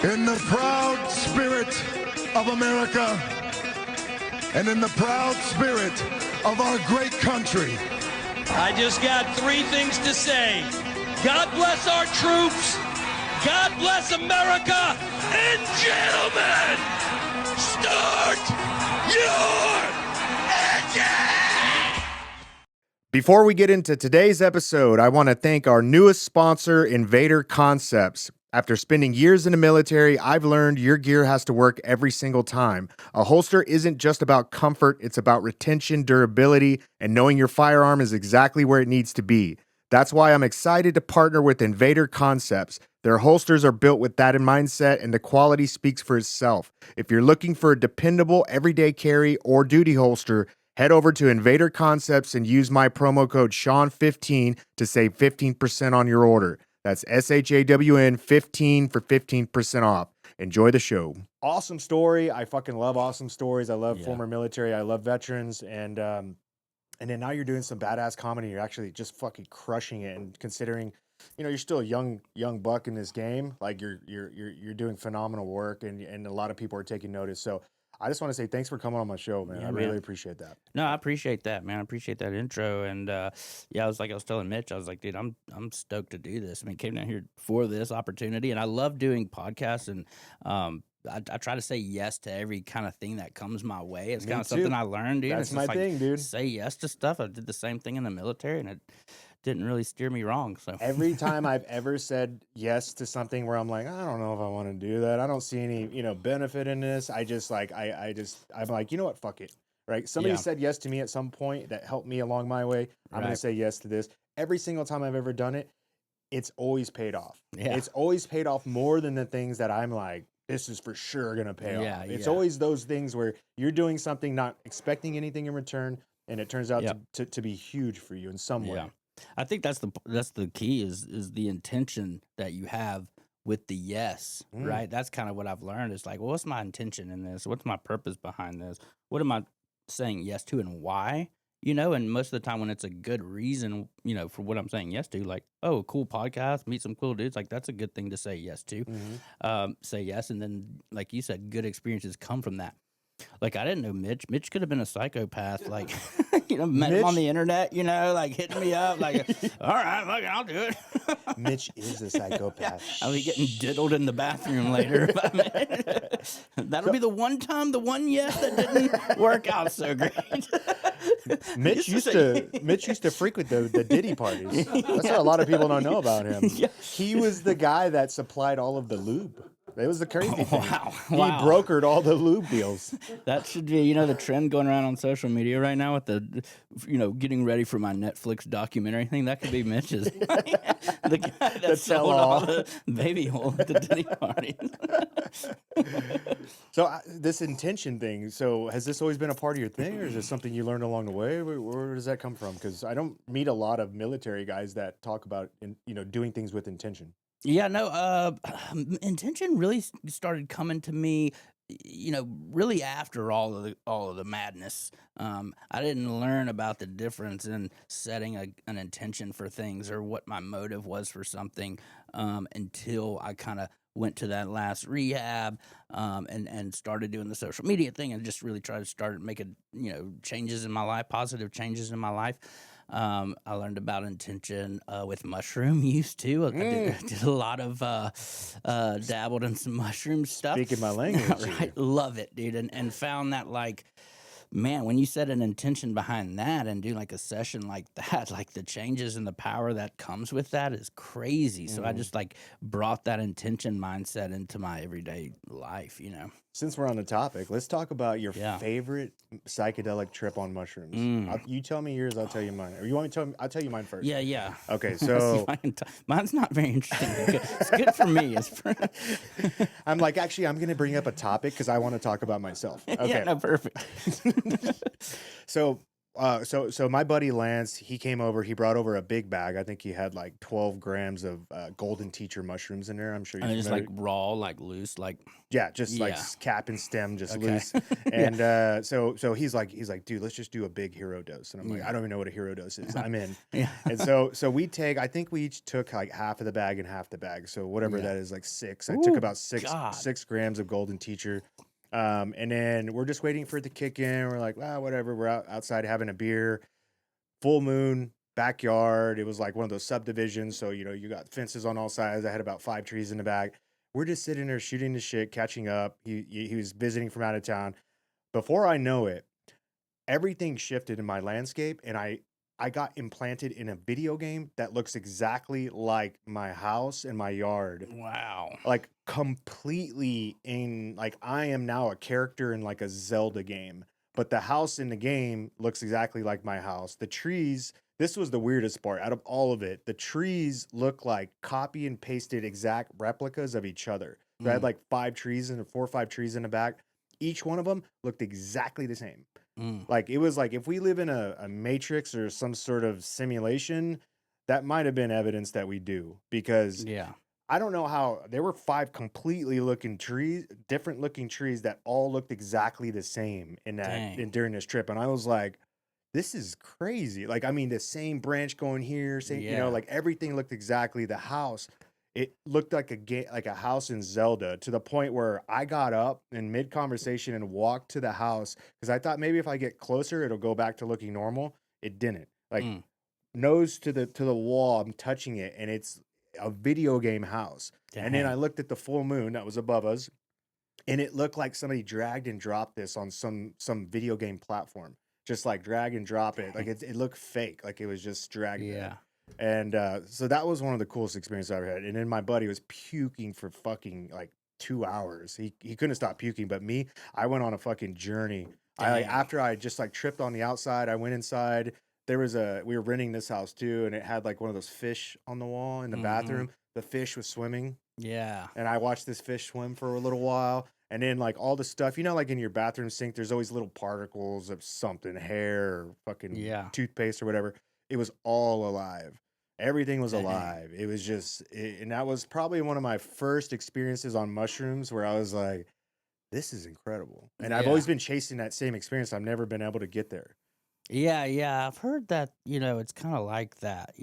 In the proud spirit of America and in the proud spirit of our great country, I just got three things to say. God bless our troops. God bless America. And gentlemen, start your engine! Before we get into today's episode, I want to thank our newest sponsor, Invader Concepts. After spending years in the military, I've learned your gear has to work every single time. A holster isn't just about comfort, it's about retention, durability, and knowing your firearm is exactly where it needs to be. That's why I'm excited to partner with Invader Concepts. Their holsters are built with that in mindset, and the quality speaks for itself. If you're looking for a dependable everyday carry or duty holster, head over to Invader Concepts and use my promo code Sean15 to save 15% on your order. That's SHAWN 15 for 15% off. Enjoy the show. Awesome story. I fucking love awesome stories. I love former military. I love veterans. And then now you're doing some badass comedy. You're actually just fucking crushing it. And considering, you know, you're still a young buck in this game, like you're doing phenomenal work, and a lot of people are taking notice. So I just want to say thanks for coming on my show, man. Yeah, I really appreciate that. No, I appreciate that, man. I appreciate that intro. And yeah, I was telling Mitch, I was like, dude, I'm stoked to do this. I mean, came down here for this opportunity, and I love doing podcasts, and I try to say yes to every kind of thing that comes my way. It's kind of something I learned, dude. That's it's my thing, dude. Say yes to stuff. I did the same thing in the military, and it didn't really steer me wrong. So every time I've ever said yes to something where I'm like, I don't know if I want to do that, I don't see any, benefit in this, I just like, I'm like, you know what, fuck it, right? Somebody said yes to me at some point that helped me along my way. I'm going to say yes to this. Every single time I've ever done it, it's always paid off. Yeah. It's always paid off more than the things that I'm like, this is for sure going to pay off. It's always those things where you're doing something, not expecting anything in return, and it turns out to be huge for you in some way. I think that's the key is the intention that you have with the yes, right? That's kind of what I've learned. It's like, well, what's my intention in this? What's my purpose behind this? What am I saying yes to, and why? And most of the time when it's a good reason, for what I'm saying yes to, like, oh, cool podcast, meet some cool dudes, like that's a good thing to say yes to. Say yes, and then, like you said, good experiences come from that. Like, I didn't know Mitch. Mitch could have been a psychopath. Like, met him on the internet, like hitting me up. Like, all right, look, I'll do it. Mitch is a psychopath. I'll be getting diddled in the bathroom later. That'll be the one time, the one yes that didn't work out so great. Mitch used to frequent the Diddy parties. That's what a lot of people don't know about him. He was the guy that supplied all of the lube. It was the crazy thing. Wow. He brokered all the lube deals. That should be, the trend going around on social media right now with the, getting ready for my Netflix documentary thing. That could be Mitch's. The guy that sold all the baby hole at the Diddy party. So this intention thing, so has this always been a part of your thing, or is this something you learned along the way? Where does that come from? Because I don't meet a lot of military guys that talk about, doing things with intention. Yeah, no, intention really started coming to me, really after all of the madness. I didn't learn about the difference in setting an intention for things or what my motive was for something until I kind of went to that last rehab and started doing the social media thing and just really tried to start making changes in my life, positive changes in my life. I learned about intention with mushroom use too. I did a lot of dabbled in some mushroom stuff. Speaking my language, right? Love it, dude, and found that, like, man, when you set an intention behind that and do like a session like that, like the changes and the power that comes with that is crazy. So I just brought that intention mindset into my everyday life, Since we're on the topic, let's talk about your favorite psychedelic trip on mushrooms. You tell me yours, I'll tell you mine. Or you want me to tell me? I'll tell you mine first. Yeah. Okay, so mine's not very interesting. It's good for me. I'm like, actually, I'm going to bring up a topic because I want to talk about myself. Okay. Yeah, no, perfect. So So my buddy Lance, he came over. He brought over a big bag. I think he had like 12 grams of golden teacher mushrooms in there. I'm sure I you're mean, just familiar. like raw, like loose, like Yeah, just like yeah. cap and stem, just Okay. loose. Yeah. And so he's like, dude, let's just do a big hero dose. And I'm like, Yeah. I don't even know what a hero dose is. I'm in. Yeah. And so I think we each took like half of the bag and half the bag. So whatever Yeah. that is, like six. I took Ooh, about God. 6 grams of golden teacher. And then we're just waiting for it to kick in. We're like, whatever. We're outside having a beer. Full moon, backyard. It was like one of those subdivisions. So, you got fences on all sides. I had about 5 trees in the back. We're just sitting there shooting the shit, catching up. He was visiting from out of town. Before I know it, everything shifted in my landscape, and I got implanted in a video game that looks exactly like my house and my yard. Wow. Like completely like I am now a character in like a Zelda game. But the house in the game looks exactly like my house. The trees, this was the weirdest part out of all of it. The trees look like copy and pasted exact replicas of each other. So I had like 4 or 5 trees in the back. Each one of them looked exactly the same. Like it was like if we live in a matrix or some sort of simulation, that might have been evidence that we do, because Yeah. I don't know how there were 5 different looking trees that all looked exactly the same Dang. during this trip. And I was like, this is crazy. Like, I mean, the same branch going here, same, Yeah. like everything looked exactly. The house, it looked like a house in Zelda, to the point where I got up in mid conversation and walked to the house because I thought maybe if I get closer, it'll go back to looking normal. It didn't. Like nose to the wall, I'm touching it, and it's a video game house. And then I Dang. looked at the full moon that was above us, and it looked like somebody dragged and dropped this on some video game platform. Just like drag and drop it. Like it looked fake. Like it was just dragged there. Yeah. And so that was one of the coolest experiences I ever had. And then my buddy was puking for fucking like 2 hours. He couldn't stop puking, but me, I went on a fucking journey. Dang. After I just like tripped on the outside, I went inside. We were renting this house too, and it had like one of those fish on the wall in the bathroom. The fish was swimming, Yeah. and I watched this fish swim for a little while. And then like all the stuff, like in your bathroom sink, there's always little particles of something, hair or fucking Yeah. toothpaste or whatever. It was all alive. Everything was Dang. alive. It was just, and that was probably one of my first experiences on mushrooms where I was like, this is incredible. And I've Yeah. always been chasing that same experience. I've never been able to get there. Yeah, yeah, I've heard that, it's kind of like that,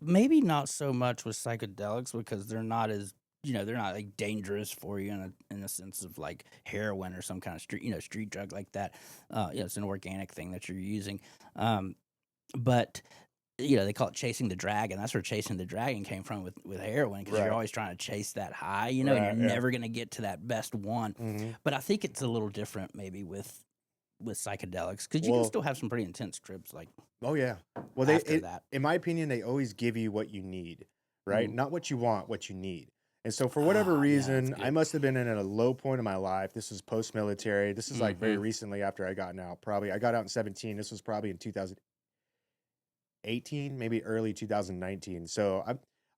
maybe not so much with psychedelics because they're not as, they're not like dangerous for you in a sense of like heroin or some kind of street drug like that. It's an organic thing that you're using. But they call it chasing the dragon. That's where chasing the dragon came from with heroin, because Right. you're always trying to chase that high, and Right, you're yeah. never going to get to that best one. Mhm. But I think it's a little different maybe with psychedelics, because you Well- can still have some pretty intense trips like Oh yeah. Well, after that. in my opinion, they always give you what you need, right? Mhm. Not what you want, what you need. And so for whatever Ah, yeah, reason, that's I good. must have been in a low point in my life. This was post-military. This is like very Mhm. recently after I gotten out. Probably I got out in 17. This was probably in 2018, maybe early 2019. So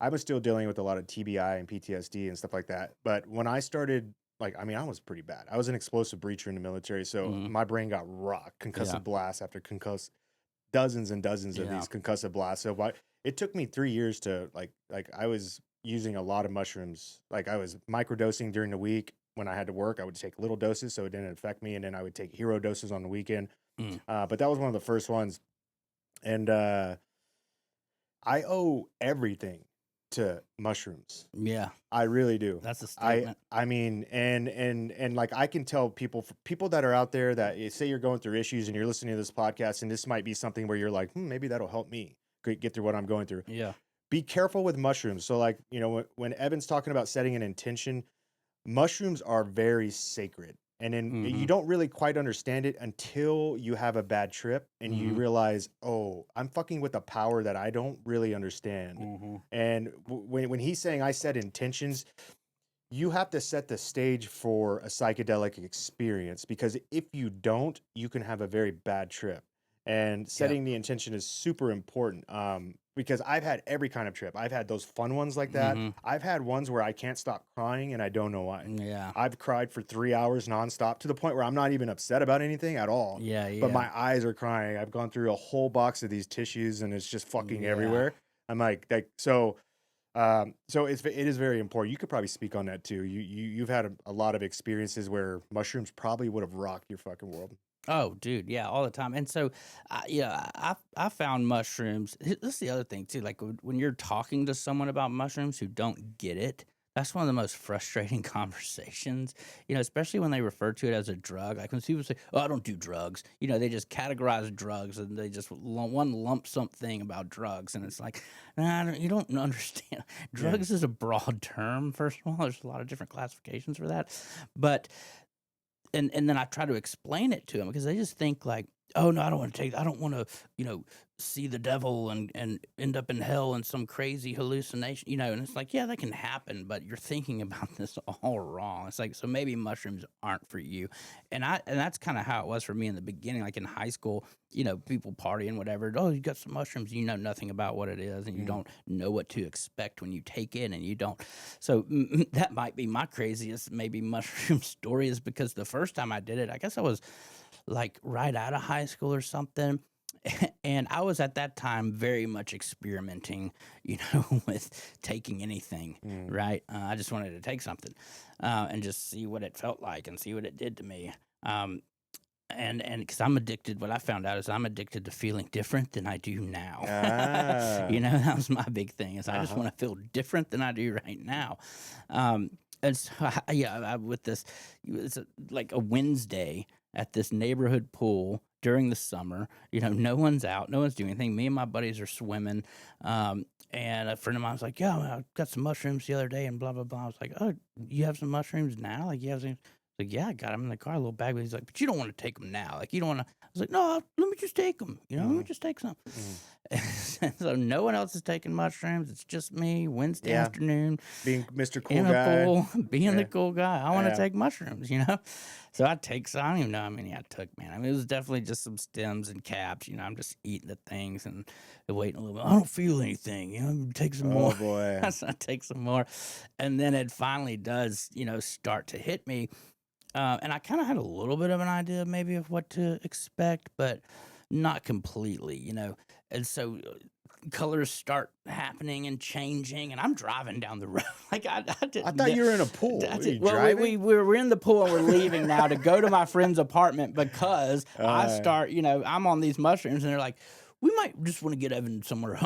I was still dealing with a lot of TBI and PTSD and stuff like that. But when I started, like, I mean, I was pretty bad. I was an explosive breacher in the military, so Mhm. my brain got rocked, concussive Yeah. blasts after dozens and dozens of Yeah. these concussive blasts. So it took me 3 years to like I was using a lot of mushrooms. Like I was microdosing during the week. When I had to work, I would take little doses so it didn't affect me, and then I would take hero doses on the weekend. Mm. But that was one of the first ones, and I owe everything to mushrooms. Yeah, I really do. that's a statement. I mean, and like I can tell people that are out there that say you're going through issues and you're listening to this podcast, and this might be something where you're like, maybe that'll help me get through what I'm going through. Yeah. Be careful with mushrooms. So like, when Evan's talking about setting an intention, mushrooms are very sacred. And then you Mhm. don't really quite understand it until you have a bad trip and you Mhm. realize, oh, I'm fucking with a power that I don't really understand. Mhm. And when he's saying I set intentions, you have to set the stage for a psychedelic experience, because if you don't, you can have a very bad trip. And setting the intention is super important. Because I've had every kind of trip. I've had those fun ones like that. I've had ones where I can't stop crying and I don't know why. Yeah. I've cried for 3 hours nonstop to the point where I'm not even upset about anything at all. Yeah, yeah. But my eyes are crying. I've gone through a whole box of these tissues and it's just fucking everywhere. I'm like so it is very important. You could probably speak on that too. You've had a lot of experiences where mushrooms probably would have rocked your fucking world. Oh, dude, yeah, all the time. And so, I found mushrooms. This is the other thing too. Like when you're talking to someone about mushrooms who don't get it, that's one of the most frustrating conversations. Especially when they refer to it as a drug. Like when people say, "Oh, I don't do drugs," they just categorize drugs and they just one lump sum thing about drugs, and it's like, nah, you don't understand. Drugs is a broad term. First of all, there's a lot of different classifications for that, but. And then I try to explain it to them because they just think like, oh no, I don't want to, see the devil and end up in hell in some crazy hallucination, and it's like, yeah, that can happen, but you're thinking about this all wrong. It's like, so maybe mushrooms aren't for you. And that's kind of how it was for me in the beginning, like in high school, people partying, whatever. Oh, you got some mushrooms, you know nothing about what it is, and you don't know what to expect when you take it, and you don't. So that might be my craziest maybe mushroom story, is because the first time I did it, I guess I was like right out of high school or something. And I was at that time very much experimenting, with taking anything, right? I just wanted to take something and just see what it felt like and see what it did to me. And because I'm addicted, what I found out is I'm addicted to feeling different than I do now. That was my big thing, is I just want to feel different than I do right now. And so, with this, it's like a Wednesday at this neighborhood pool during the summer. No one's out, no one's doing anything. Me and my buddies are swimming. And a friend of mine was like, yeah, I got some mushrooms the other day and blah, blah, blah. I was like, oh, you have some mushrooms now? Like, you have some? Like, yeah, I got them in the car, a little bag. But he's like, but you don't want to take them now. Like, you don't want to. I was like, no, let me just take them. Let me just take some. So no one else is taking mushrooms. It's just me, Wednesday afternoon. Being Mr. Cool in Guy. A pool, being the cool guy. I want to take mushrooms, So I take some. I don't even know how many I took, man. I mean, it was definitely just some stems and caps. I'm just eating the things and waiting a little bit. I don't feel anything. Take some more. Oh, boy. So I take some more. And then it finally does, start to hit me. And I kind of had a little bit of an idea maybe of what to expect, but not completely, And so colors start happening and changing, and I'm driving down the road. Like I thought you were in a pool. We're in the pool and we're leaving now to go to my friend's apartment because I start, I'm on these mushrooms, and they're like, we might just want to get Evan somewhere,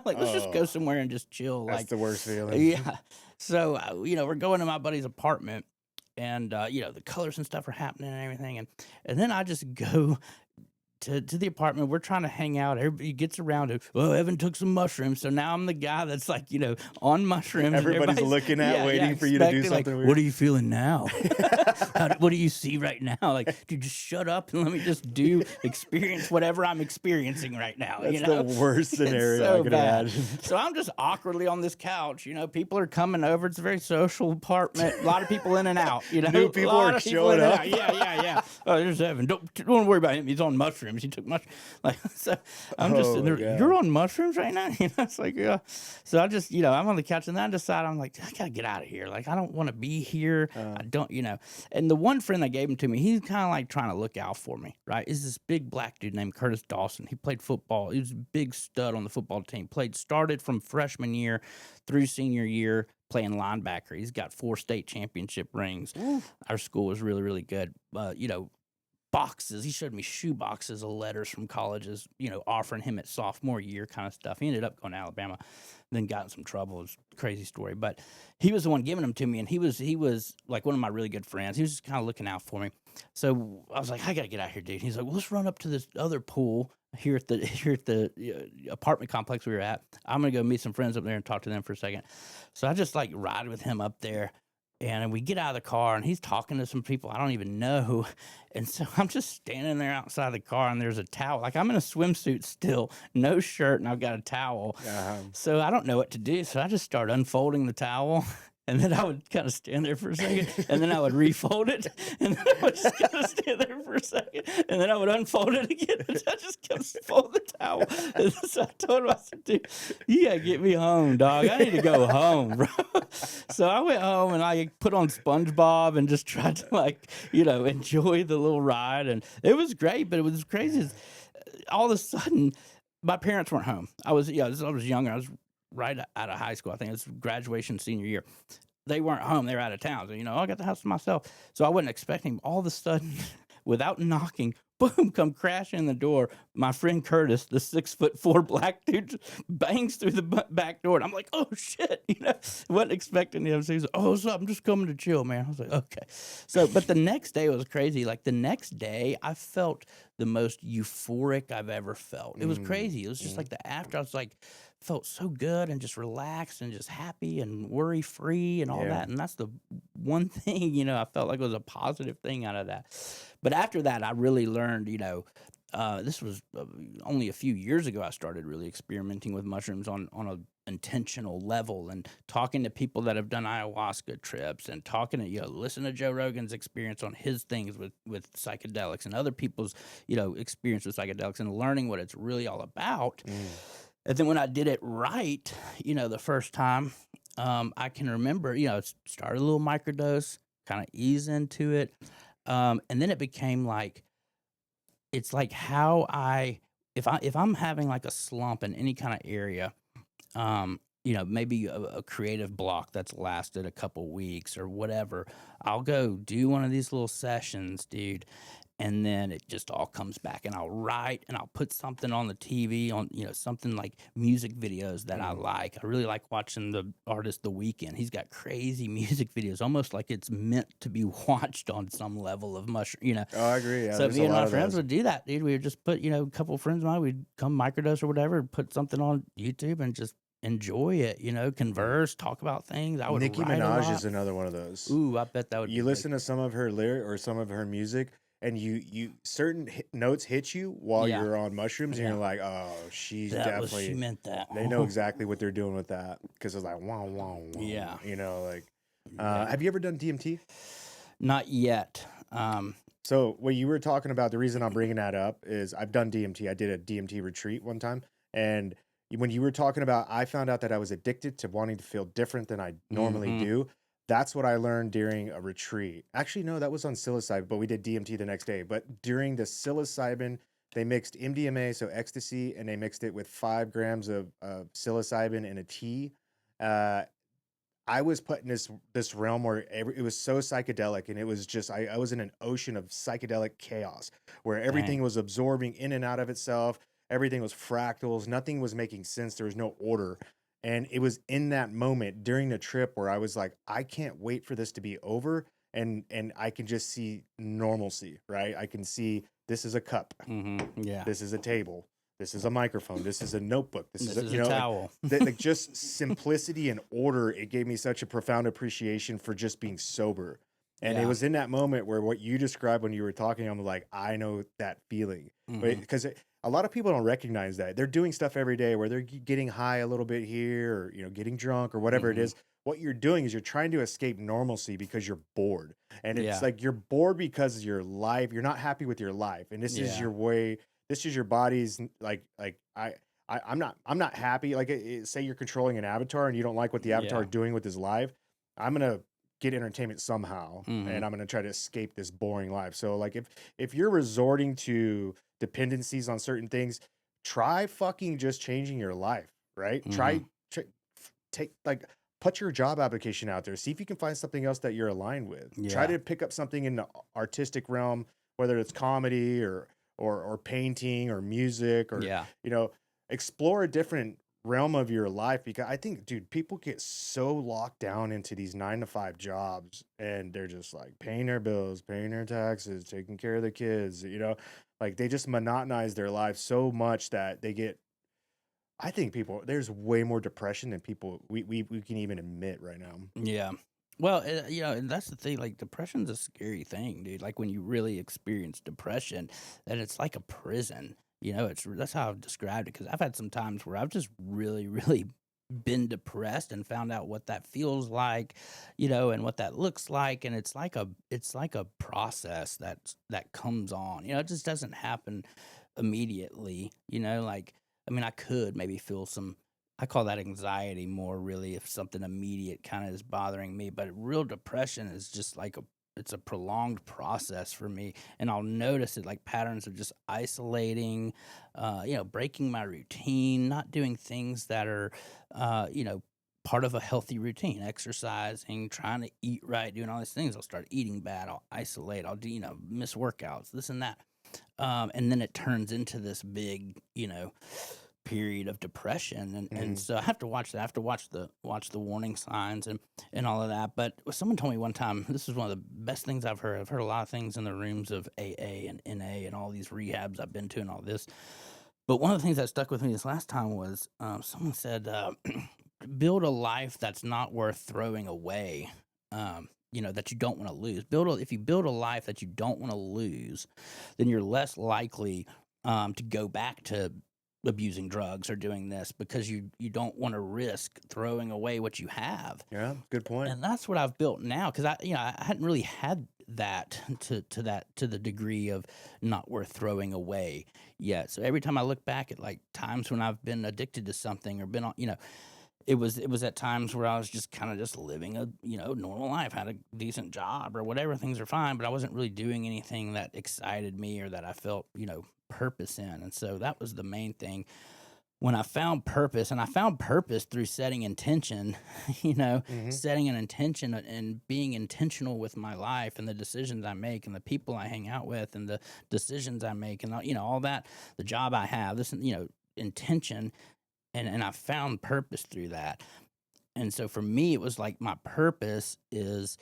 let's just go somewhere and just chill. That's the worst feeling. Yeah. So, we're going to my buddy's apartment. And, the colors and stuff are happening and everything. And then I just go to the apartment. We're trying to hang out. Everybody gets around it. Well, Evan took some mushrooms. So now I'm the guy that's like, on mushrooms. Everybody's looking at, waiting for you to do something weird. What are you feeling now? What do you see right now? Like, dude, just shut up and let me just experience whatever I'm experiencing right now. That's the worst scenario I could imagine. So I'm just awkwardly on this couch. People are coming over. It's a very social apartment. A lot of people in and out. New people are showing up. Yeah. Oh, there's Evan. Don't worry about him. He's on mushrooms. He took mushrooms. So I'm just sitting there. God. You're on mushrooms right now? It's like, yeah. So I just, I'm on the couch, and then I decide, I'm like, I gotta get out of here. Like, I don't want to be here. I don't, And the one friend that gave him to me, he's kind of like trying to look out for me, right? Is this big black dude named Curtis Dawson. He played football. He was a big stud on the football team. Started from freshman year through senior year, playing linebacker. He's got 4 state championship rings. Ooh. Our school was really, really good. Boxes. He showed me shoe boxes of letters from colleges, offering him at sophomore year kind of stuff. He ended up going to Alabama, then got in some trouble. It's a crazy story. But he was the one giving them to me, and he was like one of my really good friends. He was just kind of looking out for me. So I was like, I got to get out here, dude. He's like, well, let's run up to this other pool here at the apartment complex we were at. I'm going to go meet some friends up there and talk to them for a second. So I just like ride with him up there. And we get out of the car, and he's talking to some people I don't even know. And so I'm just standing there outside the car, and there's a towel. Like, I'm in a swimsuit still, no shirt, and I've got a towel. So I don't know what to do. So I just start unfolding the towel. and then I would kind of stand there for a second, and then I would refold it, and then I would just kind of stand there for a second, and then I would unfold it again, and I just kept folding the towel. And so I told him, I said, dude, you gotta get me home, dog. I need to go home, bro. So I went home and I put on SpongeBob and just tried to, like, enjoy the little ride, and it was great. But it was crazy. All of a sudden, my parents weren't home. I was younger. I was right out of high school. I think it was graduation senior year. They weren't home. They were out of town. So, I got the house to myself. So I wasn't expecting them. All of a sudden, without knocking, boom, come crashing in the door. My friend Curtis, the 6'4" black dude, bangs through the back door. And I'm like, oh, shit. Wasn't expecting him. So he's like, oh, what's up? I'm just coming to chill, man. I was like, okay. So, but the next day was crazy. Like, the next day, I felt the most euphoric I've ever felt. It was crazy. It was just like the after. I was like, felt so good and just relaxed and just happy and worry free and all that. And that's the one thing, I felt like was a positive thing out of that. But after that, I really learned, this was only a few years ago I started really experimenting with mushrooms on an intentional level and talking to people that have done ayahuasca trips and talking to, listen to Joe Rogan's experience on his things with psychedelics and other people's, experience with psychedelics and learning what it's really all about. And then when I did it right, the first time, I can remember, started a little microdose, kind of ease into it. And then it became like, it's like how if I'm having like a slump in any kind of area, maybe a creative block that's lasted a couple weeks or whatever, I'll go do one of these little sessions, dude. And then it just all comes back, and I'll write, and I'll put something on the TV on, something like music videos that I like. I really like watching the artist The Weeknd. He's got crazy music videos, almost like it's meant to be watched on some level of mushroom, Oh, I agree. Yeah, So me and my friends would do that, dude. We would just put, a couple of friends of mine, we'd come microdose or whatever, put something on YouTube and just enjoy it, converse, talk about things. I would Nicki write Minaj is another one of those. Ooh, I bet that would. You listen to some of her lyric or some of her music, and you certain notes hit you while you're on mushrooms, and you're like, oh, she's definitely. She meant that. They know exactly what they're doing with that because it's like wow, wow, wow. Yeah. Have you ever done DMT? Not yet. So what you were talking about, the reason I'm bringing that up is I've done DMT. I did a DMT retreat one time, and when you were talking about, I found out that I was addicted to wanting to feel different than I normally do. That's what I learned during a retreat. Actually, no, that was on psilocybin, but we did DMT the next day. But during the psilocybin, they mixed MDMA, so ecstasy, and they mixed it with 5 grams of psilocybin in a tea. I was put in this realm where it was so psychedelic, and it was just I was in an ocean of psychedelic chaos where everything was absorbing in and out of itself. Everything was fractals. Nothing was making sense. There was no order. And it was in that moment during the trip where I was like, I can't wait for this to be over. And I can just see normalcy, right? I can see this is a cup. Yeah. This is a table. This is a microphone. This is a notebook. This is a towel. Like just simplicity and order. It gave me such a profound appreciation for just being sober. And it was in that moment where what you described when you were talking, I'm like, I know that feeling. Because a lot of people don't recognize that. They're doing stuff every day where they're getting high a little bit here or, getting drunk or whatever it is. What you're doing is you're trying to escape normalcy because you're bored. And it's like you're bored because your life, you're not happy with your life. And this is your way, this is your body's I'm not happy. Like say you're controlling an avatar and you don't like what the avatar is doing with his life. I'm going to get entertainment somehow and I'm going to try to escape this boring life. So like if you're resorting to dependencies on certain things, try fucking just changing your life, right? Try put your job application out there. See if you can find something else that you're aligned with. Try to pick up something in the artistic realm, whether it's comedy or painting or music or explore a different realm of your life, because I think, dude, people get so locked down into these 9-to-5 jobs and they're just like paying their bills, paying their taxes, taking care of the kids, like they just monotonize their life so much that they get, I think there's way more depression than people we can even admit right now. Yeah. Well, and that's the thing, like depression's a scary thing, dude. Like when you really experience depression, and it's like a prison. That's how I've described it, because I've had some times where I've just really, really been depressed and found out what that feels like, and what that looks like. And it's like a process that comes on, it just doesn't happen immediately, like, I mean, I could maybe feel I call that anxiety more really if something immediate kind of is bothering me, but real depression is just like it's a prolonged process for me, and I'll notice it like patterns of just isolating, breaking my routine, not doing things that are, part of a healthy routine, exercising, trying to eat right, doing all these things. I'll start eating bad. I'll isolate. I'll do, miss workouts, this and that. And then it turns into this big, period of depression, and so I have to watch that. I have to watch the warning signs and all of that. But someone told me one time, this is one of the best things I've heard. I've heard a lot of things in the rooms of AA and NA and all these rehabs I've been to and all this. But one of the things that stuck with me this last time was someone said, build a life that's not worth throwing away. That you don't want to lose. If you build a life that you don't want to lose, then you're less likely to go back to abusing drugs or doing this, because you don't want to risk throwing away what you have. Yeah, good point. And that's what I've built now, because I hadn't really had that to the degree of not worth throwing away yet. So every time I look back at like times when I've been addicted to something or been on, it was at times where I was just kind of just living a normal life, had a decent job or whatever, things are fine, but I wasn't really doing anything that excited me or that I felt purpose in. And so that was the main thing when I found purpose. And I found purpose through setting intention, setting an intention and being intentional with my life and the decisions I make and the people I hang out with and the decisions I make and all that, the job I have, this intention. And I found purpose through that. And so for me, it was like my purpose is,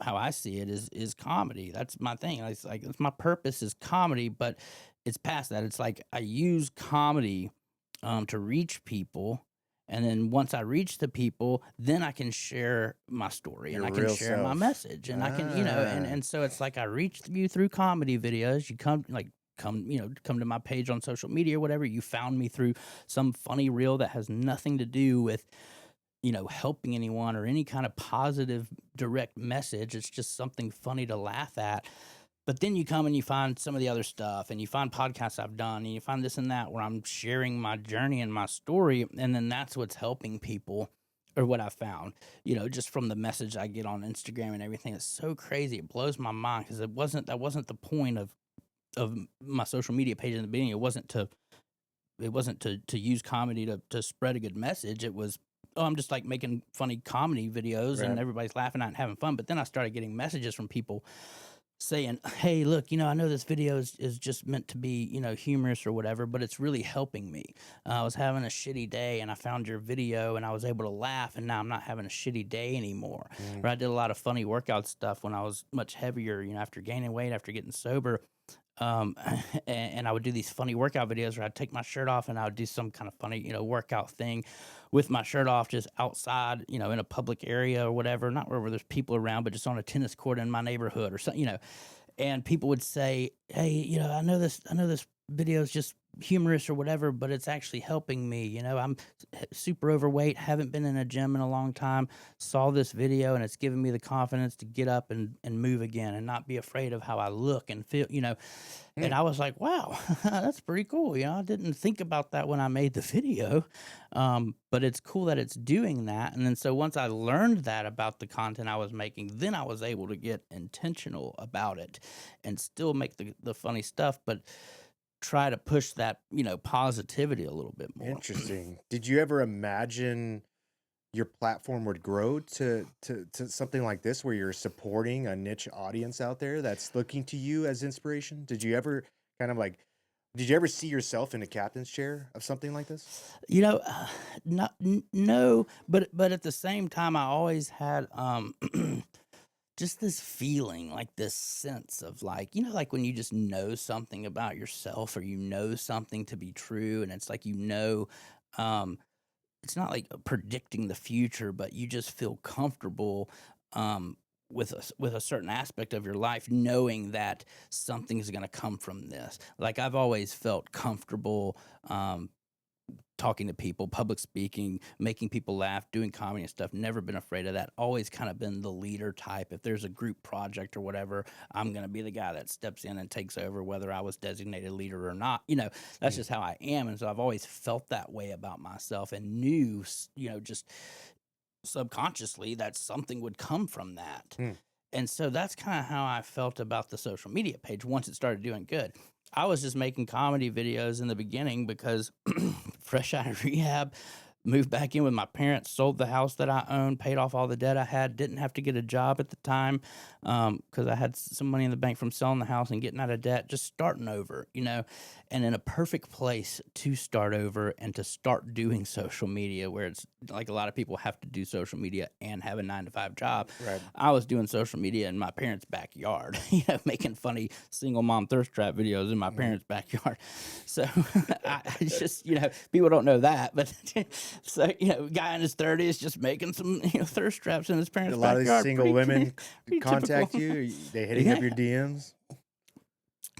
how I see it, is comedy. That's my thing. It's like my purpose is comedy, but it's past that. It's like I use comedy to reach people. And then once I reach the people, then I can share my story and I can share my message. And I can, and so it's like I reach you through comedy videos. You come to my page on social media or whatever. You found me through some funny reel that has nothing to do with, helping anyone or any kind of positive direct message. It's just something funny to laugh at. But then you come and you find some of the other stuff, and you find podcasts I've done, and you find this and that where I'm sharing my journey and my story. And then that's what's helping people, or what I found, just from the message I get on Instagram and everything. It's so crazy. It blows my mind, because that wasn't the point of my social media page in the beginning. It wasn't to use comedy to spread a good message. It was, I'm just like making funny comedy videos, right, and everybody's laughing at and having fun. But then I started getting messages from people saying, hey, look, I know this video is just meant to be, humorous or whatever, but it's really helping me. I was having a shitty day and I found your video and I was able to laugh, and now I'm not having a shitty day anymore. Or I did a lot of funny workout stuff when I was much heavier, after gaining weight, after getting sober. And I would do these funny workout videos where I'd take my shirt off and I would do some kind of funny, workout thing with my shirt off, just outside, in a public area or whatever, not where there's people around, but just on a tennis court in my neighborhood or something, and people would say, hey, I know this video is just humorous or whatever, but it's actually helping me. I'm super overweight, haven't been in a gym in a long time, saw this video and it's given me the confidence to get up and move again and not be afraid of how I look and feel, And I was like, wow, that's pretty cool. I didn't think about that when I made the video, but it's cool that it's doing that. And then so once I learned that about the content I was making, then I was able to get intentional about it and still make the funny stuff, but try to push that, positivity a little bit more. Interesting. Did you ever imagine your platform would grow to something like this, where you're supporting a niche audience out there that's looking to you as inspiration? Did you ever see yourself in a captain's chair of something like this? No, but at the same time, I always had just this feeling, like this sense of like, like when you just know something about yourself, or something to be true, and it's like, it's not like predicting the future, but you just feel comfortable with a certain aspect of your life, knowing that something's going to come from this. Like I've always felt comfortable talking to people, public speaking, making people laugh, doing comedy and stuff. Never been afraid of that. Always kind of been the leader type. If there's a group project or whatever, I'm going to be the guy that steps in and takes over, whether I was designated leader or not. That's just how I am. And so I've always felt that way about myself and knew, just subconsciously that something would come from that. And so that's kind of how I felt about the social media page once it started doing good. I was just making comedy videos in the beginning because fresh out of rehab, moved back in with my parents, sold the house that I owned, paid off all the debt I had, didn't have to get a job at the time because I had some money in the bank from selling the house and getting out of debt, just starting over, and in a perfect place to start over and to start doing social media, where it's like a lot of people have to do social media and have a 9-to-5 job. Right. I was doing social media in my parents' backyard, making funny single mom thirst trap videos in my parents' backyard. So I just, people don't know that, but so, guy in his 30s just making some, thirst traps in his parents' A lot backyard. of these single women pretty contact typical. you. They hitting up your DMs.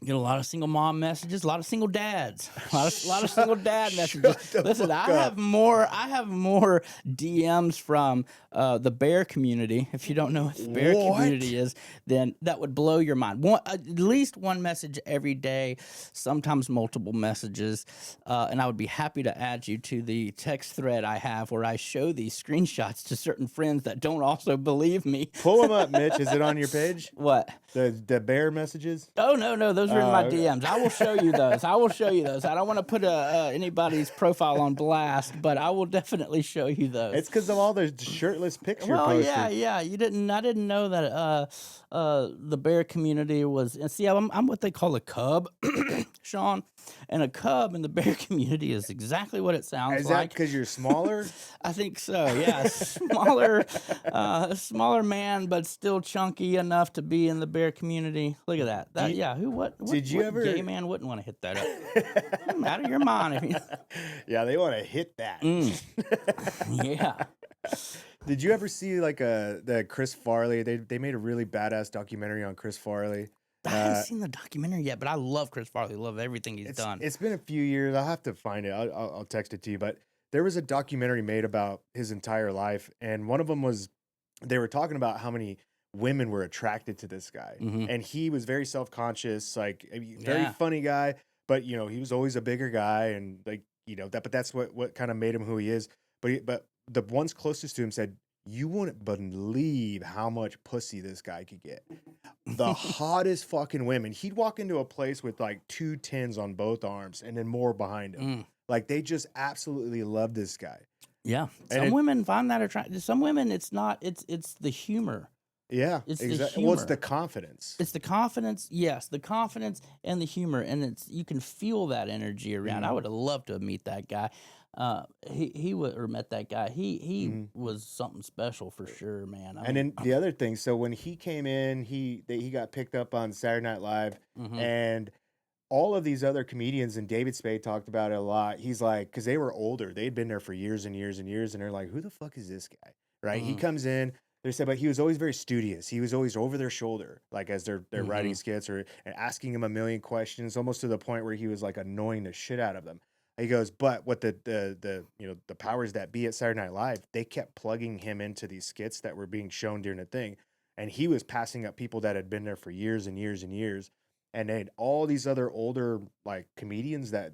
Get a lot of single mom messages, a lot of single dads, a lot of single dad messages. Listen, I have more DMs from the bear community. If you don't know what the bear community is, then that would blow your mind. At least one message every day, sometimes multiple messages, and I would be happy to add you to the text thread I have where I show these screenshots to certain friends that don't also believe me. Pull them up, Mitch. Is it on your page? What? The bear messages? Oh, no, those are in my DMs. I will show you those. I don't want to put anybody's profile on blast, but I will definitely show you those. It's because of all the shirtless picture Well, posters. yeah. I didn't know that the bear community was. And see, I'm what they call a cub, Sean, and a cub in the bear community is exactly what it sounds like. Is that because you're smaller? I think so. Yeah, smaller man, but still chunky enough to be in the bear community. Look at that. What gay man wouldn't want to hit that up? Out of your mind. Yeah, they want to hit that. Yeah. Did you ever see like the Chris Farley? They made a really badass documentary on Chris Farley. I haven't seen the documentary yet, but I love Chris Farley. Love everything he's done. It's been a few years. I'll have to find it. I'll text it to you. But there was a documentary made about his entire life, and one of them was they were talking about how many women were attracted to this guy, and he was very self-conscious, like very funny guy, but he was always a bigger guy, and like that. But that's what kind of made him who he is. But the ones closest to him said, "You wouldn't believe how much pussy this guy could get. The hottest fucking women. He'd walk into a place with like 2 tens on both arms and then more behind him. Like they just absolutely love this guy." Yeah. Some women find that attractive. Some women, it's not. It's the humor. Yeah, it's exactly. the humor. Well, it's the confidence. It's the confidence. Yes, the confidence and the humor, and you can feel that energy around. I would have loved to meet that guy. He would or met that guy. He was something special for sure, man. And then the other thing, so when he came in, he got picked up on Saturday Night Live, and all of these other comedians, and David Spade talked about it a lot. He's like, because they were older, they'd been there for years and years and years, and they're like, who the fuck is this guy? Right? He comes in. They said, but he was always very studious. He was always over their shoulder, like as they're writing skits and asking him a million questions, almost to the point where he was like annoying the shit out of them. He goes, but what the powers that be at Saturday Night Live, they kept plugging him into these skits that were being shown during the thing, and he was passing up people that had been there for years and years and years, and then all these other older like comedians that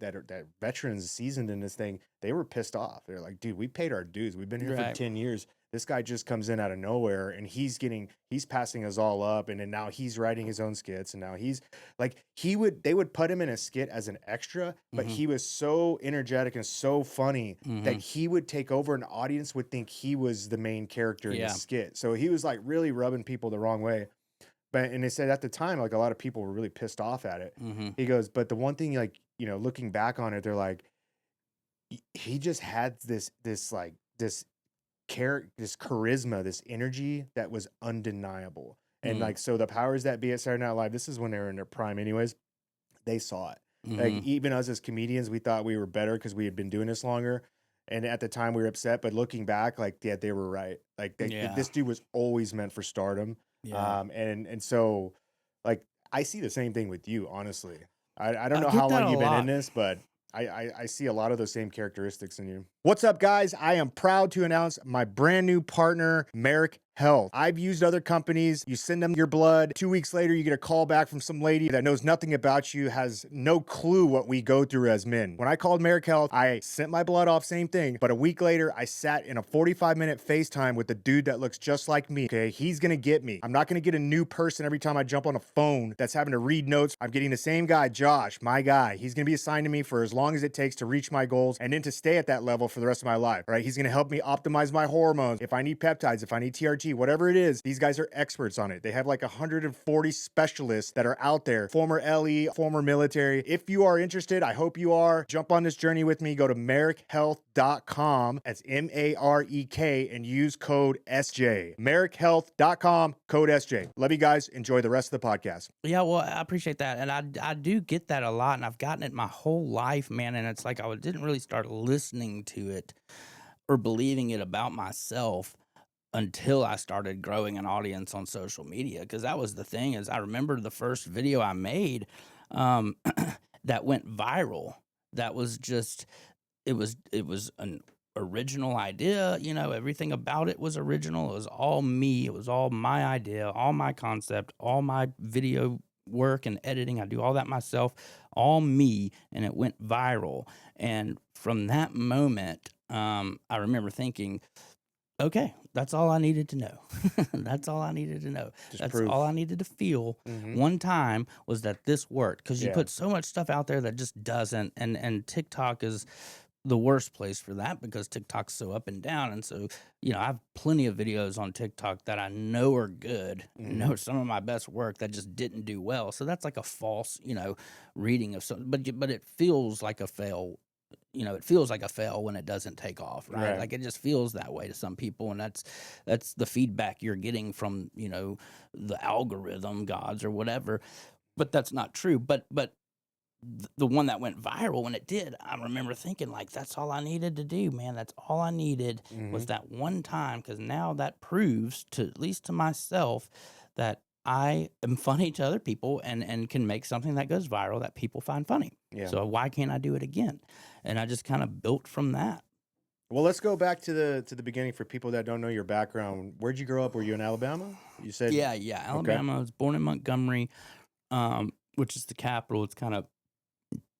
veterans seasoned in this thing, they were pissed off. They're like, dude, we paid our dues. We've been here for 10 years. This guy just comes in out of nowhere, and he's passing us all up, and then now he's writing his own skits, and now he's like they would put him in a skit as an extra, but he was so energetic and so funny that he would take over, and the audience would think he was the main character in the skit. So he was like really rubbing people the wrong way. And they said at the time, like a lot of people were really pissed off at it. He goes, but the one thing, like, looking back on it, they're like, he just had this charisma, this energy that was undeniable. And like, so the powers that be at Saturday Night Live, this is when they were in their prime anyways, they saw it. Like even us as comedians, we thought we were better because we had been doing this longer. And at the time we were upset, but looking back, like, yeah, they were right. Like this dude was always meant for stardom. Yeah. And so like, I see the same thing with you, honestly. I don't know how long you've been in this, but I see a lot of those same characteristics in you. What's up, guys? I am proud to announce my brand new partner, Merrick Health. I've used other companies. You send them your blood. 2 weeks later, you get a call back from some lady that knows nothing about you, has no clue what we go through as men. When I called Merrick Health, I sent my blood off, same thing. But a week later, I sat in a 45-minute FaceTime with the dude that looks just like me. Okay, he's gonna get me. I'm not gonna get a new person every time I jump on a phone that's having to read notes. I'm getting the same guy, Josh, my guy. He's gonna be assigned to me for as long as it takes to reach my goals and then to stay at that level for the rest of my life, right? He's gonna help me optimize my hormones. If I need peptides, if I need TRT, whatever it is, these guys are experts on it. They have like 140 specialists that are out there, former LE, former military. If you are interested, I hope you are, jump on this journey with me. Go to merrickhealth.com. That's M-A-R-E-K and use code SJ. merrickhealth.com, code SJ. Love you guys. Enjoy the rest of the podcast. Yeah, well, I appreciate that. And I do get that a lot, and I've gotten it my whole life, man. And it's like I didn't really start listening to it or believing it about myself until I started growing an audience on social media. Because that was the thing, is I remember the first video I made that went viral. That was just, it was an original idea. You know, everything about it was original. It was all me. It was all my idea, all my concept, all my video work and editing. I do all that myself, all me, and it went viral. And from that moment, I remember thinking, okay, that's all I needed to know. That's all I needed to know. That's proof. All I needed to feel one time was that this worked. Because you put so much stuff out there that just doesn't. And TikTok is the worst place for that, because TikTok's so up and down. And so, you know, I have plenty of videos on TikTok that I know are good, know some of my best work that just didn't do well. So that's like a false, you know, reading of something. But it feels like a fail. You know, it feels like a fail when it doesn't take off, right? Like it just feels that way to some people, and that's the feedback you're getting from, you know, the algorithm gods or whatever. But that's not true. But the one that went viral, when it did, I remember thinking, like, that's all I needed to do, man. That's all I needed was that one time, because now that proves, to at least to myself, that I am funny to other people and can make something that goes viral that people find funny. Yeah. So why can't I do it again? And I just kind of built from that. Well, let's go back to the beginning for people that don't know your background. Where'd you grow up? Were you in Alabama? You said Yeah, Alabama. Okay. I was born in Montgomery, which is the capital. It's kind of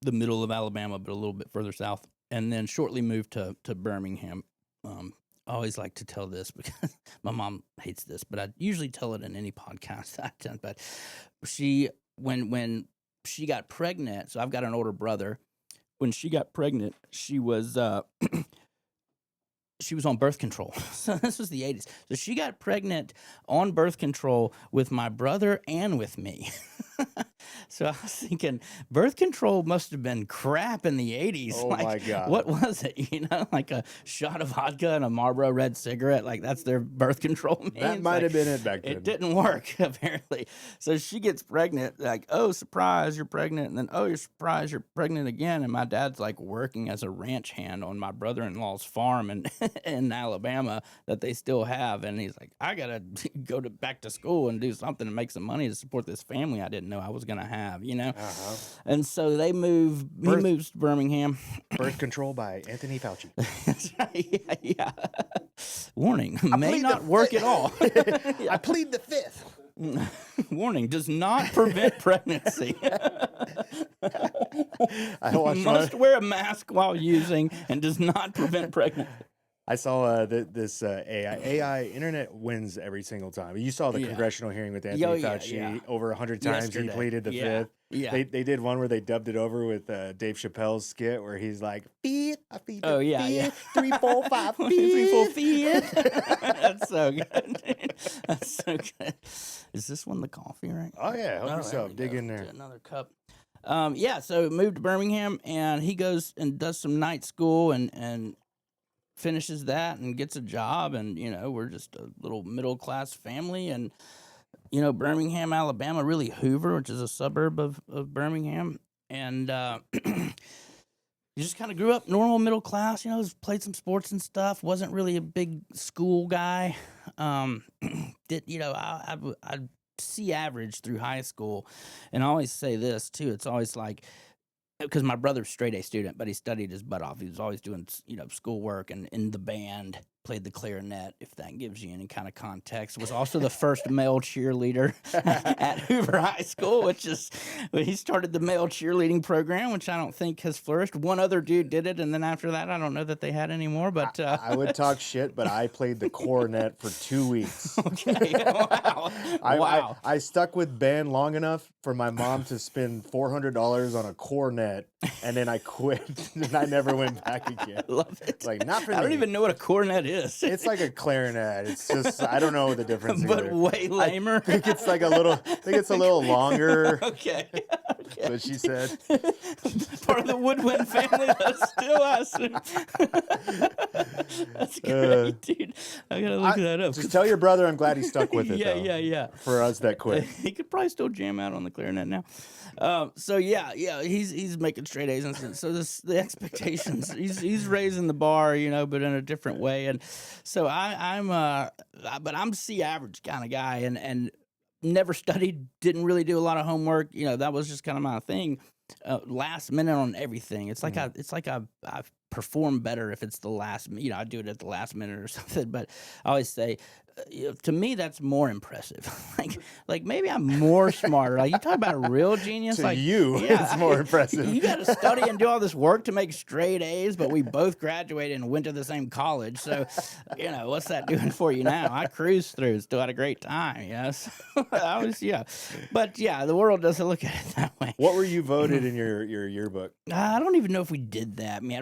the middle of Alabama, but a little bit further south. And then shortly moved to Birmingham. I always like to tell this because my mom hates this, but I usually tell it in any podcast I've done. But when she got pregnant, so I've got an older brother. When she got pregnant, she was on birth control. So this was the 80s. So she got pregnant on birth control with my brother and with me. So I was thinking, birth control must have been crap in the 80s. Oh, like, my God. What was it? You know, like a shot of vodka and a Marlboro Red cigarette. Like, that's their birth control means. That might have been it back then. It didn't work, apparently. So she gets pregnant, like, oh, surprise, you're pregnant. And then, oh, you're surprised, you're pregnant again. And my dad's, like, working as a ranch hand on my brother-in-law's farm in Alabama that they still have. And he's like, I got to go back to school and do something to make some money to support this family I didn't know I was going to have, you know? And so he moves to Birmingham. Birth control by Anthony Fauci. That's right, yeah. Warning, may not work at all. I plead the fifth. Warning, does not prevent pregnancy. Must wear a mask while using and does not prevent pregnancy. I saw this AI internet wins every single time. You saw the congressional hearing with Anthony Fauci over 100 times. Yesterday. He pleaded the fifth. Yeah. They did one where they dubbed it over with Dave Chappelle's skit where he's like, fifth, I feed the fifth, 3, 4, 5, fifth. 3, 4, fifth. That's so good. That's so good. Is this one the coffee, right? Oh, yeah. Help yourself. Dig in there. Another cup. So moved to Birmingham, and he goes and does some night school and finishes that and gets a job, and you know, we're just a little middle class family. And you know, Birmingham, Alabama, really Hoover, which is a suburb of Birmingham, and you just kind of grew up normal middle class, you know, played some sports and stuff, wasn't really a big school guy. I'd see average through high school. And I always say this too, it's always like, because my brother's straight A student, but he studied his butt off. He was always doing, schoolwork and in the band, played the clarinet, if that gives you any kind of context. Was also the first male cheerleader at Hoover High School, which is when he started the male cheerleading program, which I don't think has flourished. One other dude did it, and then after that, I don't know that they had any more. But I would talk shit, but I played the cornet for 2 weeks. Okay, wow, wow. I stuck with band long enough for my mom to spend $400 on a cornet, and then I quit, and I never went back again. I love it. Like, not for me. I don't even know what a cornet is. It's like a clarinet. It's just, I don't know the difference. But either. way lamer. I think it's like a little longer. Okay. That's what she said. Part of the Woodwind family. That's still us. That's great, dude. I gotta look that up. Just tell your brother I'm glad he stuck with it. Yeah. For us that quit. He could probably still jam out on the clarinet now. So he's making straight A's, and so the expectations. He's raising the bar, but in a different way. And so I'm C average kind of guy, and never studied, didn't really do a lot of homework. That was just kind of my thing. Last minute on everything. It's like I perform better if it's the last. I do it at the last minute or something. But I always say, to me, that's more impressive. like maybe I'm more smarter. Like, you talk about a real genius. To you, it's more impressive. You got to study and do all this work to make straight A's, but we both graduated and went to the same college. So, what's that doing for you now? I cruised through, still had a great time. Yes, but the world doesn't look at it that way. What were you voted in your yearbook? I don't even know if we did that, man.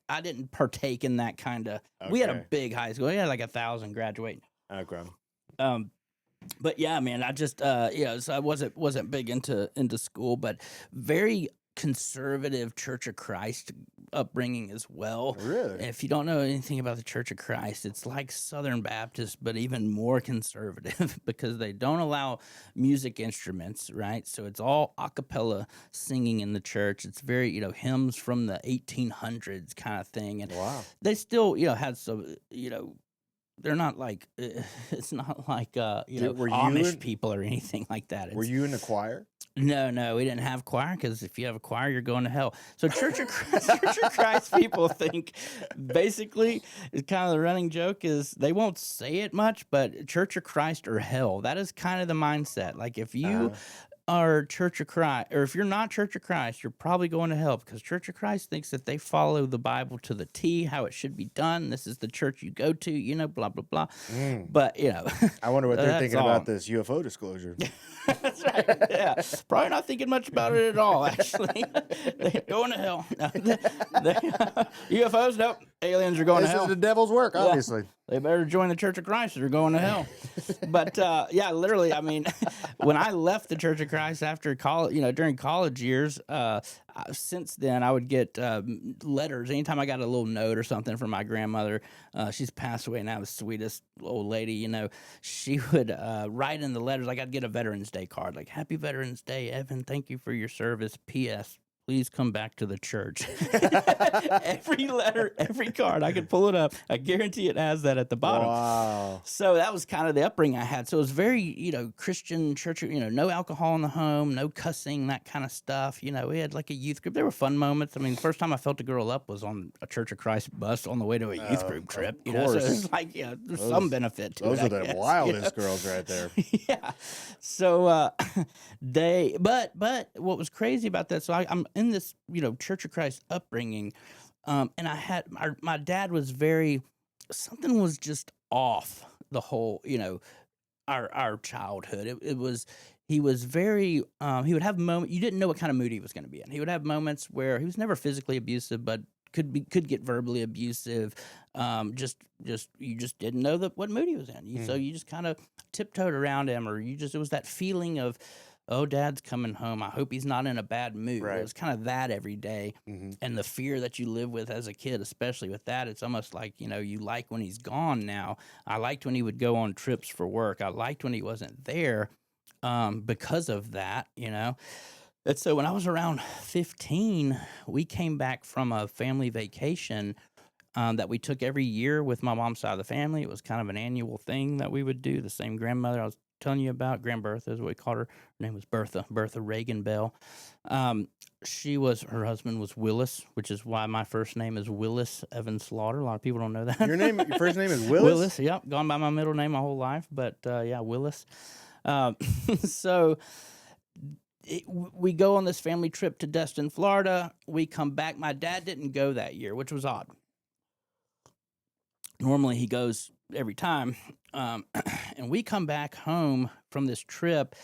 I didn't partake in that kind of. Okay. We had a big high school. We had like 1,000 graduating. Okay. But yeah, man, I just so I wasn't big into school, but very conservative Church of Christ upbringing as well. Really? If you don't know anything about the Church of Christ, it's like Southern Baptist, but even more conservative because they don't allow music instruments, right? So it's all a cappella singing in the church. It's very, hymns from the 1800s kind of thing. And wow. They still, had some, they're not like, it's not like, Amish people or anything like that. Were you in the choir? No, we didn't have choir because if you have a choir, you're going to hell. So Church of Christ people think basically, it's kind of the running joke is they won't say it much, but Church of Christ or hell. That is kind of the mindset. Like if you are Church of Christ, or if you're not Church of Christ, you're probably going to hell because Church of Christ thinks that they follow the Bible to the T, how it should be done. This is the church you go to, blah, blah, blah. But, I wonder what they're thinking about this UFO disclosure. That's right. Yeah. Probably not thinking much about it at all, actually. They're going to hell. UFOs, nope. Aliens are going to hell. This is the devil's work, obviously. They better join the Church of Christ or they're going to hell. But, literally, I mean, when I left the Church of Christ after college, during college years, since then, I would get letters. Anytime I got a little note or something from my grandmother, she's passed away now, the sweetest old lady, she would write in the letters, like I'd get a Veterans Day card, like, Happy Veterans Day, Evan, thank you for your service, P.S., please come back to the church. Every letter, every card, I could pull it up. I guarantee it has that at the bottom. Wow. So that was kind of the upbringing I had. So it was very, Christian church, no alcohol in the home, no cussing, that kind of stuff. We had like a youth group. There were fun moments. I mean, the first time I felt a girl up was on a Church of Christ bus on the way to a youth group trip. So it's like, there's some benefit to it. Those are the wildest girls right there. Yeah. So but what was crazy about that, so I'm in this, Church of Christ upbringing, and I had my dad was something was just off the whole, our childhood. He was very he would have moments you didn't know what kind of mood he was going to be in. He would have moments where he was never physically abusive, but could get verbally abusive. You just didn't know what mood he was in. So you just kind of tiptoed around him, or it was that feeling of, oh, Dad's coming home. I hope he's not in a bad mood. Right. It was kind of that every day. Mm-hmm. And the fear that you live with as a kid, especially with that, it's almost like, you like when he's gone now. I liked when he would go on trips for work. I liked when he wasn't there because of that, And so when I was around 15, we came back from a family vacation that we took every year with my mom's side of the family. It was kind of an annual thing that we would do. The same grandmother. I was telling you about, Grand Bertha is what we called her. Her name was Bertha Reagan Bell. Her husband was Willis, which is why my first name is Willis Evan Slaughter. A lot of people don't know that. Your first name is Willis? Willis, yep. Gone by my middle name my whole life, but yeah, Willis. So we go on this family trip to Destin, Florida. We come back. My dad didn't go that year, which was odd. Normally he goes every time. And we come back home from this trip,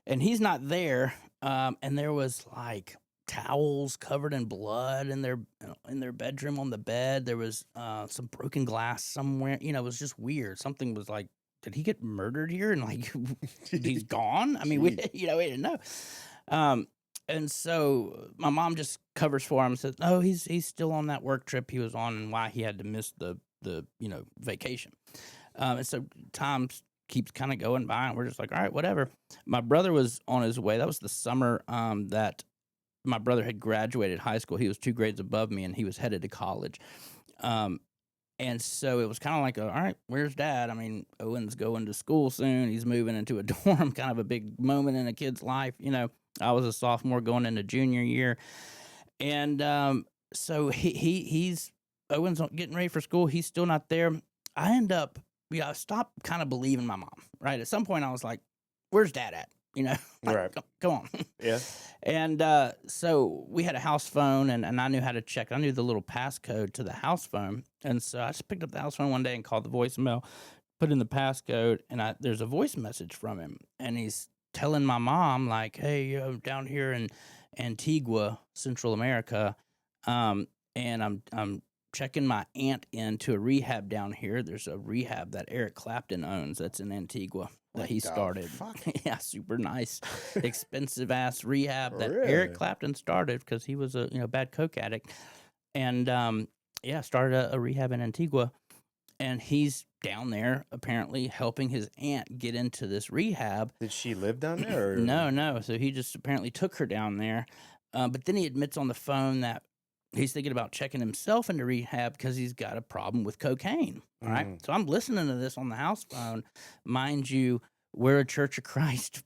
and he's not there. And there was like towels covered in blood in their bedroom on the bed. There was some broken glass somewhere. You know, it was just weird. Something was like, did he get murdered here? And like, he's gone? I mean, we didn't know. And so my mom just covers for him and says, "Oh, he's still on that work trip he was on, and why he had to miss the vacation." And so time keeps kind of going by, and we're just like, all right, whatever. My brother was on his way. That was the summer that my brother had graduated high school. He was 2 grades above me, and he was headed to college. And so it was kind of like, all right, where's Dad? I mean, Owen's going to school soon. He's moving into a dorm, kind of a big moment in a kid's life. You know, I was a sophomore going into junior year. And so Owen's getting ready for school. He's still not there. I stopped kind of believing my mom, right? At some point I was like, where's Dad at? You know, like, right. Come on. Yeah. And so we had a house phone, and I knew how to check. I knew the little passcode to the house phone. And so I just picked up the house phone one day and called the voicemail, put in the passcode, and there's a voice message from him. And he's telling my mom, like, hey, down here in Antigua, Central America, and I'm checking my aunt into a rehab down here. There's a rehab that Eric Clapton owns that's in Antigua that he started. Yeah, super nice, expensive ass rehab that Eric Clapton started because he was a bad coke addict, and started a rehab in Antigua, and he's down there apparently helping his aunt get into this rehab. Did she live down there? Or? No. So he just apparently took her down there, but then he admits on the phone that he's thinking about checking himself into rehab because he's got a problem with cocaine. All right. So I'm listening to this on the house phone. Mind you, we're a Church of Christ,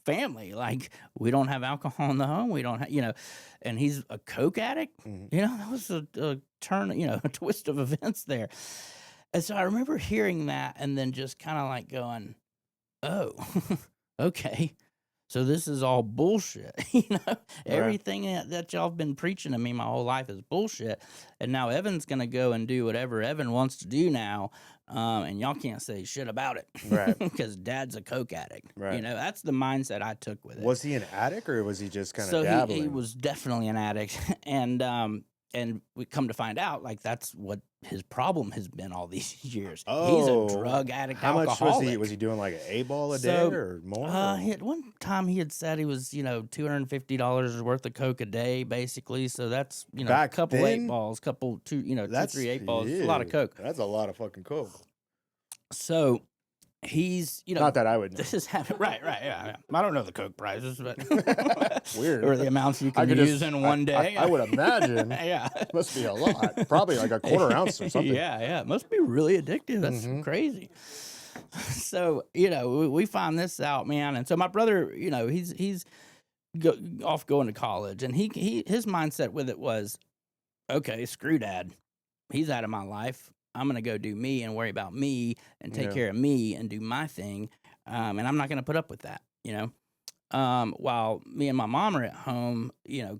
family. Like, we don't have alcohol in the home. We don't have, and he's a coke addict. That was a turn, a twist of events there. And so I remember hearing that and then just kind of like going, oh, okay. So this is all bullshit, Everything that y'all have been preaching to me my whole life is bullshit. And now Evan's going to go and do whatever Evan wants to do now, and y'all can't say shit about it. Right. Because Dad's a coke addict. Right. That's the mindset I took with it. Was he an addict, or was he just kind of dabbling? So he was definitely an addict. And we come to find out, like, that's what his problem has been all these years. Oh, he's a drug addict, how alcoholic. much was he doing, like an A-ball a day or more? At one time he had said he was, $250 worth of coke a day, basically. So that's, a couple 8 balls, couple 3 8 balls. It's a lot of coke. That's a lot of fucking coke. So he's, not that I would know. This is happening. Right. Yeah. I don't know the coke prices, but weird. Or the amounts you can use in one day. I would imagine. Yeah. It must be a lot. Probably like a quarter ounce or something. Yeah. It must be really addictive. That's crazy. So, we find this out, man. And so my brother, he's off going to college, and his mindset with it was, okay, screw Dad. He's out of my life. I'm going to go do me and worry about me and take care of me and do my thing. And I'm not going to put up with that, while me and my mom are at home,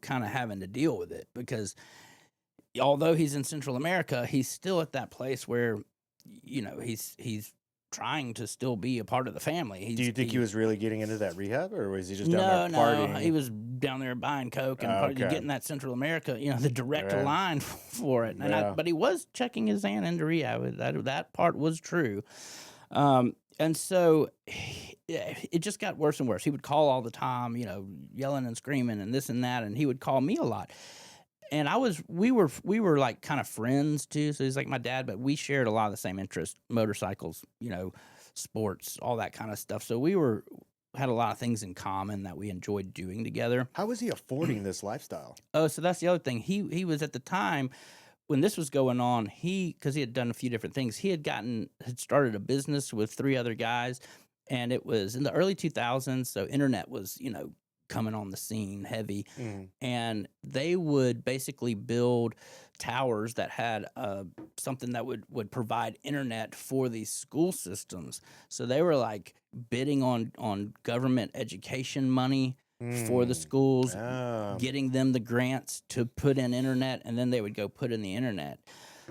kind of having to deal with it, because although he's in Central America, he's still at that place where, he's trying to still be a part of the family. Do you think he was really getting into that rehab, or was he just down there partying? No, he was down there buying coke and getting that Central America, the direct line for it. And but he was checking his aunt into rehab. That part was true. And so it just got worse and worse. He would call all the time, yelling and screaming and this and that, and he would call me a lot. And we were like kind of friends too. So he's like my dad, but we shared a lot of the same interests: motorcycles, sports, all that kind of stuff. So we had a lot of things in common that we enjoyed doing together. How was he affording this lifestyle? Oh, so that's the other thing. He was at the time, when this was going on, because he had done a few different things, had started a business with 3 other guys, and it was in the early 2000s. So internet was, coming on the scene heavy, and they would basically build towers that had something that would provide internet for these school systems. So they were like bidding on government education money for the schools, getting them the grants to put in internet, and then they would go put in the internet.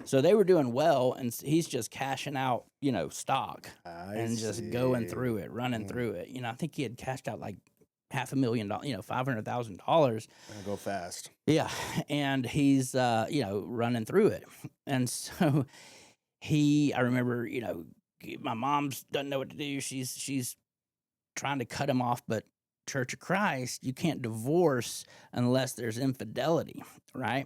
So they were doing well, and he's just cashing out, stock and just going through it, running through it. I think he had cashed out like $500,000, $500,000. Go fast. Yeah, and he's running through it, and so I remember, my mom's doesn't know what to do. She's trying to cut him off, but Church of Christ, you can't divorce unless there's infidelity, right?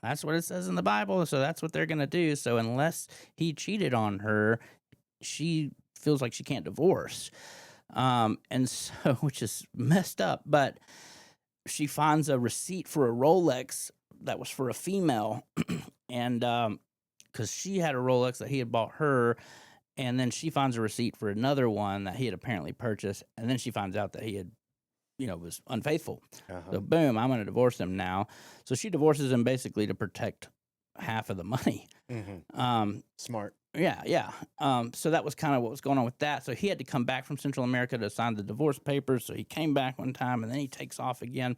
That's what it says in the Bible, so that's what they're gonna do. So unless he cheated on her, she feels like she can't divorce. And so, which is messed up, but she finds a receipt for a Rolex that was for a female, and because she had a Rolex that he had bought her, and then she finds a receipt for another one that he had apparently purchased, and then she finds out that he had, was unfaithful. So boom, I'm going to divorce him now. So she divorces him basically to protect half of the money. Smart. Yeah. So that was kind of what was going on with that. So he had to come back from Central America to sign the divorce papers. So he came back one time, and then he takes off again.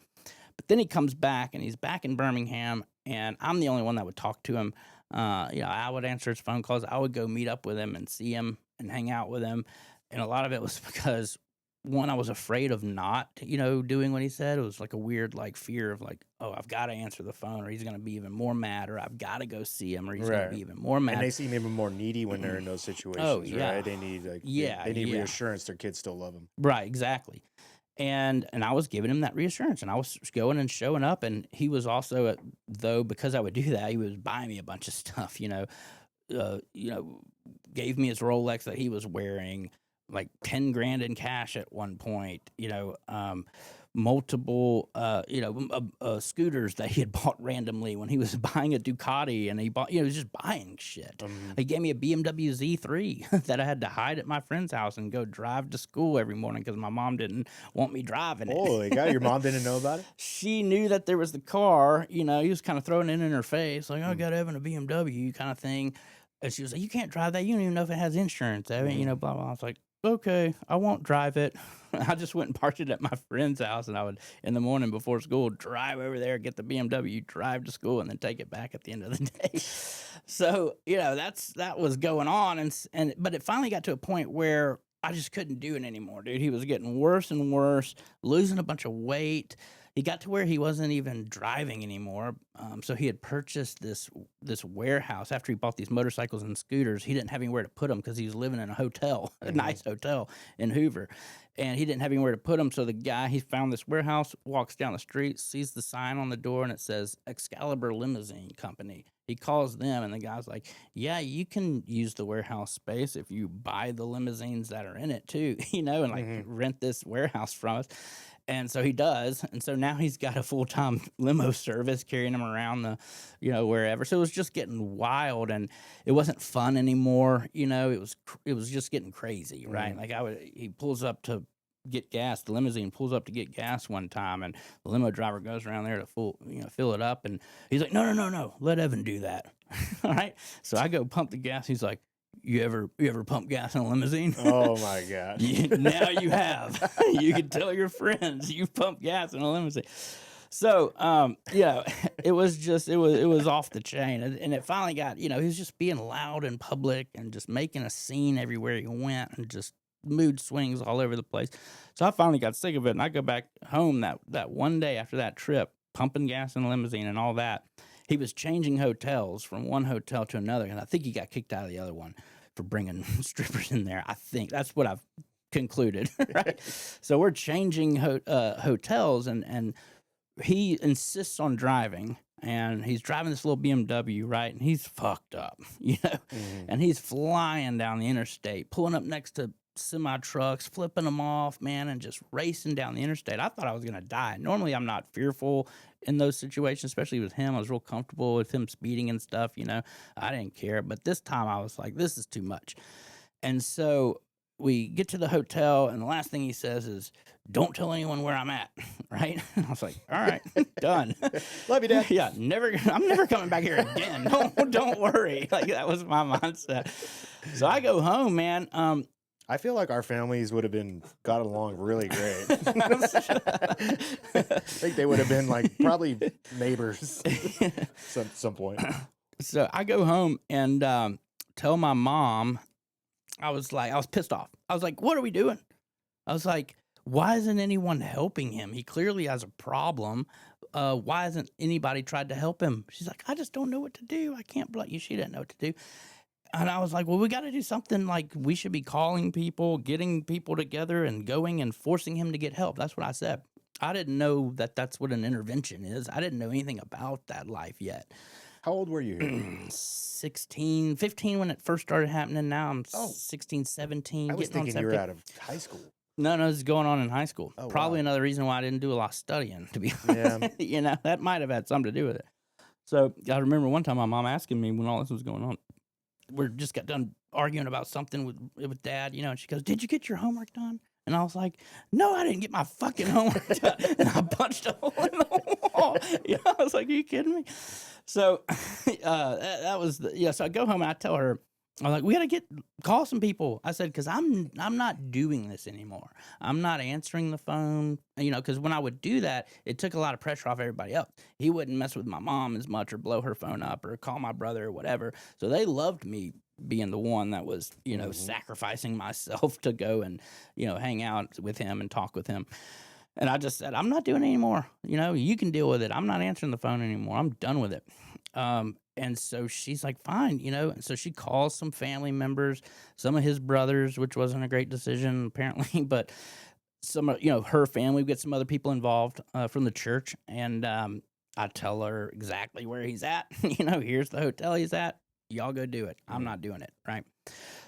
But then he comes back, and he's back in Birmingham, and I'm the only one that would talk to him. I would answer his phone calls. I would go meet up with him and see him and hang out with him. And a lot of it was because, one, I was afraid of not, doing what he said. It was like a weird, fear of oh, I've got to answer the phone, or he's going to be even more mad, or I've got to go see him, or he's going to be even more mad. And they seem even more needy when they're in those situations, right? They need, they need reassurance their kids still love them. Right, exactly. And I was giving him that reassurance, and I was going and showing up, and he was also, though, because I would do that, he was buying me a bunch of stuff, gave me his Rolex that he was wearing, like $10,000 in cash at one point, multiple, scooters that he had bought randomly when he was buying a Ducati, and he bought, he was just buying shit. He gave me a BMW Z3 that I had to hide at my friend's house and go drive to school every morning because my mom didn't want me driving it. Holy God, your mom didn't know about it? She knew that there was the car, he was kind of throwing it in her face, like, I got having a BMW kind of thing. And she was like, you can't drive that. You don't even know if it has insurance. I mean, blah, blah. I was like, okay, I won't drive it. I just went and parked it at my friend's house, and I would, in the morning before school, drive over there, get the BMW, drive to school, and then take it back at the end of the day. So, that was going on, but it finally got to a point where I just couldn't do it anymore, dude. He was getting worse and worse, losing a bunch of weight. He got to where he wasn't even driving anymore. So he had purchased this warehouse after he bought these motorcycles and scooters. He didn't have anywhere to put them because he was living in a hotel, a nice hotel in Hoover. And he didn't have anywhere to put them. So the guy, he found this warehouse, walks down the street, sees the sign on the door, and it says Excalibur Limousine Company. He calls them, and the guy's like, yeah, you can use the warehouse space if you buy the limousines that are in it too, and rent this warehouse from us. And so he does. And so now he's got a full-time limo service carrying him around the, wherever. So it was just getting wild, and it wasn't fun anymore. It was just getting crazy, right? He pulls up to get gas. The limousine pulls up to get gas one time, and the limo driver goes around there to fill it up. And he's like, no, let Evan do that. All right. So I go pump the gas. He's like, You ever pump gas in a limousine? Oh my God! Now you have. You can tell your friends you pump gas in a limousine. So, it was off the chain, and it finally got. He was just being loud in public and just making a scene everywhere he went, and just mood swings all over the place. So I finally got sick of it, and I go back home that one day after that trip, pumping gas in a limousine and all that. He was changing hotels from one hotel to another, and I think he got kicked out of the other one for bringing strippers in there. I think that's what I've concluded, right? So we're changing hotels, and he insists on driving, and he's driving this little BMW, right? And he's fucked up, and he's flying down the interstate, pulling up next to semi trucks, flipping them off, man, and just racing down the interstate. I thought I was going to die. Normally, I'm not fearful in those situations, especially with him. I was real comfortable with him speeding and stuff, you know. I didn't care. But this time I was like, this is too much. And so we get to the hotel, and the last thing he says is, don't tell anyone where I'm at, right? And I was like, all right, done. Love you, Dad. Yeah, I'm never coming back here again. Don't worry. Like, that was my mindset. So I go home, man. I feel like our families would have got along really great. I think they would have been like probably neighbors some point. So I go home and tell my mom. I was pissed off. I was like, what are we doing? I was like, why isn't anyone helping him? He clearly has a problem. Why hasn't anybody tried to help him? She's like, I just don't know what to do. I can't blame you. She didn't know what to do. And I was like, well, we got to do something. Like, we should be calling people, getting people together and going and forcing him to get help. That's what I said. I didn't know that that's what an intervention is. I didn't know anything about that life yet. How old were you? 16, 15 when it first started happening. Now I'm 16, 17. I was getting on thinking you were 17. out of high school. No, this is going on in high school. Oh, Probably wow. another reason why I didn't do a lot of studying, to be honest. Yeah. You know, that might have had something to do with it. So I remember one time my mom asking me when all this was going on, we just got done arguing about something with Dad, you know, and she goes, did you get your homework done? And I was like, no, I didn't get my fucking homework done. And I punched a hole in the wall. You know, I was like, are you kidding me? So that was, so I go home and I tell her, I was like, we got to call some people. I said, because I'm not doing this anymore. I'm not answering the phone, you know, because when I would do that, it took a lot of pressure off everybody else. He wouldn't mess with my mom as much or blow her phone up or call my brother or whatever. So they loved me being the one that was, you know, sacrificing myself to go and, you know, hang out with him and talk with him. And I just said, I'm not doing it anymore. You know, you can deal with it. I'm not answering the phone anymore. I'm done with it. And so she's like, fine, you know. And so she calls some family members, some of his brothers, which wasn't a great decision apparently, but some, you know, her family, we get some other people involved from the church. And I tell her exactly where he's at. You know, here's the hotel he's at. Y'all go do it. I'm not doing it, right?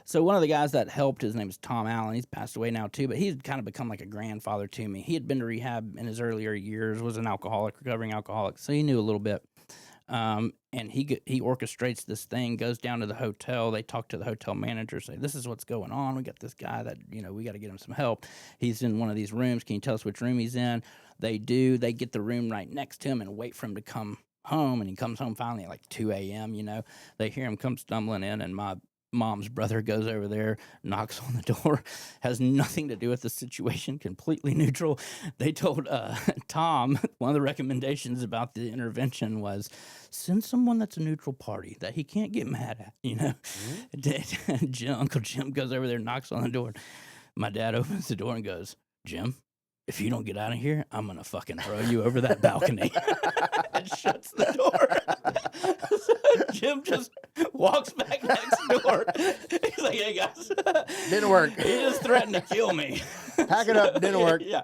So one of the guys that helped, his name is Tom Allen. He's passed away now too, but he's kind of become like a grandfather to me. He had been to rehab in his earlier years, was an alcoholic, recovering alcoholic, so he knew a little bit. And he orchestrates this thing, goes down to the hotel. They talk to the hotel manager, say, this is what's going on. We got this guy that, you know, we got to get him some help. He's in one of these rooms. Can you tell us which room he's in? They do. They get the room right next to him and wait for him to come home. And he comes home finally at like 2 a.m., you know. They hear him come stumbling in, and my mom's brother goes over there, knocks on the door, has nothing to do with the situation, completely neutral. They told Tom, one of the recommendations about the intervention was send someone that's a neutral party that he can't get mad at, you know. Uncle Jim goes over there, knocks on the door. My dad opens the door and goes, Jim, if you don't get out of here, I'm going to fucking throw you over that balcony. And shuts the door. So Jim just walks back next door. He's like, hey, guys. Didn't work. He just threatened to kill me. Pack it up. Didn't work. Yeah.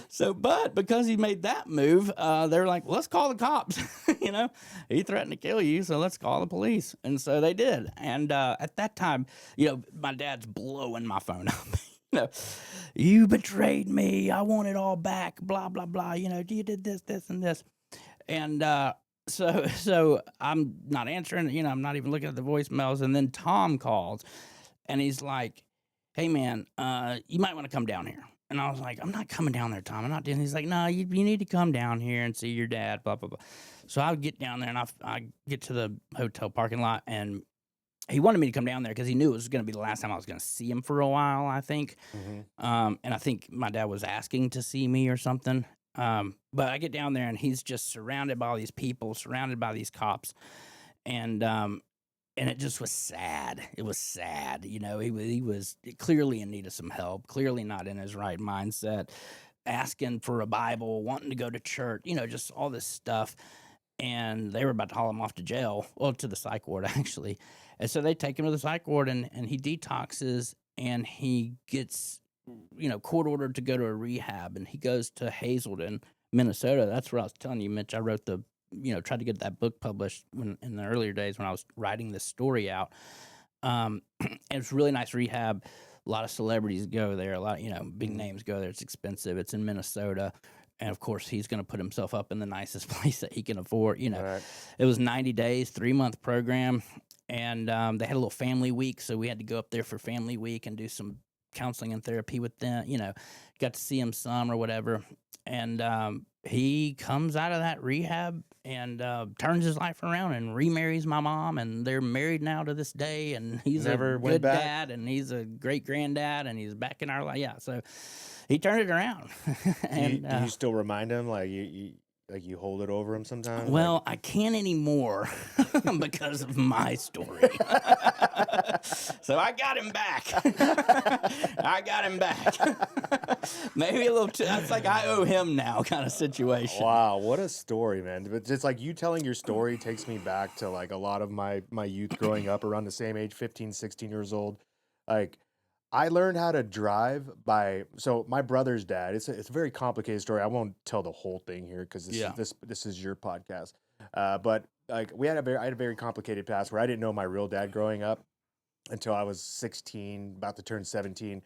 So, but because he made that move, they're like, well, let's call the cops. You know, he threatened to kill you, so let's call the police. And so they did. And at that time, you know, my dad's blowing my phone up. You know, you betrayed me. I want it all back. Blah, blah, blah. You know, you did this, this, and this. And so I'm not answering. You know, I'm not even looking at the voicemails. And then Tom calls, and he's like, hey, man, you might want to come down here. And I was like, I'm not coming down there, Tom. I'm not doing. He's like, no, you need to come down here and see your dad, blah, blah, blah. So I get down there, and I get to the hotel parking lot, and he wanted me to come down there because he knew it was going to be the last time I was going to see him for a while, I think. And I think my dad was asking to see me or something. But I get down there, and he's just surrounded by all these people, surrounded by these cops. And it just was sad. It was sad. You know, he was clearly in need of some help, clearly not in his right mindset, asking for a Bible, wanting to go to church, you know, just all this stuff. And they were about to haul him off to jail, well, to the psych ward, actually. And so they take him to the psych ward, and he detoxes, and he gets, you know, court ordered to go to a rehab, and he goes to Hazelden, Minnesota. That's where I was telling you, Mitch, I wrote tried to get that book published in the earlier days when I was writing this story out. It was a really nice rehab. a lot of celebrities go there. A lot, big names go there. It's expensive. It's in Minnesota. And of course, he's going to put himself up in the nicest place that he can afford. Right. It was 90 days, 3-month program. And they had a little family week. So we had to go up there for family week and do some counseling and therapy with them. Got to see him some or whatever. And he comes out of that rehab and turns his life around and remarries my mom. And they're married now to this day. And he's Never a went good back? dad. And he's a great granddad. And he's back in our life. Yeah. So he turned it around. And Do you still remind him, like you hold it over him sometimes? well, I can't anymore because of my story. So I got him back. Maybe a little it's like I owe him now kind of situation. Wow, what a story, man. But just like you telling your story takes me back to like a lot of my youth growing up around the same age, 15, 16 years old. Like I learned how to drive so my brother's dad, it's a very complicated story. I won't tell the whole thing here because this is your podcast. But like I had a very complicated past where I didn't know my real dad growing up until I was 16, about to turn 17.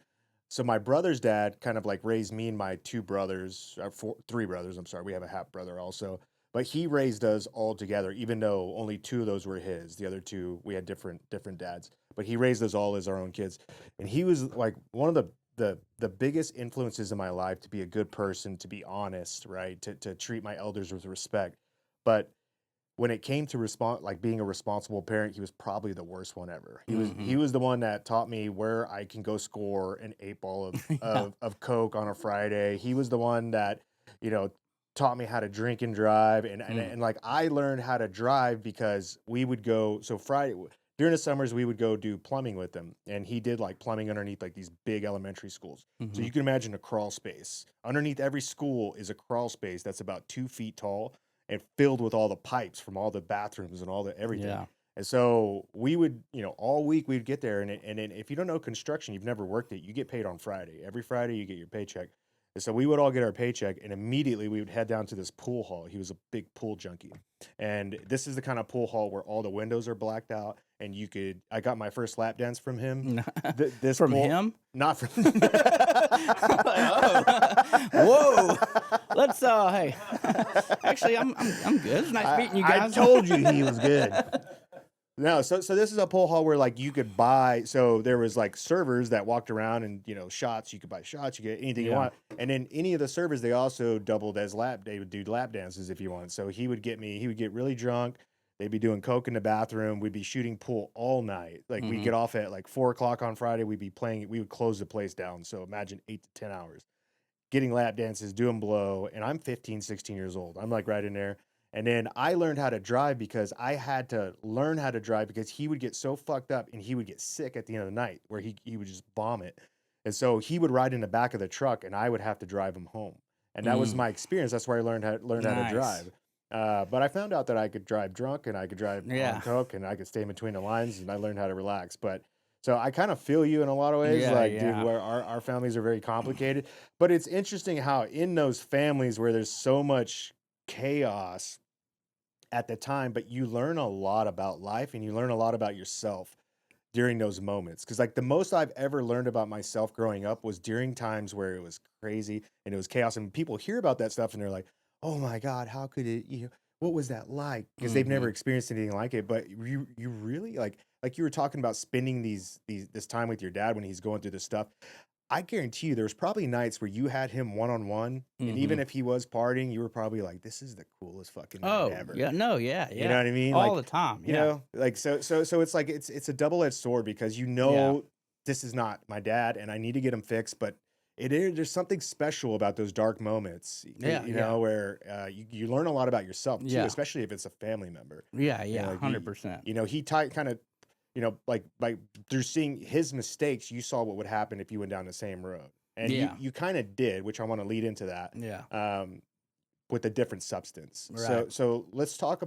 So my brother's dad kind of like raised me and my three brothers. I'm sorry. We have a half brother also, but he raised us all together, even though only 2 of those were his. The other 2, we had different dads, but he raised us all as our own kids. And he was like one of the biggest influences in my life to be a good person, to be honest, right? To treat my elders with respect. But when it came to being a responsible parent, he was probably the worst one ever. He was the one that taught me where I can go score an 8-ball of Coke on a Friday. He was the one that, taught me how to drink and drive. And like I learned how to drive because we would go, so Friday, during the summers, we would go do plumbing with him. And he did like plumbing underneath like these big elementary schools. So you can imagine a crawl space. Underneath every school is a crawl space that's about 2 feet tall and filled with all the pipes from all the bathrooms and all the everything. Yeah. And so we would, all week we'd get there. And then if you don't know construction, you've never worked it, you get paid on Friday. Every Friday you get your paycheck. And so we would all get our paycheck and immediately we would head down to this pool hall. He was a big pool junkie. And this is the kind of pool hall where all the windows are blacked out and I got my first lap dance from him. This from pool, him? Not from Whoa. Let's hey. Actually I'm good. It's nice meeting you guys. I told you he was good. No, so this is a pool hall where like you could buy. So there was like servers that walked around and shots. You could buy shots. You get anything you want. And then any of the servers, they also doubled as they would do lap dances if you want. So he would get really drunk. They'd be doing coke in the bathroom. We'd be shooting pool all night. Like we'd get off at like 4:00 on Friday. We'd be playing. We would close the place down. So imagine 8 to 10 hours, getting lap dances, doing blow. And I'm 15, 16 years old. I'm like right in there. And then I learned how to drive because I had to learn how to drive because he would get so fucked up and he would get sick at the end of the night where he would just vomit. And so he would ride in the back of the truck and I would have to drive him home. And that was my experience. That's where I learned how to drive. But I found out that I could drive drunk and I could drive on coke and I could stay in between the lines and I learned how to relax. But so I kind of feel you in a lot of ways, dude, where our families are very complicated. But it's interesting how in those families where there's so much chaos at the time, but you learn a lot about life and you learn a lot about yourself during those moments. Because like the most I've ever learned about myself growing up was during times where it was crazy and it was chaos, and people hear about that stuff and they're like, oh my God, how could it, what was that like? Because they've never experienced anything like it. But you really like you were talking about spending this time with your dad when he's going through this stuff. I guarantee you there's probably nights where you had him one-on-one, and even if he was partying, you were probably like, this is the coolest fucking night ever. Yeah, no, yeah. You know what I mean? All the time, You know, like, so it's like, it's a double-edged sword because this is not my dad and I need to get him fixed, but there's something special about those dark moments, where you learn a lot about yourself too, especially if it's a family member. Yeah, 100%. He kind of, like through seeing his mistakes, you saw what would happen if you went down the same road. And you kind of did, which I want to lead into that. Yeah. With a different substance. Right. So let's start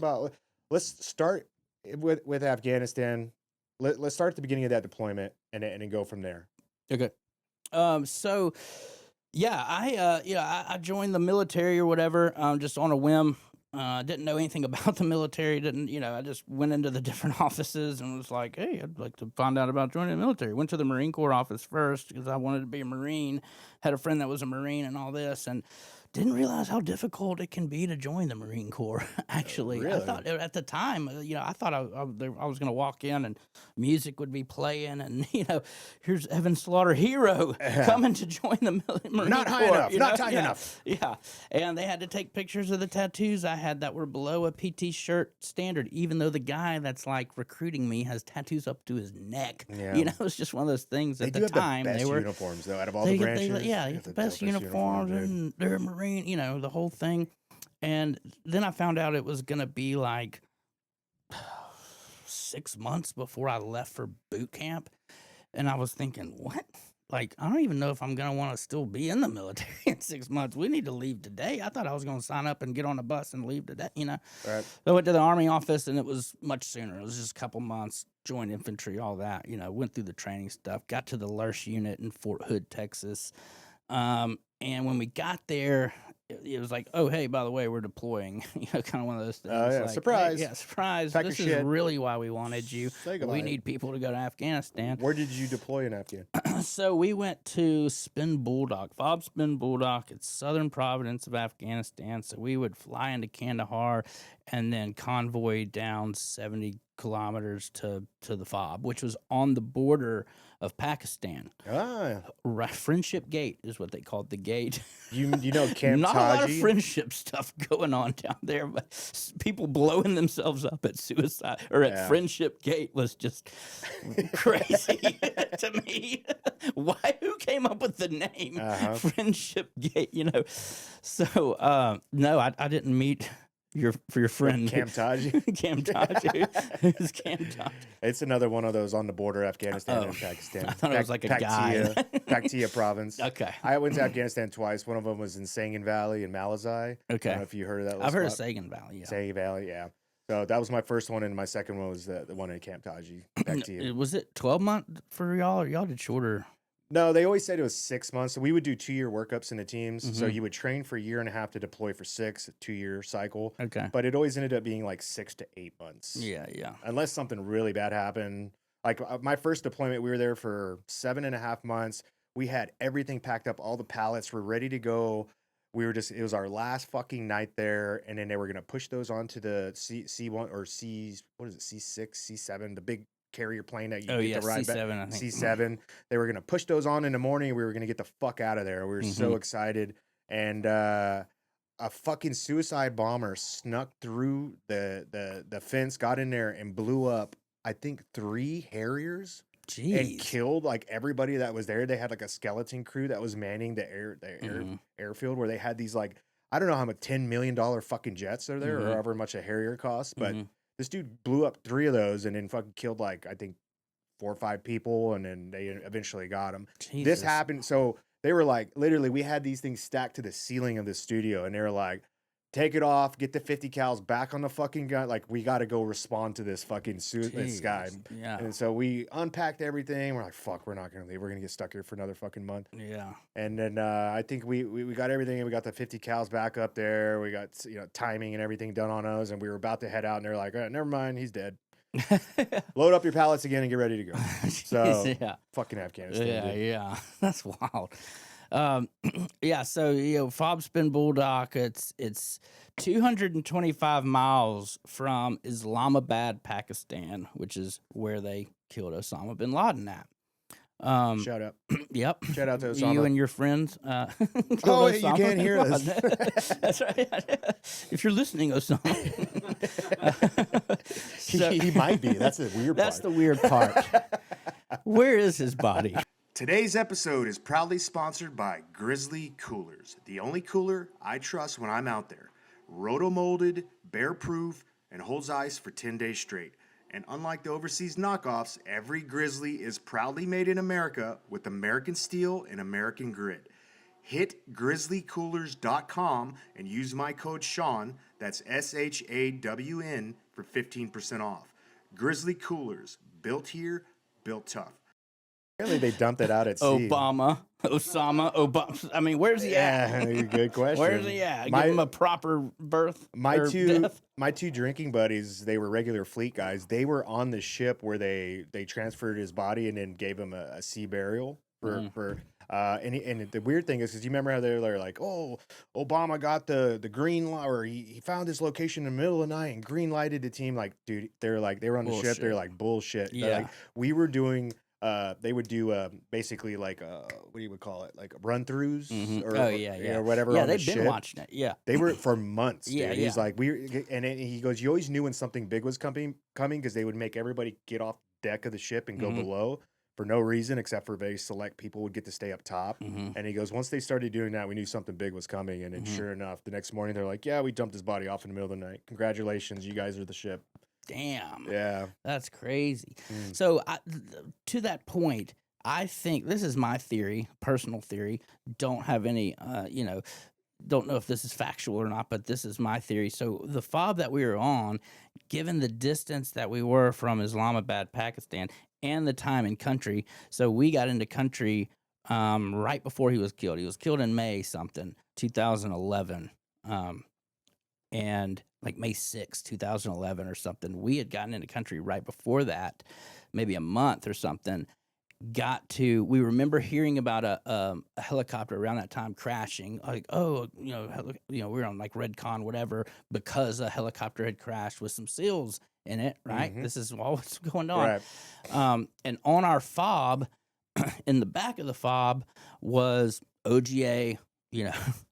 with Afghanistan. Let's start at the beginning of that deployment and go from there. Okay. I joined the military or whatever, just on a whim. Didn't know anything about the military. I just went into the different offices and was like, hey, I'd like to find out about joining the military. Went to the Marine Corps office first because I wanted to be a Marine. Had a friend that was a Marine and all this, and didn't realize how difficult it can be to join the Marine Corps. Actually, I Really? thought at the time, I thought I was going to walk in and music would be playing, and here's Evan Slaughter, hero, coming to join the Marine Not high Corps. enough, not tight enough. Yeah, and they had to take pictures of the tattoos I had that were below a PT shirt standard, even though the guy that's like recruiting me has tattoos up to his neck. Yeah. It's just one of those things. They At do the have time, the best they were uniforms, though, out of all the branches. they have the best uniforms, dude. and they're a Marine, the whole thing. And then I found out it was going to be like 6 months before I left for boot camp. And I was thinking, what? Like, I don't even know if I'm going to want to still be in the military in 6 months. We need to leave today. I thought I was going to sign up and get on a bus and leave today, Right. So I went to the Army office, and it was much sooner. It was just a couple months, joined infantry, all that, went through the training stuff, got to the LURS unit in Fort Hood, Texas. And when we got there, it was like, oh, hey, by the way, we're deploying. Kind of one of those things. Oh, yeah, like, surprise. Hey, yeah, surprise. Pack This your is shit. really why we wanted you. Say goodbye. We need people to go to Afghanistan. Where did you deploy in Afghanistan? So we went to Spin Bulldog, Fob Spin Bulldog. It's southern province of Afghanistan. So we would fly into Kandahar and then convoy down 70 kilometers to the Fob, which was on the border of Pakistan. Ah, Friendship Gate is what they called the gate. you know Camp Not a lot of Taji? friendship stuff going on down there, but people blowing themselves up at suicide or at Yeah. Friendship Gate was just crazy to me. Why? Who came up with the name Friendship Gate? So no, I didn't meet your friend Camp Taji? Camp Taji. Who's Camp Taji? It's another one of those on the border, Afghanistan and Pakistan. I thought it was like a guy. Paktia province. Okay. I went to Afghanistan twice. One of them was in Sangin Valley in Malazai. I Okay. don't know if you heard of that. I've heard of spot. Sagan Valley. Yeah. Sangin Valley, yeah. So that was my first one, and my second one was the one in Camp Taji. Paktia. Was it 12 months for y'all, or y'all did shorter? No, they always said it was 6 months. So we would do 2-year workups in the teams. So Mhm. you would train for a year and a half to deploy for 6, a 2-year cycle. Okay. But it always ended up being like 6 to 8 months. Yeah. Unless something really bad happened. Like my first deployment, we were there for 7.5 months. We had everything packed up, all the pallets were ready to go. It was our last fucking night there. And then they were going to push those onto the C1 or C6, C7, the big carrier plane that you get to ride back. C7, I think. C7. They were going to push those on in the morning. We were going to get the fuck out of there. We were so excited. And a fucking suicide bomber snuck through the fence, got in there and blew up, I think, 3 Harriers. Jeez. And killed like everybody that was there. They had like a skeleton crew that was manning the airfield where they had these like, I don't know how much $10 million fucking jets are there or however much a Harrier costs, but this dude blew up 3 of those and then fucking killed like, I think 4 or 5 people, and then they eventually got him. Jesus. This happened. So they were like, literally, we had these things stacked to the ceiling of the studio, and they were like, take it off, get the 50 cals back on the fucking gun. Like, we got to go respond to this fucking this guy. Yeah. And so we unpacked everything. We're like, fuck, we're not going to leave. We're going to get stuck here for another fucking month. Yeah. And then I think we got everything, and we got the 50 cals back up there. We got timing and everything done on those, and we were about to head out, and they're like, never mind, he's dead. Load up your pallets again and get ready to go. So yeah. fucking Afghanistan. Dude. Yeah. That's wild. Yeah, so Fob Spin Bulldog, it's 225 miles from Islamabad, Pakistan, which is where they killed Osama bin Laden at. Shout out. Yep. Shout out to Osama. You and your friends. Oh, killed you Osama can't bin hear Laden. this. That's right. If you're listening, Osama. He might be. That's the weird part. That's the weird part. Where is his body? Today's episode is proudly sponsored by Grizzly Coolers, the only cooler I trust when I'm out there. Roto-molded, bear-proof, and holds ice for 10 days straight. And unlike the overseas knockoffs, every Grizzly is proudly made in America with American steel and American grit. Hit grizzlycoolers.com and use my code Sean, that's SHAWN, for 15% off. Grizzly Coolers, built here, built tough. Apparently they dumped it out at sea. Osama. I mean, where's he at? Yeah, good question. Where's he at? Give him a proper birth. My or two death? my two drinking buddies, they were regular fleet guys. They were on the ship where they transferred his body and then gave him a sea burial for and the weird thing is, because you remember how they were like, oh, Obama got the green light, or he found this location in the middle of the night and green lighted the team. Like, dude, they were on the ship. They're like, bullshit. Yeah. They're like, we were doing. They would do basically like what do you would call it, like run throughs or whatever. Yeah, on they've the been ship. watching it. Yeah, They were for months. Yeah, Dude. He's like and he goes, you always knew when something big was coming because they would make everybody get off the deck of the ship and go below for no reason except for very select people would get to stay up top. And he goes, once they started doing that, we knew something big was coming. And then sure enough, the next morning they're like, yeah, we dumped his body off in the middle of the night. Congratulations, you guys are the ship. Damn. Yeah, that's crazy. So to that point, I think this is my theory, personal theory. Don't have any, don't know if this is factual or not, but this is my theory. So the fob that we were on, given the distance that we were from Islamabad, Pakistan, and the time in country, so we got into country right before he was killed. He was killed in May 2011, and like May 6, 2011 or something. We had gotten into country right before that, maybe a month or something. We remember hearing about a helicopter around that time crashing, like, we were on like Redcon, whatever, because a helicopter had crashed with some SEALs in it, right? This is all what's going on. Right. And on our fob, in the back of the fob was OGA,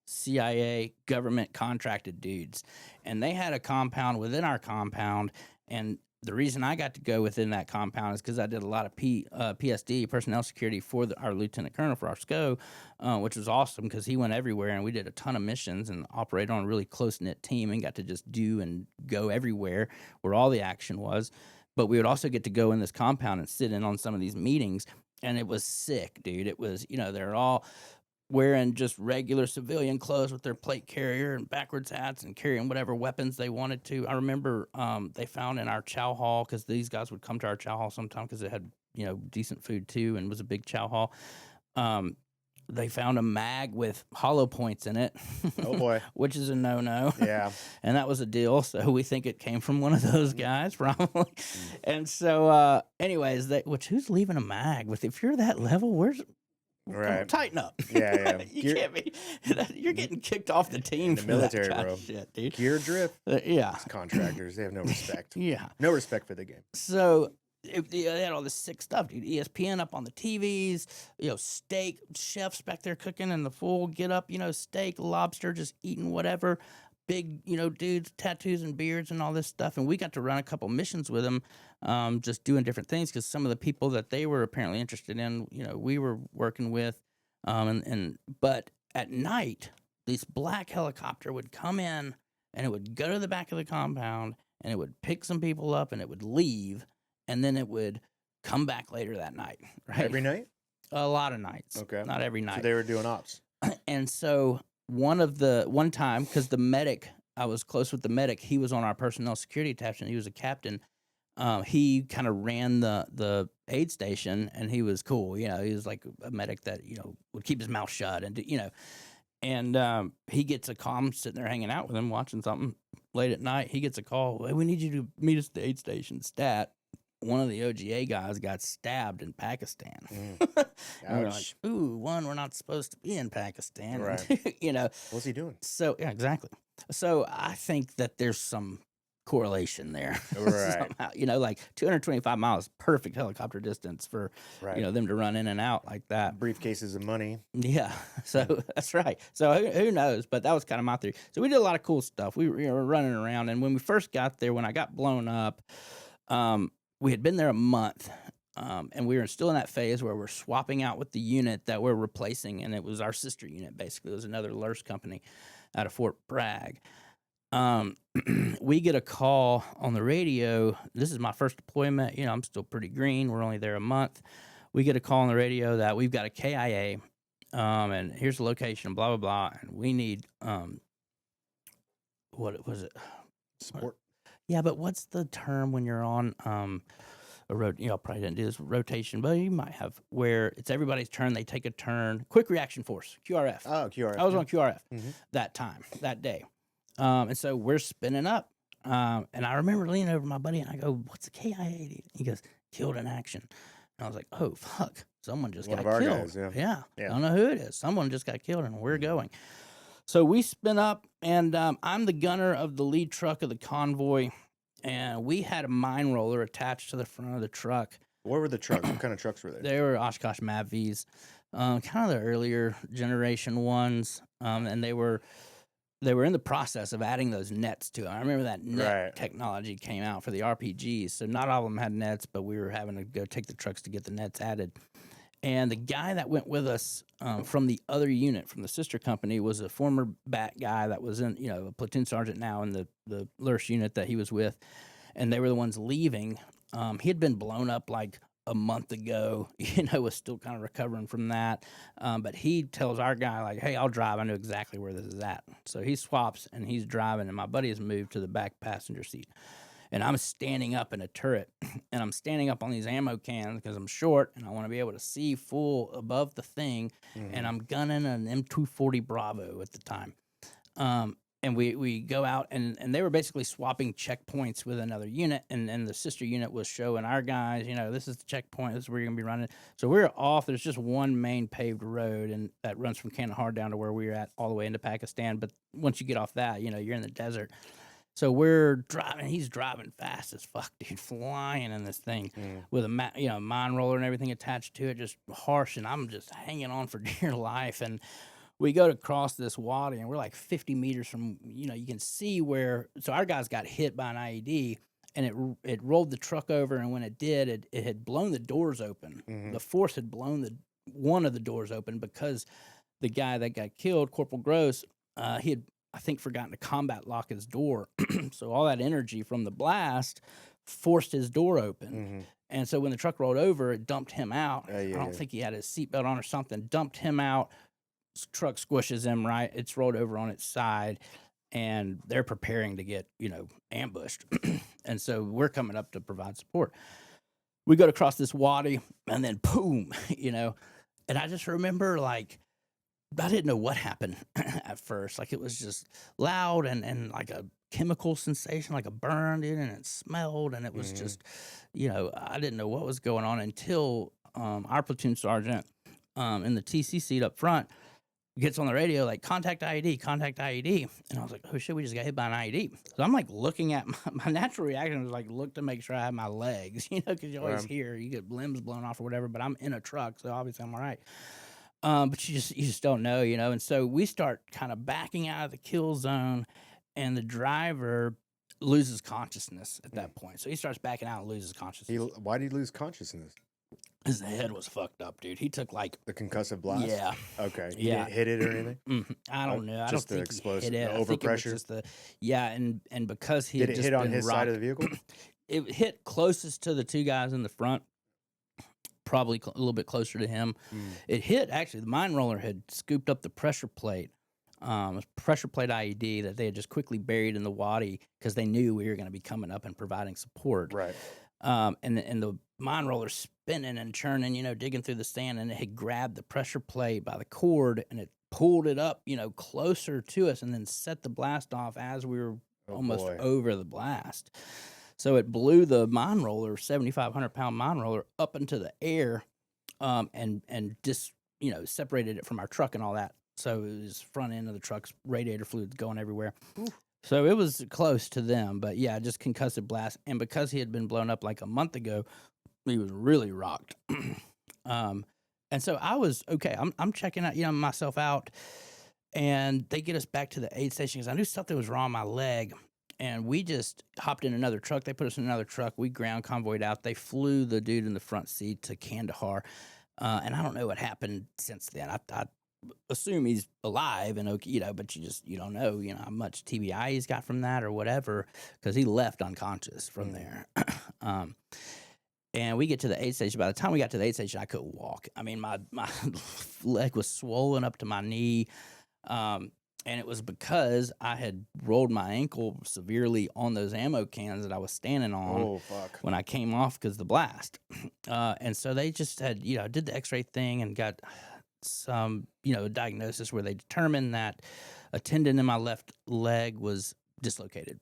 CIA, government contracted dudes. And they had a compound within our compound, and the reason I got to go within that compound is because I did a lot of PSD, personnel security, for our lieutenant colonel, for our SCO, which was awesome because he went everywhere and we did a ton of missions and operated on a really close-knit team and got to just do and go everywhere where all the action was. But we would also get to go in this compound and sit in on some of these meetings, and it was sick, dude. It was, they're all wearing just regular civilian clothes with their plate carrier and backwards hats and carrying whatever weapons they wanted to. I remember they found in our chow hall, because these guys would come to our chow hall sometime because it had, decent food too and was a big chow hall. They found a mag with hollow points in it. Oh, boy. Which is a no-no. Yeah. And that was a deal, so we think it came from one of those guys, probably. And so, anyways, who's leaving a mag? If you're that level, right. Tighten up. Yeah. You can't be. You're getting kicked off the team. In the military, bro. Shit, dude. Gear drift. Yeah. It's contractors. They have no respect. Yeah. No respect for the game. So they had all this sick stuff, dude. ESPN up on the TVs, steak, chefs back there cooking in the full get up, steak, lobster, just eating whatever. Big, dudes, tattoos and beards and all this stuff. And we got to run a couple missions with them, just doing different things, because some of the people that they were apparently interested in, we were working with. But at night, this black helicopter would come in and it would go to the back of the compound and it would pick some people up and it would leave, and then it would come back later that night. Right? Every night? A lot of nights. Okay. Not every night. So they were doing ops. And so one time, because the medic, I was close with the medic, he was on our personnel security attachment, he was a captain. He kind of ran the aid station, and he was cool. He was like a medic that, would keep his mouth shut and, and he gets a call. I'm sitting there hanging out with him, watching something late at night. He gets a call. Hey, we need you to meet us at the aid station. Stat. One of the OGA guys got stabbed in Pakistan. And we're like, ooh, we're not supposed to be in Pakistan. Right. What's he doing? So, yeah, exactly. So I think that there's some correlation there. Right. Somehow, like 225 miles, perfect helicopter distance for, them to run in and out like that. Briefcases of money. Yeah. So that's right. So who knows? But that was kind of my theory. So we did a lot of cool stuff. We were running around. And when we first got there, when I got blown up, we had been there a month, and we were still in that phase where we're swapping out with the unit that we're replacing, and it was our sister unit, basically. It was another LURS company out of Fort Bragg. We get a call on the radio. This is my first deployment. I'm still pretty green. We're only there a month. We get a call on the radio that we've got a KIA, and here's the location, blah, blah, blah, and we need, what was it? Support. Yeah, but what's the term when you're on probably didn't do this rotation, but you might have, where it's everybody's turn. They take a turn. Quick reaction force, QRF. Oh, QRF. I was on QRF Mhm. that day. And so we're spinning up. And I remember leaning over my buddy and I go, "What's the KI-80?" He goes, "Killed in action." And I was like, "Oh, fuck. Someone just One got of our killed." guys, yeah. I don't know who it is. Someone just got killed and we're going. So we spin up, and I'm the gunner of the lead truck of the convoy, and we had a mine roller attached to the front of the truck. What were the trucks? What kind of trucks were they? They were Oshkosh Mavs, kind of the earlier generation ones, and they were in the process of adding those nets to them. I remember that net technology came out for the RPGs, so not all of them had nets, but we were having to go take the trucks to get the nets added. And the guy that went with us from the other unit, from the sister company, was a former BAT guy that was in, a platoon sergeant now in the LURS unit that he was with. And they were the ones leaving. He had been blown up like a month ago, was still kind of recovering from that. But he tells our guy, like, "Hey, I'll drive. I know exactly where this is at." So he swaps and he's driving, and my buddy has moved to the back passenger seat. And I'm standing up in a turret, and I'm standing up on these ammo cans because I'm short, and I want to be able to see full above the thing. And I'm gunning an M240 Bravo at the time. And we go out, and they were basically swapping checkpoints with another unit, and the sister unit was showing our guys, this is the checkpoint, this is where you're going to be running. So we're off. There's just one main paved road, and that runs from Kandahar down to where we were at all the way into Pakistan. But once you get off that, you're in the desert. So we're driving. He's driving fast as fuck, dude, flying in this thing with a mine roller and everything attached to it, just harsh. And I'm just hanging on for dear life. And we go to cross this wadi, and we're like 50 meters from, you can see where. So our guys got hit by an IED, and it rolled the truck over. And when it did, it had blown the doors open. The force had blown one of the doors open because the guy that got killed, Corporal Gross, he had, I think, forgotten to combat lock his door. So all that energy from the blast forced his door open. And so when the truck rolled over, it dumped him out. I don't think he had his seatbelt on or something. Dumped him out. Truck squishes him, right? It's rolled over on its side, and they're preparing to get, ambushed. And so we're coming up to provide support. We go to cross this wadi, and then boom, And I just remember, like, I didn't know what happened at first. Like, it was just loud and like a chemical sensation, like a burn, dude, and it smelled, and it was just, I didn't know what was going on until our platoon sergeant in the TC seat up front gets on the radio, like, contact IED. And I was like, oh shit, we just got hit by an IED. So I'm like looking at my natural reaction was like, look to make sure I have my legs, because you always hear, you get limbs blown off or whatever, but I'm in a truck, so obviously I'm all right. But you just don't know, and so we start kind of backing out of the kill zone, and the driver loses consciousness at that point. So he starts backing out and loses consciousness. Why did he lose consciousness? His head was fucked up, dude. He took like the concussive blast. Yeah. Okay. He didn't hit it or anything. I don't know. I Just don't the think explosive, he hit it. the I think it was overpressure? just and because he Did had it just hit on been his side of the rocked- vehicle? It hit closest to the two guys in the front. Probably a little bit closer to him. It hit, actually, the mine roller had scooped up the pressure plate, pressure plate IED that they had just quickly buried in the wadi because they knew we were going to be coming up and providing support. Right. And the mine roller spinning and churning, digging through the sand, and it had grabbed the pressure plate by the cord, and it pulled it up, closer to us, and then set the blast off as we were almost boy. over the blast. So it blew the mine roller, 7,500-pound mine roller, up into the air, and just separated it from our truck and all that. So it was front end of the truck's radiator fluid going everywhere. So it was close to them, but yeah, just concussive blast. And because he had been blown up like a month ago, he was really rocked. And so I was okay. I'm checking out, myself out, and they get us back to the aid station because I knew something was wrong with my leg. And we just hopped in another truck. They put us in another truck. We ground convoyed out. They flew the dude in the front seat to Kandahar. And I don't know what happened since then. I assume he's alive and okay, but you don't know, how much TBI he's got from that or whatever, because he left unconscious from there. And we get to the aid station. By the time we got to the aid station, I couldn't walk. I mean, my leg was swollen up to my knee. And it was because I had rolled my ankle severely on those ammo cans that I was standing on Oh, fuck. when I came off because the blast. And so they just had, did the x-ray thing and got some, diagnosis where they determined that a tendon in my left leg was dislocated.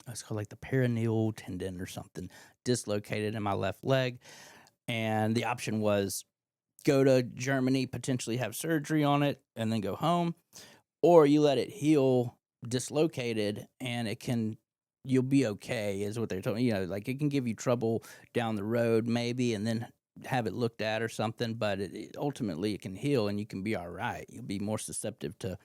It's called like the peroneal tendon or something, dislocated in my left leg. And the option was go to Germany, potentially have surgery on it, and then go home. Or you let it heal dislocated and you'll be okay, is what they're telling me. Like it can give you trouble down the road maybe, and then have it looked at or something, but ultimately it can heal and you can be all right. You'll be more susceptible to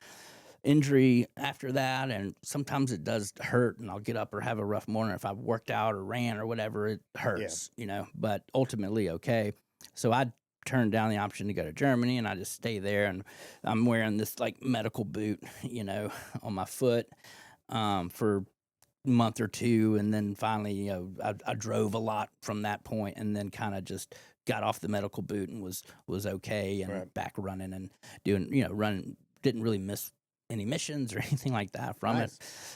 injury after that, and sometimes it does hurt, and I'll get up or have a rough morning. If I've worked out or ran or whatever, it hurts, but ultimately okay. So I turned down the option to go to Germany, and I just stay there, and I'm wearing this like medical boot, on my foot for a month or two, and then finally, I drove a lot from that point, and then kind of just got off the medical boot and was okay and back running and doing, running. Didn't really miss any missions or anything like that from it.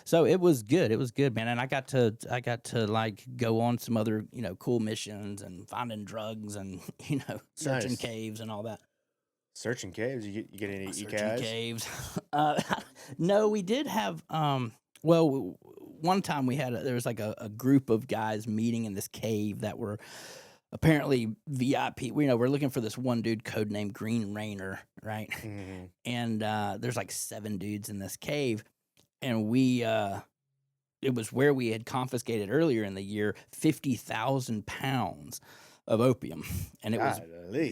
So it was good. It was good, man. And I got to like go on some other, cool missions and finding drugs and, searching caves and all that. Searching caves? You get any Searching ECAs? caves. No, we did have, well, one time there was like a group of guys meeting in this cave that were apparently VIP. We're looking for this one dude codenamed Green Rainer, right? Mm-hmm. And there's like 7 dudes in this cave, and it was where we had confiscated earlier in the year 50,000 pounds of opium, and it was,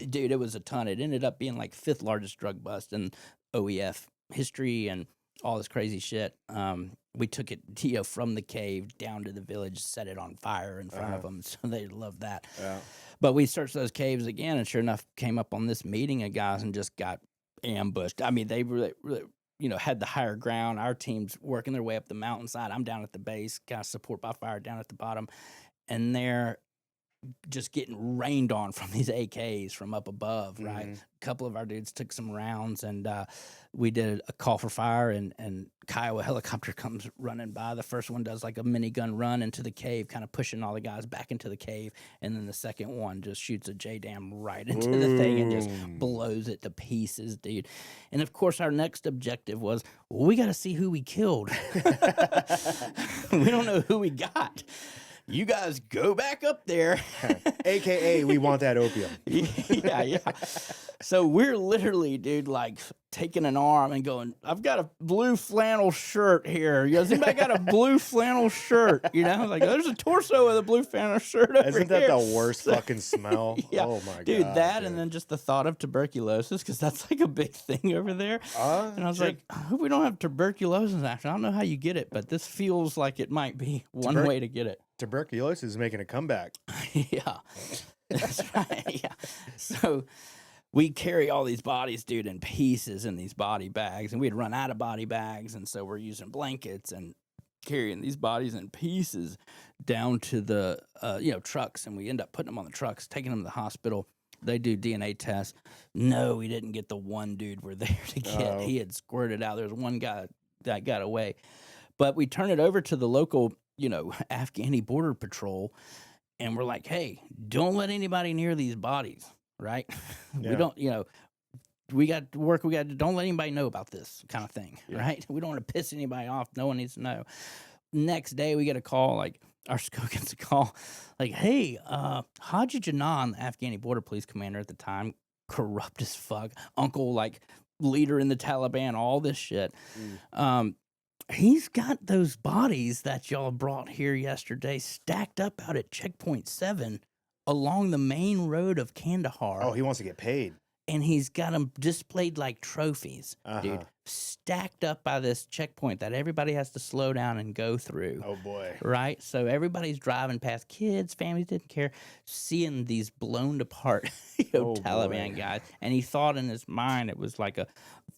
dude, it was a ton. It ended up being like 5th largest drug bust in OEF history and all this crazy shit. We took it, from the cave down to the village, set it on fire in front of them, so they loved that. Yeah. But we searched those caves again, and sure enough, came up on this meeting of guys and just got ambushed. I mean, they really, had the higher ground. Our team's working their way up the mountainside. I'm down at the base, kind of support by fire down at the bottom, and they're just getting rained on from these AKs from up above, right? A couple of our dudes took some rounds, and we did a call for fire, and Kiowa helicopter comes running by. The first one does like a minigun run into the cave, kind of pushing all the guys back into the cave, and then the second one just shoots a JDAM right into the thing and just blows it to pieces, dude. And of course, our next objective was, we got to see who we killed. We don't know who we got. You guys go back up there. AKA, we want that opium. Yeah. So we're literally, dude, like taking an arm and going, I've got a blue flannel shirt here. Has anybody got a blue flannel shirt? Like, there's a torso with a blue flannel shirt over Isn't that here. the worst fucking smell? Yeah. Oh, my God. Dude, and then just the thought of tuberculosis, because that's like a big thing over there. And I was like, I hope we don't have tuberculosis, actually. I don't know how you get it, but this feels like it might be one way to get it. Tuberculosis is making a comeback. Yeah, that's right. Yeah. So we carry all these bodies, dude, in pieces in these body bags, and we'd run out of body bags, and so we're using blankets and carrying these bodies in pieces down to the trucks, and we end up putting them on the trucks, taking them to the hospital. They do DNA tests. No, we didn't get the one dude we're there to get. He had squirted out. There was one guy that got away, but we turn it over to the local Afghani border patrol, and we're like, hey, don't let anybody near these bodies, right? Yeah. We don't, we got to work, don't let anybody know about this kind of thing, right? We don't want to piss anybody off. No one needs to know. Next day, we get a call, like, our SCO gets a call, like, hey, Haji Janan, the Afghani border police commander at the time, corrupt as fuck, uncle, like, leader in the Taliban, all this shit. He's got those bodies that y'all brought here yesterday stacked up out at Checkpoint 7 along the main road of Kandahar. Oh, he wants to get paid. And he's got them displayed like trophies, dude, stacked up by this checkpoint that everybody has to slow down and go through. Oh, boy. Right? So everybody's driving past, kids, families didn't care, seeing these blown apart Taliban guys. And he thought in his mind it was like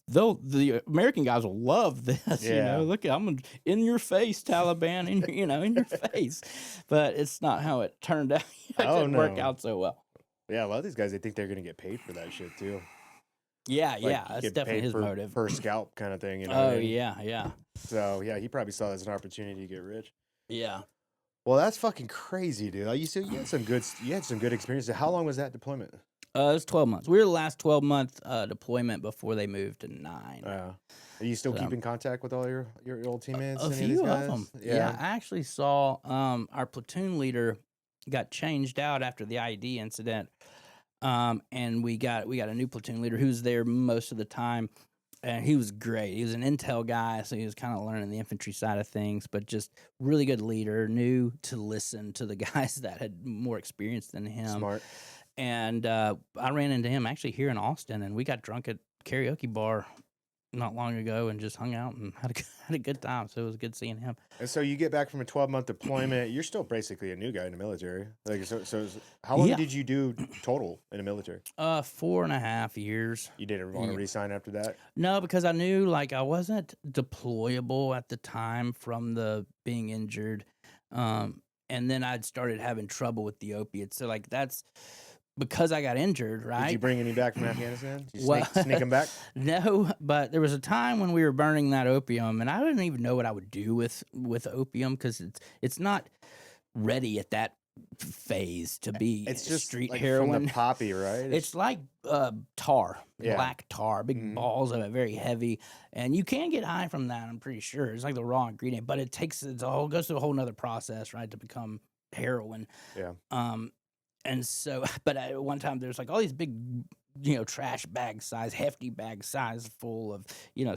the American guys will love this, look, I'm in your face, Taliban, in your face. But it's not how it turned out. It didn't work out so well. Yeah, a lot of these guys, they think they're going to get paid for that shit, too. Yeah, Like, yeah, you that's get definitely paid his for motive. per scalp kind of thing. You know Oh what I mean? yeah, yeah, So yeah, he probably saw it as an opportunity to get rich. yeah. Well, that's fucking crazy, dude. Like, you had some good experiences. How long was that deployment? It was 12 months. We were the last 12-month deployment before they moved to 9. Are you still So, keeping contact with all your old teammates? a Any of these few of guys? them. Yeah, I actually saw our platoon leader got changed out after the IED incident, and we got a new platoon leader who's there most of the time. And he was great. He was an intel guy, so he was kind of learning the infantry side of things, but just really good leader, knew to listen to the guys that had more experience than him. Smart. And I ran into him actually here in Austin, and we got drunk at karaoke bar not long ago and just hung out and had a good time. So it was good seeing him. And so you get back from a 12-month deployment. You're still basically a new guy in the military. Like, so how long did you do total in the military? 4.5 years. You didn't want to resign after that? No, because I knew like I wasn't deployable at the time from the being injured. And then I'd started having trouble with the opiates. So like that's because I got injured, right? Did you bring any back from Afghanistan? Did you Well, sneak them back? No, but there was a time when we were burning that opium, and I didn't even know what I would do with opium because it's not ready at that phase to be. It's just street like heroin. from the poppy, right? It's like tar, Yeah. black tar, big balls of it, very heavy, and you can get high from that. I'm pretty sure it's like the raw ingredient, but it goes through a whole nother process, right, to become heroin. Yeah. And so, but at one time there's like all these big, trash bag size, hefty bag size full of,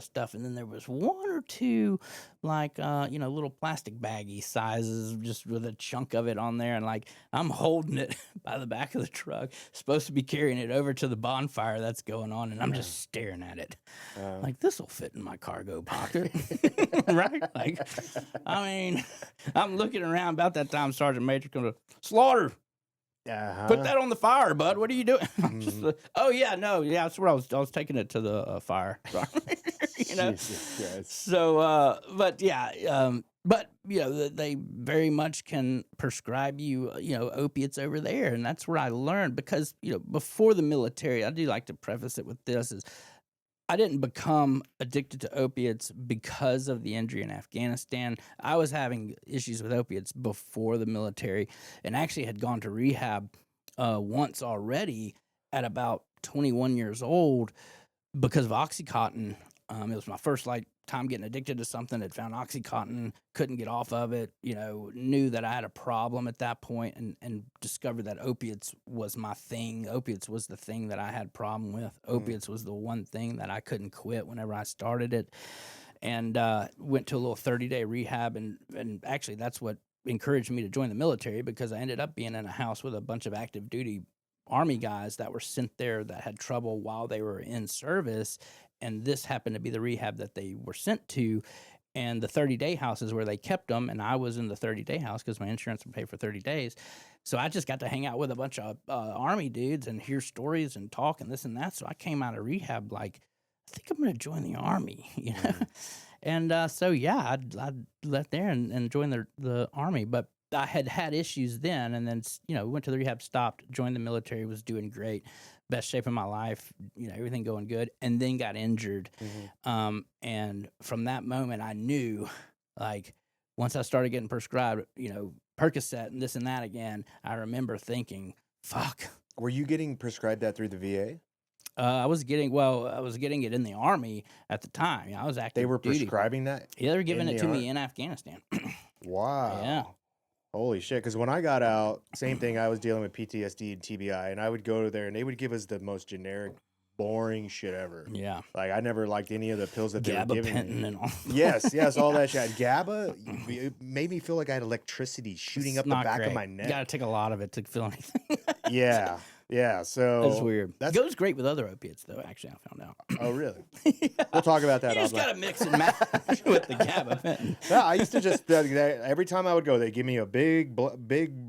stuff. And then there was one or two like, little plastic baggy sizes just with a chunk of it on there. And like, I'm holding it by the back of the truck, supposed to be carrying it over to the bonfire that's going on. And I'm just staring at it like, this will fit in my cargo pocket. Right? Like, I mean, I'm looking around about that time, Sergeant Major going to Slaughter. Put that on the fire, bud. What are you doing? That's where I was taking it to the fire. So, they very much can prescribe you, opiates over there, and that's where I learned because before the military, I do like to preface it with this: is I didn't become addicted to opiates because of the injury in Afghanistan. I was having issues with opiates before the military and actually had gone to rehab once already at about 21 years old because of Oxycontin. It was my first time getting addicted to something. Had found Oxycontin, couldn't get off of it, knew that I had a problem at that point and discovered that opiates was my thing. Opiates was the thing that I had problem with. Opiates was the one thing that I couldn't quit whenever I started it. And went to a little 30-day rehab. And actually that's what encouraged me to join the military because I ended up being in a house with a bunch of active duty Army guys that were sent there that had trouble while they were in service. And this happened to be the rehab that they were sent to. And the 30-day house is where they kept them. And I was in the 30-day house because my insurance would pay for 30 days. So I just got to hang out with a bunch of Army dudes and hear stories and talk and this and that. So I came out of rehab like, I think I'm going to join the Army, And I left there and joined the Army. But I had issues then, and then went to the rehab, stopped, joined the military, was doing great, best shape of my life, everything going good, and then got injured. And from that moment, I knew, like, once I started getting prescribed, Percocet and this and that again, I remember thinking, "Fuck." Were you getting prescribed that through the VA? I was getting it in the Army at the time. I was active. They were duty. prescribing that? Yeah, they were giving it to me in Afghanistan. Wow. Yeah. Holy shit. Because when I got out, same thing, I was dealing with PTSD and TBI, and I would go there and they would give us the most generic, boring shit ever. Yeah. Like, I never liked any of the pills that they were giving me. And all. Yes, all that shit. GABA, it made me feel like I had electricity shooting up the back of my neck. You gotta take a lot of it to feel anything. Yeah, so that's weird. It goes great with other opiates, though. Actually, I found out. Oh, really? We'll talk about that. You just gotta mix and match with the gabapentin. Yeah, I used to just every time I would go, they'd give me a big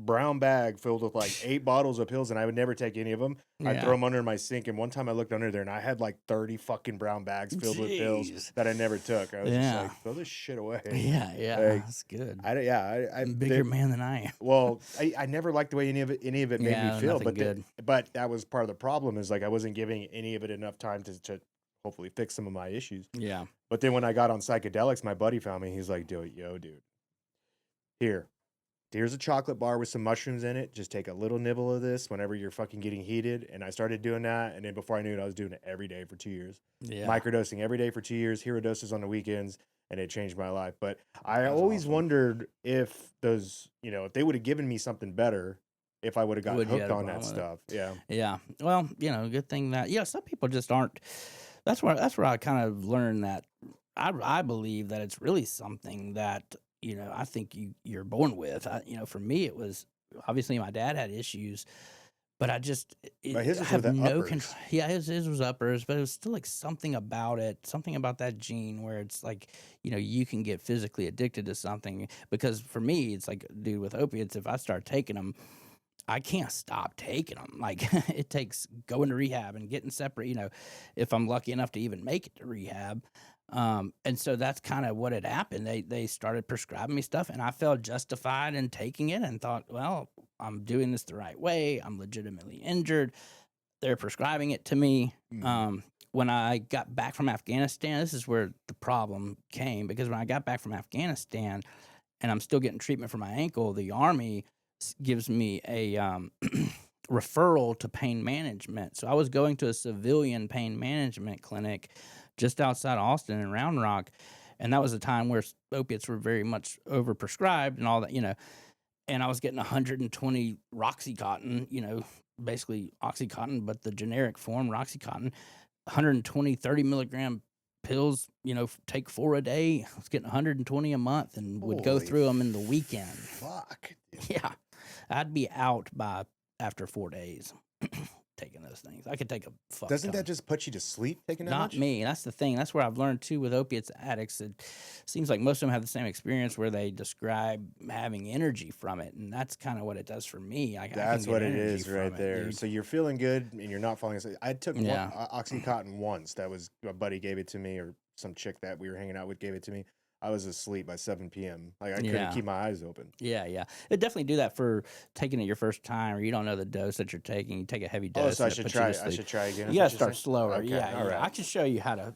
brown bag filled with like 8 bottles of pills, and I would never take any of them. I'd throw them under my sink, and one time I looked under there, and I had like 30 fucking brown bags filled with pills that I never took. I was just like, throw this shit away. Yeah, like, that's good. I'm a bigger man than I am. Well, I never liked the way any of it made me feel, but but that was part of the problem is like I wasn't giving any of it enough time to hopefully fix some of my issues. Yeah. But then when I got on psychedelics, my buddy found me. He's like, dude, here's a chocolate bar with some mushrooms in it. Just take a little nibble of this whenever you're fucking getting heated. And I started doing that. And then before I knew it, I was doing it every day for 2 years. Yeah. Microdosing every day for 2 years, hero doses on the weekends. And it changed my life. But I That's always awesome. wondered if those, if they would have given me something better, if I would have gotten Would you hooked had a on that problem with it? stuff. Yeah. Yeah. Well, good thing that some people just aren't. That's where I kind of learned that I believe that it's really something that I think you're born with. For me, it was obviously my dad had issues, but I just But his I was have with the no uppers. control. Yeah, his was uppers, but it was still like something about it, something about that gene where it's like you can get physically addicted to something. Because for me, it's like, dude, with opiates, if I start taking them, I can't stop taking them. Like it takes going to rehab and getting separate, if I'm lucky enough to even make it to rehab. And so that's kind of what had happened. They started prescribing me stuff and I felt justified in taking it and thought, well, I'm doing this the right way. I'm legitimately injured. They're prescribing it to me. When I got back from Afghanistan, this is where the problem came, because when I got back from Afghanistan and I'm still getting treatment for my ankle, the Army gives me a referral to pain management. So I was going to a civilian pain management clinic just outside Austin in Round Rock, and that was a time where opiates were very much overprescribed and all that, and I was getting 120 Roxycontin, basically Oxycontin, but the generic form, Roxycontin, 120 30 milligram pills, take 4 a day. I was getting 120 a month and would go Holy through them in the weekend. Fuck. Yeah. I'd be out after 4 days taking those things. I could take a fuck Doesn't ton. that just put you to sleep taking that Not much? me. That's the thing. That's where I've learned too with opiates addicts. It seems like most of them have the same experience where they describe having energy from it, and that's kind of what it does for me. I can That's get what it energy is from right it, there. dude. So you're feeling good and you're not falling asleep. I took Yeah. Oxycontin once. That was a buddy gave it to me, or some chick that we were hanging out with gave it to me. I was asleep by 7 p.m. Like I couldn't Yeah. keep my eyes open. Yeah, yeah. It definitely do that for taking it your first time, or you don't know the dose that you're taking. You take a heavy dose. Oh, so I and it should puts you try. to I sleep. should try again. You is gotta what you're start saying? slower. Okay, Yeah, all yeah. right. I can show you how to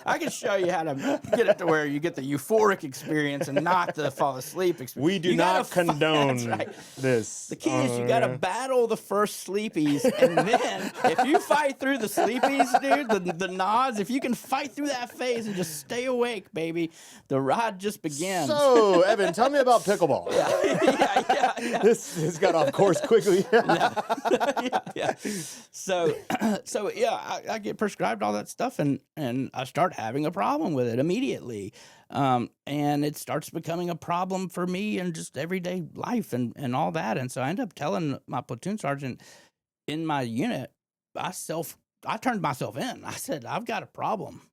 I can show you how to get it to where you get the euphoric experience and not the fall asleep experience. We do You gotta not fi- condone That's right. this. The key is you got to yeah. battle the first sleepies, and then if you fight through the sleepies, dude, the nods, if you can fight through that phase and just stay awake, baby, the ride just begins. So, Evan, tell me about pickleball. yeah. This got off course quickly. yeah. So yeah, I get prescribed all that stuff, and I start having a problem with it immediately, and it starts becoming a problem for me in just everyday life and all that. And so I end up telling my platoon sergeant in my unit, I turned myself in. I said, I've got a problem.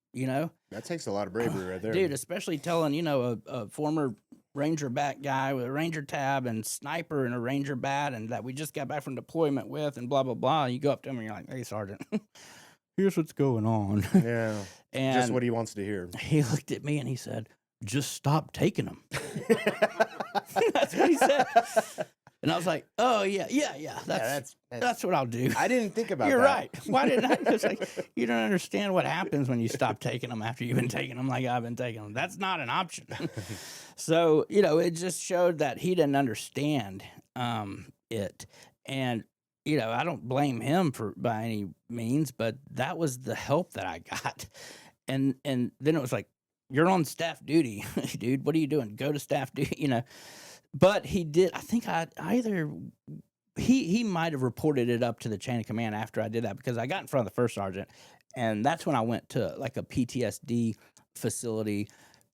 That takes a lot of bravery right there. Dude, especially telling, a former Ranger bat guy with a Ranger tab and sniper and a Ranger bat, and that we just got back from deployment with, and blah, blah, blah. You go up to him and you're like, hey, Sergeant, here's what's going on. Yeah. And Just what he wants to hear. he looked at me and he said, just stop taking them. That's what he said. And I was like, oh, yeah. That's what I'll do. I didn't think about You're that. right. Why didn't I? It's like, you don't understand what happens when you stop taking them after you've been taking them like I've been taking them. That's not an option. So, it just showed that he didn't understand it. And, I don't blame him by any means, but that was the help that I got. And then it was like, you're on staff duty, dude. What are you doing? Go to staff duty, But he did. I think he might have reported it up to the chain of command after I did that, because I got in front of the first sergeant, and that's when I went to like a PTSD facility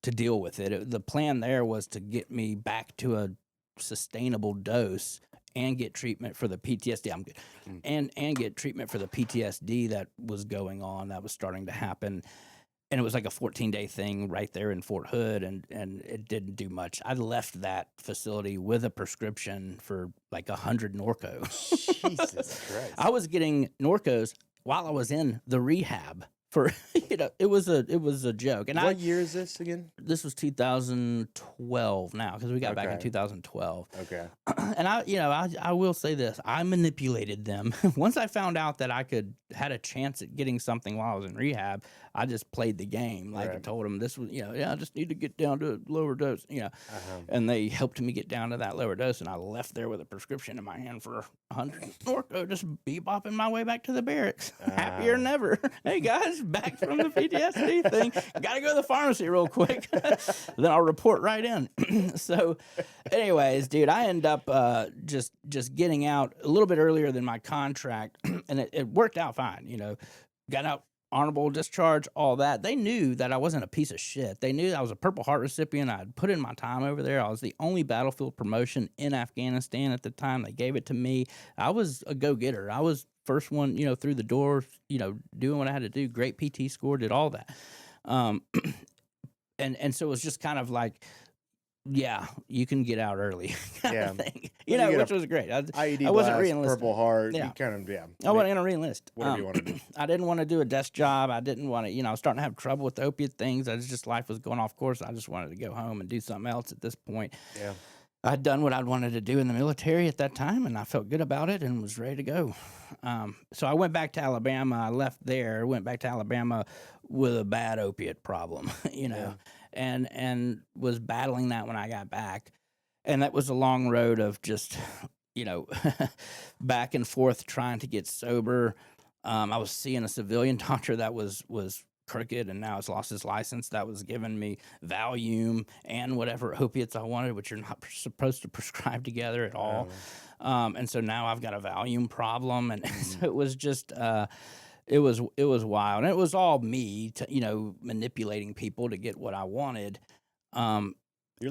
to deal with it. The plan there was to get me back to a sustainable dose and get treatment for the PTSD. I'm good, and get treatment for the PTSD that was going on, that was starting to happen. And it was like a 14-day thing right there in Fort Hood, and it didn't do much. I left that facility with a prescription for like 100 Norco. Jesus Christ. I was getting Norcos while I was in the rehab for it was a joke. And What year is this again? this was 2012 now, because we got back in Okay. 2012. Okay. And I will say this: I manipulated them. Once I found out that I had a chance at getting something while I was in rehab, I just played the game. Like I Right. told them this was, I just need to get down to a lower dose, and they helped me get down to that lower dose, and I left there with a prescription in my hand for 100 ortho, just bebopping my way back to the barracks, happier than ever. Hey guys, back from the PTSD thing. Gotta go to the pharmacy real quick. Then I'll report right in. So, anyways, dude, I end up just getting out a little bit earlier than my contract, and it worked out fine. Got out, honorable discharge, all that. They knew that I wasn't a piece of shit. They knew I was a Purple Heart recipient. I'd put in my time over there. I was the only battlefield promotion in Afghanistan at the time. They gave it to me. I was a go-getter. I was first one, through the door, doing what I had to do. Great PT score, did all that. And so it was just kind of like, yeah, you can get out early kind of thing. Which was great. IED I wasn't blast, re-enlisted. Purple Heart. Yeah. You kind of, I wasn't going to re-enlist. Whatever you want to do. I didn't want to do a desk job. I didn't want to, I was starting to have trouble with the opiate things. Life was going off course. I just wanted to go home and do something else at this point. Yeah. I'd done what I'd wanted to do in the military at that time, and I felt good about it and was ready to go. So I went back to Alabama. I left there, went back to Alabama with a bad opiate problem, and was battling that when I got back. And that was a long road of just, back and forth trying to get sober. I was seeing a civilian doctor that was crooked and now has lost his license, that was giving me Valium and whatever opiates I wanted, which you're not supposed to prescribe together at all. And so now I've got a Valium problem. And so it was just, it was wild. And it was all me, manipulating people to get what I wanted. You're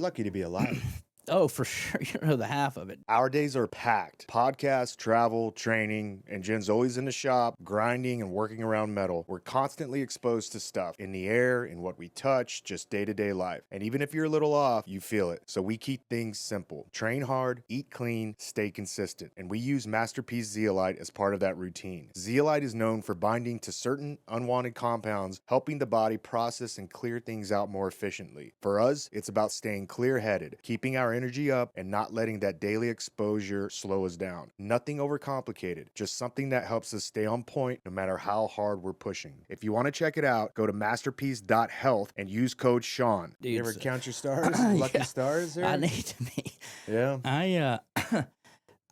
lucky to be alive. Oh, for sure. You know the half of it. Our days are packed. Podcasts, travel, training, and Jen's always in the shop, grinding and working around metal. We're constantly exposed to stuff in the air, in what we touch, just day-to-day life. And even if you're a little off, you feel it. So we keep things simple. Train hard, eat clean, stay consistent. And we use Masterpiece Zeolite as part of that routine. Zeolite is known for binding to certain unwanted compounds, helping the body process and clear things out more efficiently. For us, it's about staying clear-headed, keeping our energy up, and not letting that daily exposure slow us down. Nothing overcomplicated, just something that helps us stay on point no matter how hard we're pushing. If you want to check it out, go to masterpiece.health and use code Sean. Dude, You ever count your stars? Lucky stars there? I need to be. Yeah.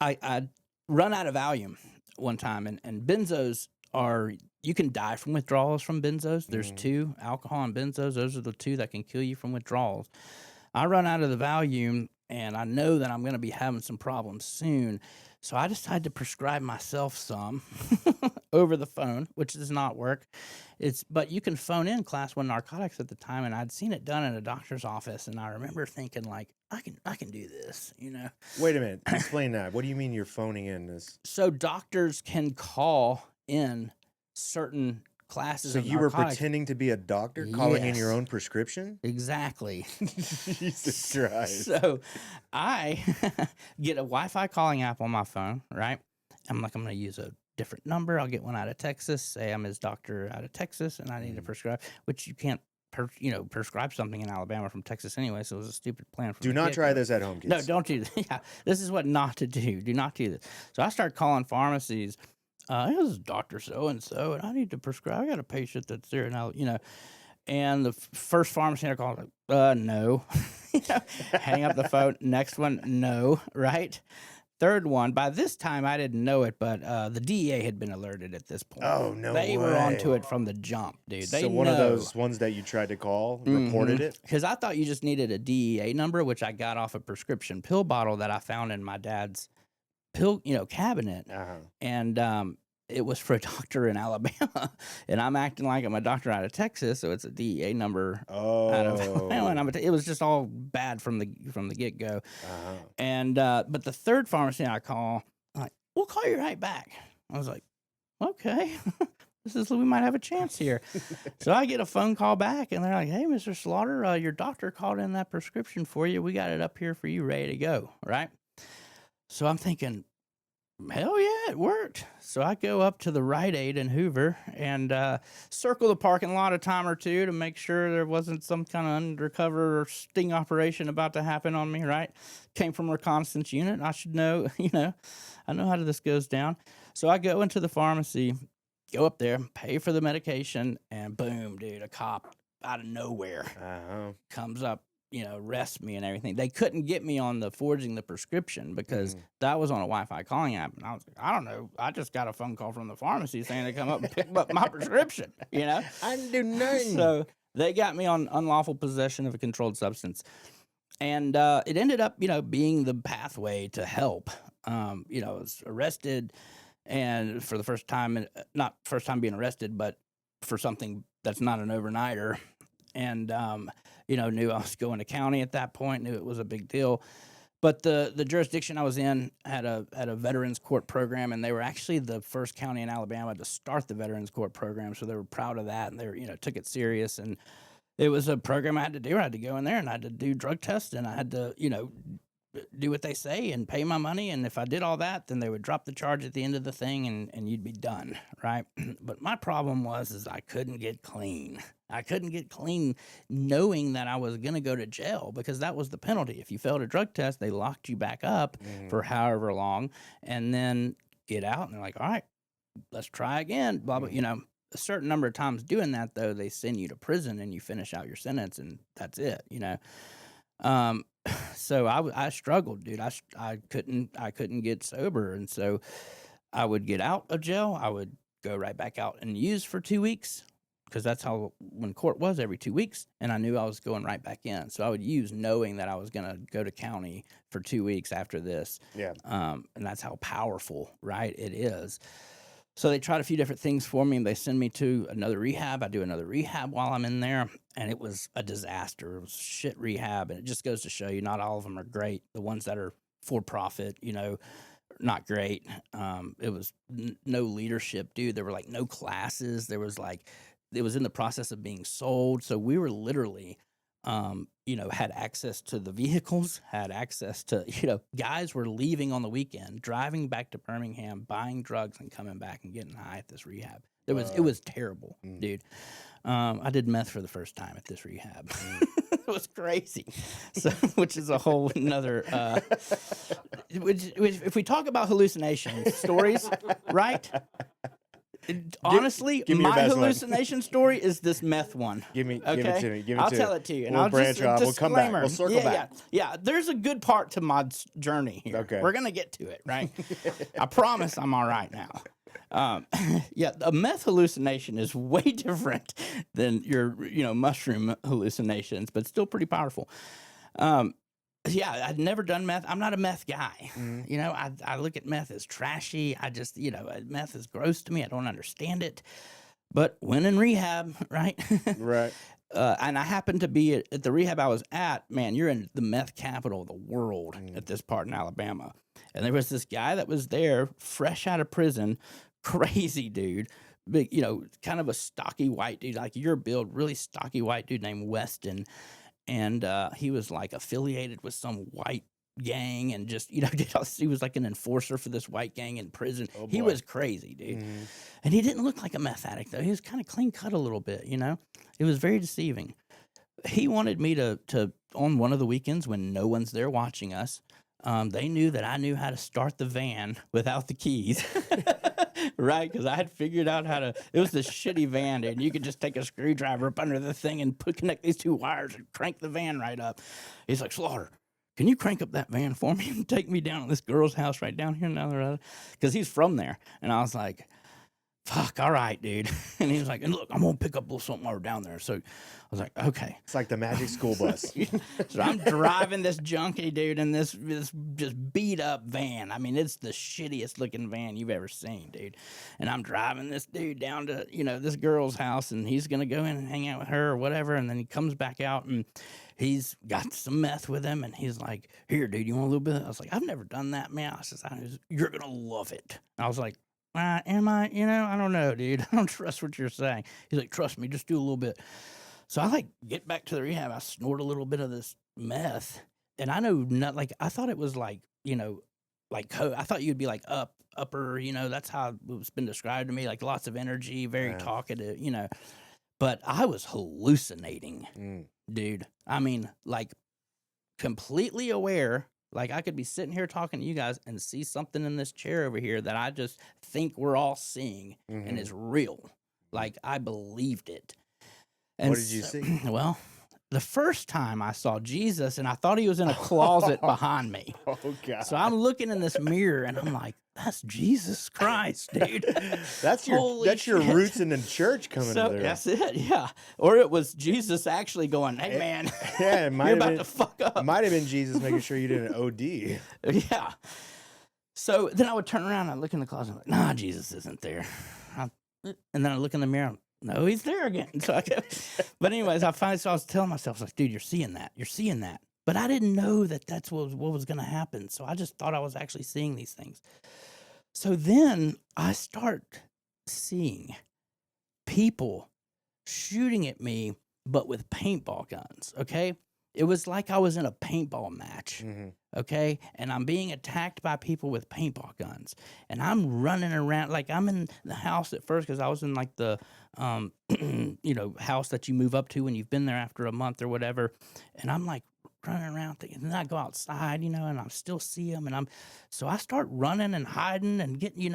I run out of Valium one time, and benzos are, you can die from withdrawals from benzos. There's two, alcohol and benzos. Those are the two that can kill you from withdrawals. I run out of the Valium, and I know that I'm going to be having some problems soon. So I decided to prescribe myself some over the phone, which does not work. But you can phone in Class 1 narcotics at the time, and I'd seen it done in a doctor's office, and I remember thinking, like, I can do this, Wait a minute. Explain that. What do you mean you're phoning in this? So doctors can call in certain classes So of you were narcotics. pretending to be a doctor, calling in your Yes. own prescription? Exactly. Jesus Christ. So I get a Wi-Fi calling app on my phone, right? I'm going to use a different number. I'll get one out of Texas. Say I'm his doctor out of Texas, and I need to prescribe, which you can't, prescribe something in Alabama from Texas anyway. So it was a stupid plan. Do not try this at home, kids. No, don't do this. Yeah, this is what not to do. Do not do this. So I start calling pharmacies. This is Dr. So-and-so, and I need to prescribe. I got a patient that's there now, and the first pharmacy I called, no. Hang up the phone. Next one, no, right? Third one, by this time I didn't know it, but the DEA had been alerted at this point. Oh, no They were way. onto it from the jump, dude. They So one know. of those ones that you tried to call reported it? Because I thought you just needed a DEA number, which I got off a prescription pill bottle that I found in my dad's pill, cabinet. Uh-huh. And it was for a doctor in Alabama, and I'm acting like I'm a doctor out of Texas, so it's a DEA number out of Alabama. And it was just all bad from the get go. Uh-huh. And but the third pharmacy I call, I'm like, we'll call you right back. I was like, okay, we might have a chance here. So I get a phone call back, and they're like, hey, Mr. Slaughter, your doctor called in that prescription for you. We got it up here for you, ready to go, right? So I'm thinking, Hell yeah, it worked. So I go up to the Rite Aid in Hoover and circle the parking lot a time or two to make sure there wasn't some kind of undercover or sting operation about to happen on me, right? Came from a reconnaissance unit. I should know, I know how this goes down. So I go into the pharmacy, go up there, pay for the medication, and boom, dude, a cop out of nowhere comes up, arrest me and everything. They couldn't get me on the forging the prescription because that was on a Wi-Fi calling app. And I was like, I don't know. I just got a phone call from the pharmacy saying they come up and pick up my prescription, I didn't do nothing. So they got me on unlawful possession of a controlled substance. And it ended up, being the pathway to help. I was arrested and for the first time, not first time being arrested, but for something that's not an overnighter. And, knew I was going to county at that point, knew it was a big deal. But the jurisdiction I was in had a veterans court program, and they were actually the first county in Alabama to start the veterans court program. So they were proud of that, and they were, took it serious. And it was a program I had to do. I had to go in there, and I had to do drug tests, and I had to, do what they say and pay my money. And if I did all that, then they would drop the charge at the end of the thing, and you'd be done, right? But my problem is I couldn't get clean. I couldn't get clean knowing that I was going to go to jail because that was the penalty. If you failed a drug test, they locked you back up for however long and then get out. And they're like, all right, let's try again. Blah, blah. A certain number of times doing that, though, they send you to prison and you finish out your sentence and that's it, So I struggled, dude. I couldn't get sober. And so I would get out of jail. I would go right back out and use for 2 weeks. Because that's how when court was every 2 weeks, and I knew I was going right back in. So I would use knowing that I was going to go to county for 2 weeks after this. Yeah. And that's how powerful, right, it is. So they tried a few different things for me, and they send me to another rehab. I do another rehab while I'm in there, and it was a disaster. It was shit rehab, and it just goes to show you not all of them are great. The ones that are for profit, not great. It was no leadership, dude. There were like no classes. There was like... It was in the process of being sold. So we were literally, had access to the vehicles, had access to, guys were leaving on the weekend, driving back to Birmingham, buying drugs and coming back and getting high at this rehab. It was terrible, dude. I did meth for the first time at this rehab. It was crazy. So, which is a whole nother, if we talk about hallucination stories, right? Honestly, give me my hallucination story is this meth one. Give it to me. I'll tell it to you. And We'll I'll branch off. We'll come back. We'll circle back. Yeah. There's a good part to my journey here. Okay. We're going to get to it, right? I promise I'm all right now. A meth hallucination is way different than your, mushroom hallucinations, but still pretty powerful. I'd never done meth. I'm not a meth guy. I look at meth as trashy. I just, meth is gross to me. I don't understand it. But when in rehab, right? Right. And I happened to be at the rehab I was at, man, you're in the meth capital of the world at this part in Alabama. And there was this guy that was there, fresh out of prison, crazy dude. Big, kind of a stocky white dude, like your build, really stocky white dude named Weston. And he was like affiliated with some white gang and just, he was like an enforcer for this white gang in prison. Oh, he was crazy, dude. And he didn't look like a meth addict, though. He was kind of clean cut a little bit, It was very deceiving. He wanted me to on one of the weekends when no one's there watching us, they knew that I knew how to start the van without the keys. Right, because I had figured out how to. It was this shitty van, dude. You could just take a screwdriver up under the thing and connect these two wires and crank the van right up. He's like, Slaughter, can you crank up that van for me and take me down to this girl's house right down here? Because he's from there. And I was like, fuck, all right, dude. And he was like, and look, I'm going to pick up a little something over down there. So I was like, okay. It's like the magic school bus. So I'm driving this junkie, dude, in this just beat up van. I mean, it's the shittiest looking van you've ever seen, dude. And I'm driving this dude down to, this girl's house, and he's going to go in and hang out with her or whatever. And then he comes back out and he's got some meth with him. And he's like, here, dude, you want a little bit? I was like, I've never done that, man. I says, you're going to love it. I was like, am I? I don't know, dude. I don't trust what you're saying. He's like, trust me, just do a little bit. So I get back to the rehab. I snort a little bit of this meth, and I know not I thought it was I thought you'd be up upper, that's how it's been described to me, like lots of energy, very talkative, But I was hallucinating, dude. I mean, like completely aware. Like I could be sitting here talking to you guys and see something in this chair over here that I just think we're all seeing and is real. Like I believed it. And What did you see? Well, the first time I saw Jesus and I thought he was in a closet behind me. Oh, God. So I'm looking in this mirror and I'm like, that's Jesus Christ, dude. That's your roots in the church coming through. That's it, yeah. Or it was Jesus actually going, hey, man, yeah, you're about to fuck up. It might have been Jesus making sure you didn't OD. Yeah. So then I would turn around and I'd look in the closet and I'm like, nah, Jesus isn't there. And then I look in the mirror, no, he's there again. So but anyways, I was telling myself, like, dude, you're seeing that. You're seeing that. But I didn't know that that's what was going to happen. So I just thought I was actually seeing these things. So then I start seeing people shooting at me, but with paintball guns, okay? It was like I was in a paintball match, okay? And I'm being attacked by people with paintball guns. And I'm running around, like I'm in the house at first because I was in like the, house that you move up to when you've been there after a month or whatever. And I'm like running around thinking, and then I go outside, and I still see them. And so I start running and hiding and getting,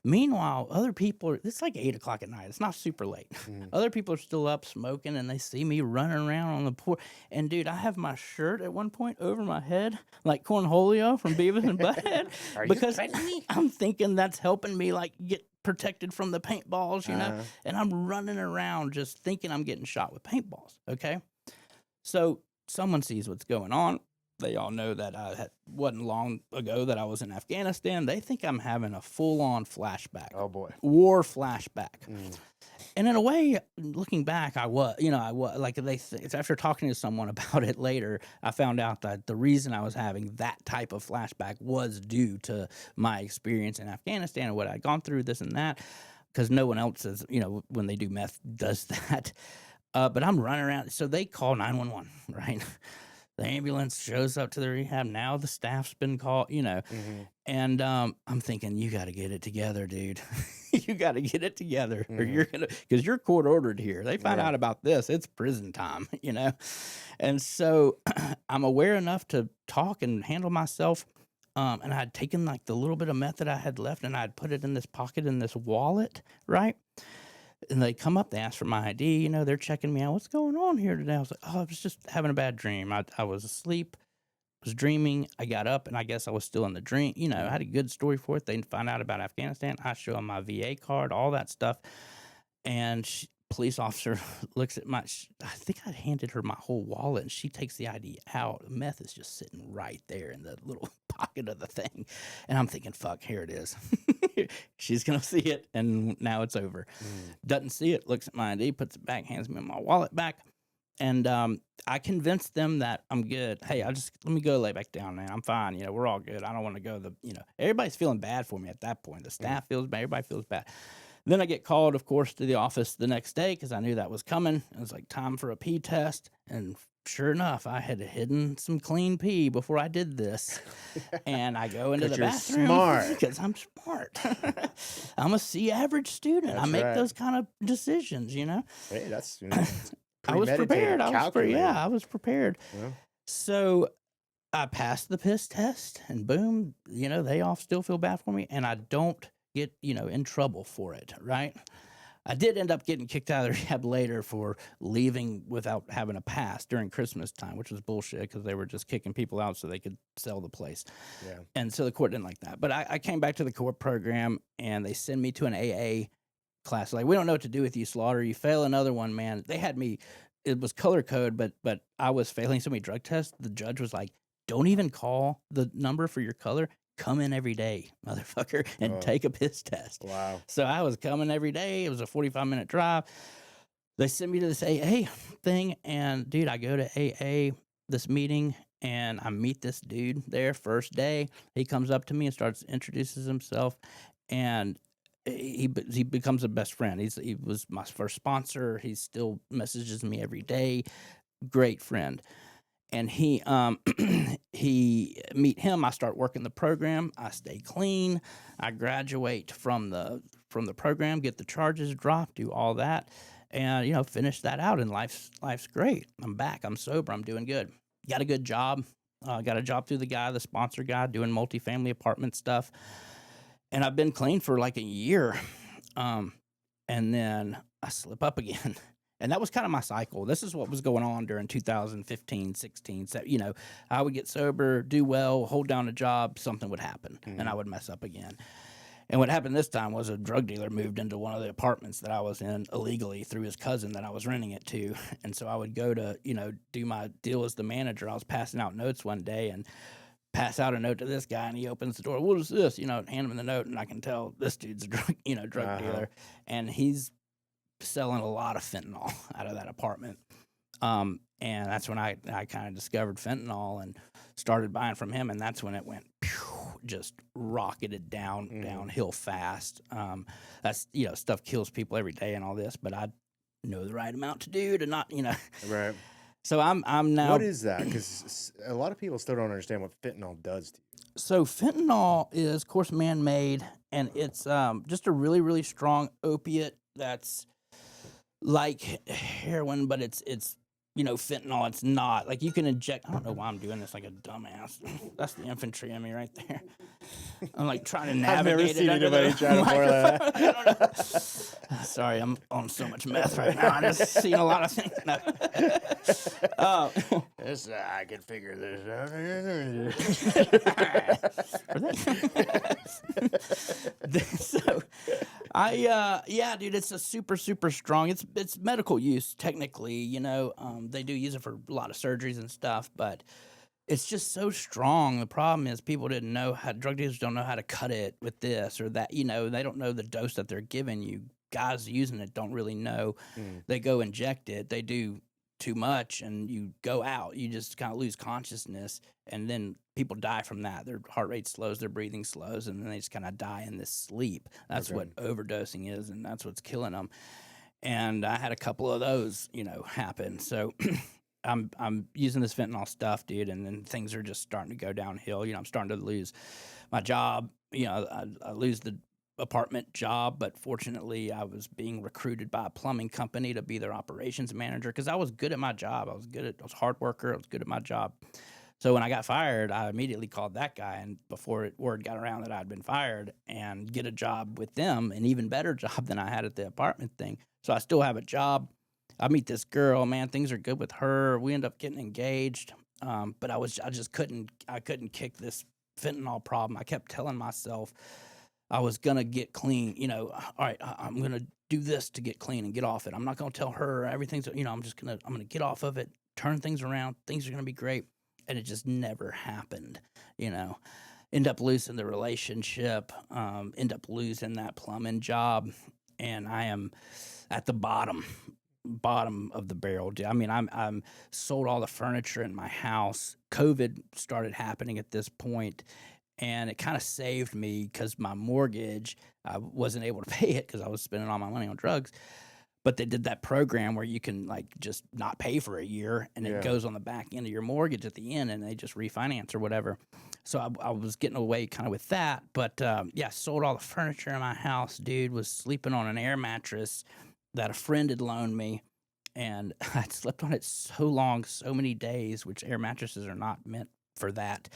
meanwhile, other people it's like 8 o'clock at night. It's not super late. Other people are still up smoking and they see me running around on the porch. And dude, I have my shirt at one point over my head, like Cornholio from Beavis and Butthead. Because I'm thinking that's helping me like get protected from the paintballs, and I'm running around just thinking I'm getting shot with paintballs. Okay. So someone sees what's going on. They all know that wasn't long ago that I was in Afghanistan. They think I'm having a full-on flashback. Oh, boy. War flashback. And in a way, looking back, I was, like it's after talking to someone about it later, I found out that the reason I was having that type of flashback was due to my experience in Afghanistan and what I'd gone through, this and that, because no one else is, when they do meth, does that. But I'm running around. So they call 911, right? The ambulance shows up to the rehab. Now the staff's been called, and I'm thinking, you got to get it together, dude. You got to get it together or you're going to, because you're court ordered here. They find out about this. It's prison time, And so I'm aware enough to talk and handle myself. And I'd taken like the little bit of meth that I had left and I'd put it in this pocket in this wallet, right? And they come up, they ask for my ID, they're checking me out. What's going on here today? I was like, oh, I was just having a bad dream. I was asleep, was dreaming. I got up and I guess I was still in the dream. I had a good story for it. They find out about Afghanistan. I show them my VA card, all that stuff. And police officer looks at I think I handed her my whole wallet and she takes the ID out. The meth is just sitting right there in the little pocket of the thing. And I'm thinking, fuck, here it is. She's going to see it. And now it's over. Doesn't see it, looks at my ID, puts it back, hands me my wallet back. And I convinced them that I'm good. Hey, let me go lay back down, man. I'm fine. We're all good. I don't want to go everybody's feeling bad for me at that point. The staff feels bad. Everybody feels bad. Then I get called, of course, to the office the next day because I knew that was coming. It was like time for a pee test. And sure enough, I had hidden some clean pee before I did this. And I go into the bathroom. Smart. Because I'm smart. I'm a C-average student. I make those kind of decisions, Hey, that's I was prepared. I was prepared. Yeah. So I passed the piss test and boom, they all still feel bad for me. And I don't get, in trouble for it, right? I did end up getting kicked out of the rehab later for leaving without having a pass during Christmas time, which was bullshit because they were just kicking people out so they could sell the place. Yeah. And so the court didn't like that. But I came back to the court program and they send me to an AA class. Like, we don't know what to do with you, Slaughter. You fail another one, man. They had me, it was color code, but I was failing so many drug tests. The judge was like, don't even call the number for your color. Come in every day, motherfucker, and take a piss test. Wow. So I was coming every day. It was a 45-minute drive. They sent me to this AA thing, and, dude, I go to AA, this meeting, and I meet this dude there first day. He comes up to me and introduces himself, and he becomes a best friend. He was my first sponsor. He still messages me every day. Great friend. And he meet him. I start working the program. I stay clean. I graduate from the program, get the charges dropped, do all that, and finish that out. And life's great. I'm back. I'm sober. I'm doing good. Got a good job. Got a job through the sponsor guy, doing multifamily apartment stuff. And I've been clean for like a year. And then I slip up again. And that was kind of my cycle. This is what was going on during 2015, 16. So, I would get sober, do well, hold down a job, something would happen, and I would mess up again. And what happened this time was a drug dealer moved into one of the apartments that I was in illegally through his cousin that I was renting it to. And so I would go to, do my deal as the manager. I was passing out notes one day and pass out a note to this guy, and he opens the door. What is this? Hand him the note, and I can tell this dude's a drug dealer, and he's selling a lot of fentanyl out of that apartment. And that's when I kind of discovered fentanyl and started buying from him, and that's when it went just rocketed downhill fast. That's stuff kills people every day and all this, but I know the right amount to do to not Right. So I'm now. What is that? Because a lot of people still don't understand what fentanyl does to you. So fentanyl is, of course, man-made, and it's just a really, really strong opiate that's like heroin, but it's fentanyl. It's not like you can inject. I don't know why I'm doing this like a dumbass. That's the infantry in me right there. I'm like trying to navigate it under the microphone. I don't know. Sorry, I'm on so much meth right now. I just seen a lot of things. No. I can figure this out. So dude, it's a super, super strong. It's medical use technically, they do use it for a lot of surgeries and stuff, but it's just so strong. The problem is people didn't know drug dealers don't know how to cut it with this or that, they don't know the dose that they're giving you. Guys using it don't really know. They go inject it. They do too much and you go out. You just kind of lose consciousness, and then people die from that. Their heart rate slows, their breathing slows, and then they just kind of die in this sleep. That's what overdosing is, and that's what's killing them. And I had a couple of those, happen. So I'm using this fentanyl stuff, dude, and then things are just starting to go downhill. I'm starting to lose my job. I lose the apartment job, but fortunately I was being recruited by a plumbing company to be their operations manager because I was good at my job. I was a hard worker. I was good at my job. So when I got fired, I immediately called that guy, and before word got around that I'd been fired, and get a job with them, an even better job than I had at the apartment thing. So I still have a job. I meet this girl, man, things are good with her. We end up getting engaged. But I just couldn't kick this fentanyl problem. I kept telling myself I was going to get clean, all right, I'm going to do this to get clean and get off it. I'm not going to tell her everything's, I'm going to get off of it, turn things around. Things are going to be great. And it just never happened, end up losing the relationship, end up losing that plumbing job. And I am at the bottom of the barrel. I mean, I'm sold all the furniture in my house. COVID started happening at this point, and it kind of saved me because my mortgage, I wasn't able to pay it because I was spending all my money on drugs. But they did that program where you can just not pay for a year, and it goes on the back end of your mortgage at the end, and they just refinance or whatever. So I was getting away kind of with that. But sold all the furniture in my house, dude. Was sleeping on an air mattress that a friend had loaned me, and I'd slept on it so long, so many days, which air mattresses are not meant for that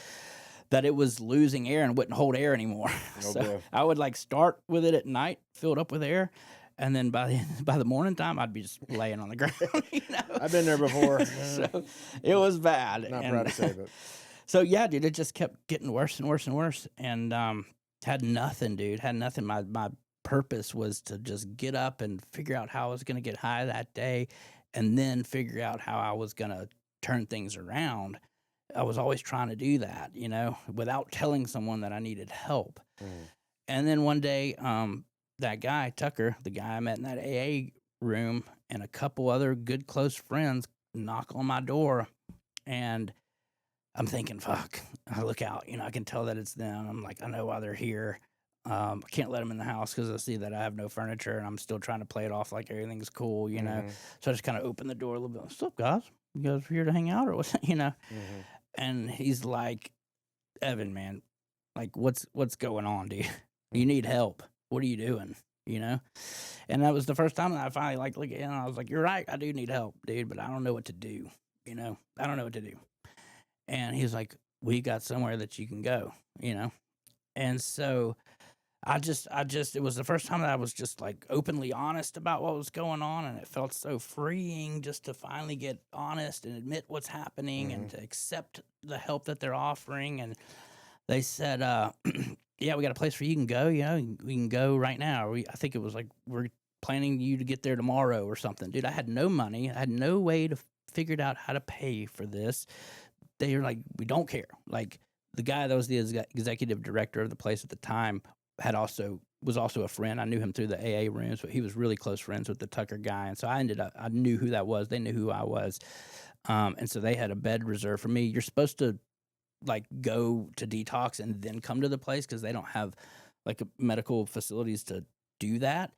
it was losing air and wouldn't hold air anymore. So I would start with it at night, filled up with air, and then by the morning time, I'd be just laying on the ground. I've been there before. So it was bad. Not proud to say it. So yeah, dude, it just kept getting worse and worse and worse, and had nothing, dude. Had nothing. My purpose was to just get up and figure out how I was going to get high that day, and then figure out how I was going to turn things around. I was always trying to do that, without telling someone that I needed help. And then one day, that guy, Tucker, the guy I met in that AA room, and a couple other good close friends knock on my door, and I'm thinking, fuck, I look out, I can tell that it's them. I'm like, I know why they're here. I can't let them in the house because I see that I have no furniture, and I'm still trying to play it off like everything's cool, So I just kind of open the door a little bit. What's up, guys? You guys here to hang out or what? And he's like, Evan, man, like what's going on, dude? You need help. What are you doing? And that was the first time that I finally like look at him. I was like, you're right, I do need help, dude, but I don't know what to do. I don't know what to do. And he's like, we got somewhere that you can go. And so it was the first time that I was just like openly honest about what was going on, and it felt so freeing just to finally get honest and admit what's happening and to accept the help that they're offering. And they said, yeah, we got a place where you can go, we can go right now. I think it was like, we're planning you to get there tomorrow or something. Dude, I had no money. I had no way to figure out how to pay for this. They were like, we don't care. Like, the guy that was the executive director of the place at the time was also a friend. I knew him through the AA rooms, but he was really close friends with the Tucker guy. And so I knew who that was. They knew who I was. And so they had a bed reserved for me. You're supposed to like go to detox and then come to the place because they don't have like medical facilities to do that.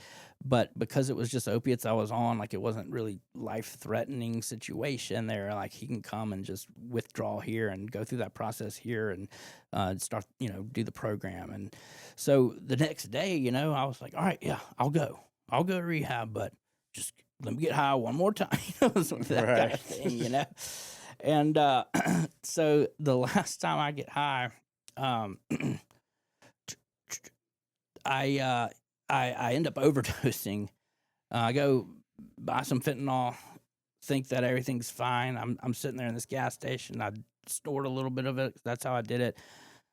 But because it was just opiates I was on, like it wasn't really life-threatening situation. They're like, he can come and just withdraw here and go through that process here and start, do the program. And so the next day, I was like, all right, yeah, I'll go to rehab, but just let me get high one more time. That kind of thing, And so the last time I get high, I end up overdosing. I go buy some fentanyl, think that everything's fine. I'm sitting there in this gas station. I stored a little bit of it. That's how I did it.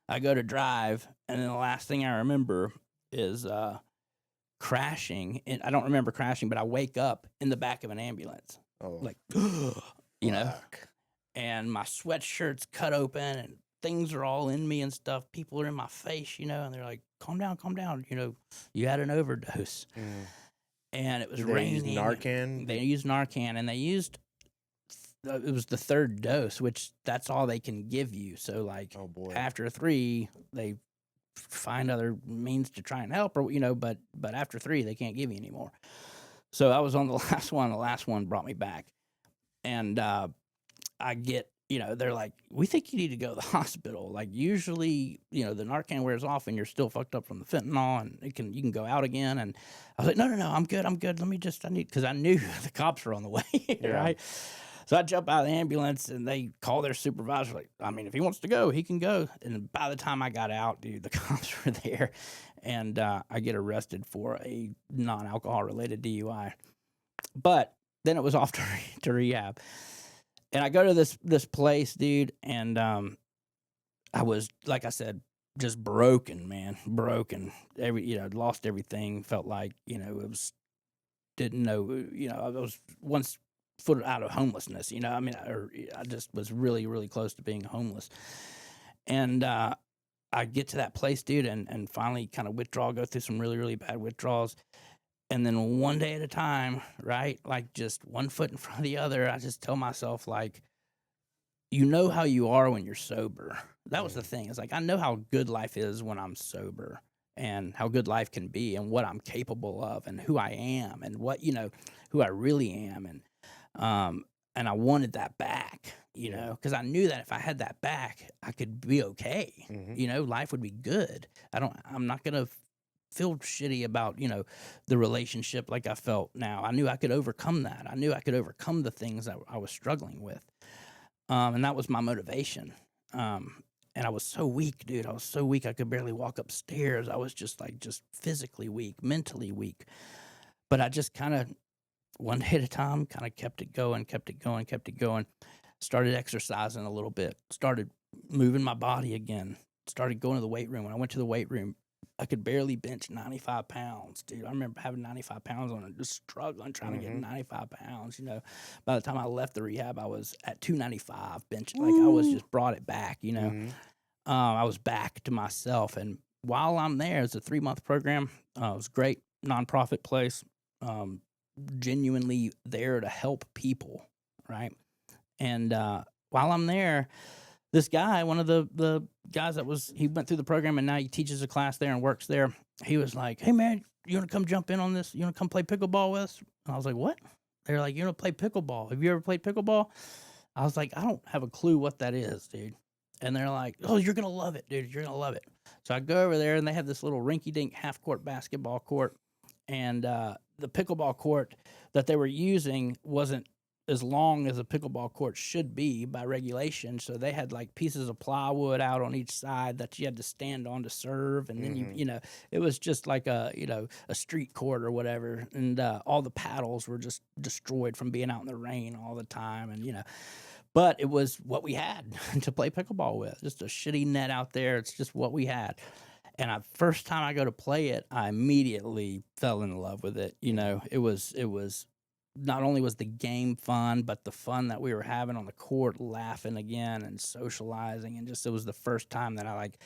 I go to drive, and then the last thing I remember is crashing. And I don't remember crashing, but I wake up in the back of an ambulance. Oh, like, and my sweatshirt's cut open, and things are all in me and stuff. People are in my face, and they're like, calm down. You had an overdose. And it was raining. They used Narcan? They used Narcan, and it was the third dose, which that's all they can give you. So, like, after 3, they find other means to try and help, but after 3, they can't give you anymore. So I was on the last one. The last one brought me back. And I get, they're like, we think you need to go to the hospital. Like, usually, the Narcan wears off and you're still fucked up from the fentanyl, and you can go out again. And I was like, no, I'm good. Because I knew the cops were on the way, right? So I jump out of the ambulance, and they call their supervisor, like, if he wants to go, he can go. And by the time I got out, dude, the cops were there, and I get arrested for a non-alcohol related DUI. But then it was off to rehab. And I go to this place, dude, and I was, like I said, just broken, man, broken. Lost everything. Felt like, didn't know, I was once foot out of homelessness, I just was really, really close to being homeless. And I get to that place, dude, and finally kind of go through some really, really bad withdrawals. And then one day at a time, right? Like, just one foot in front of the other, I just tell myself, like, how you are when you're sober. That was the thing. It's like, I know how good life is when I'm sober, and how good life can be, and what I'm capable of, and who I am, and what, who I really am. And I wanted that back, because I knew that if I had that back, I could be okay. Life would be good. I'm not going to feel shitty about, the relationship like I felt now. I knew I could overcome that. I knew I could overcome the things that I was struggling with. And that was my motivation. And I was so weak, dude. I was so weak I could barely walk upstairs. I was just physically weak, mentally weak. But I just kind of, one day at a time, kind of kept it going. Started exercising a little bit. Started moving my body again. Started going to the weight room. When I went to the weight room, I could barely bench 95 pounds, dude. I remember having 95 pounds on it, just struggling, trying to get 95 pounds, By the time I left the rehab, I was at 295 bench. Like, I was just brought it back, I was back to myself. And while I'm there, it's a 3-month program. It was great, nonprofit place, genuinely there to help people, right? And while I'm there, this guy, one of the guys he went through the program and now he teaches a class there and works there. He was like, hey, man, you want to come jump in on this? You want to come play pickleball with us? And I was like, what? They're like, you want to play pickleball? Have you ever played pickleball? I was like, I don't have a clue what that is, dude. And they're like, oh, you're going to love it, dude. You're going to love it. So I go over there, and they have this little rinky-dink half-court basketball court. And the pickleball court that they were using wasn't as long as a pickleball court should be by regulation. So they had like pieces of plywood out on each side that you had to stand on to serve. And then you know, it was just like a street court or whatever. And all the paddles were just destroyed from being out in the rain all the time. And, but it was what we had to play pickleball with, just a shitty net out there. It's just what we had. And first time I go to play it, I immediately fell in love with it. It was not only was the game fun, but the fun that we were having on the court, laughing again and socializing, and it was the first time that I like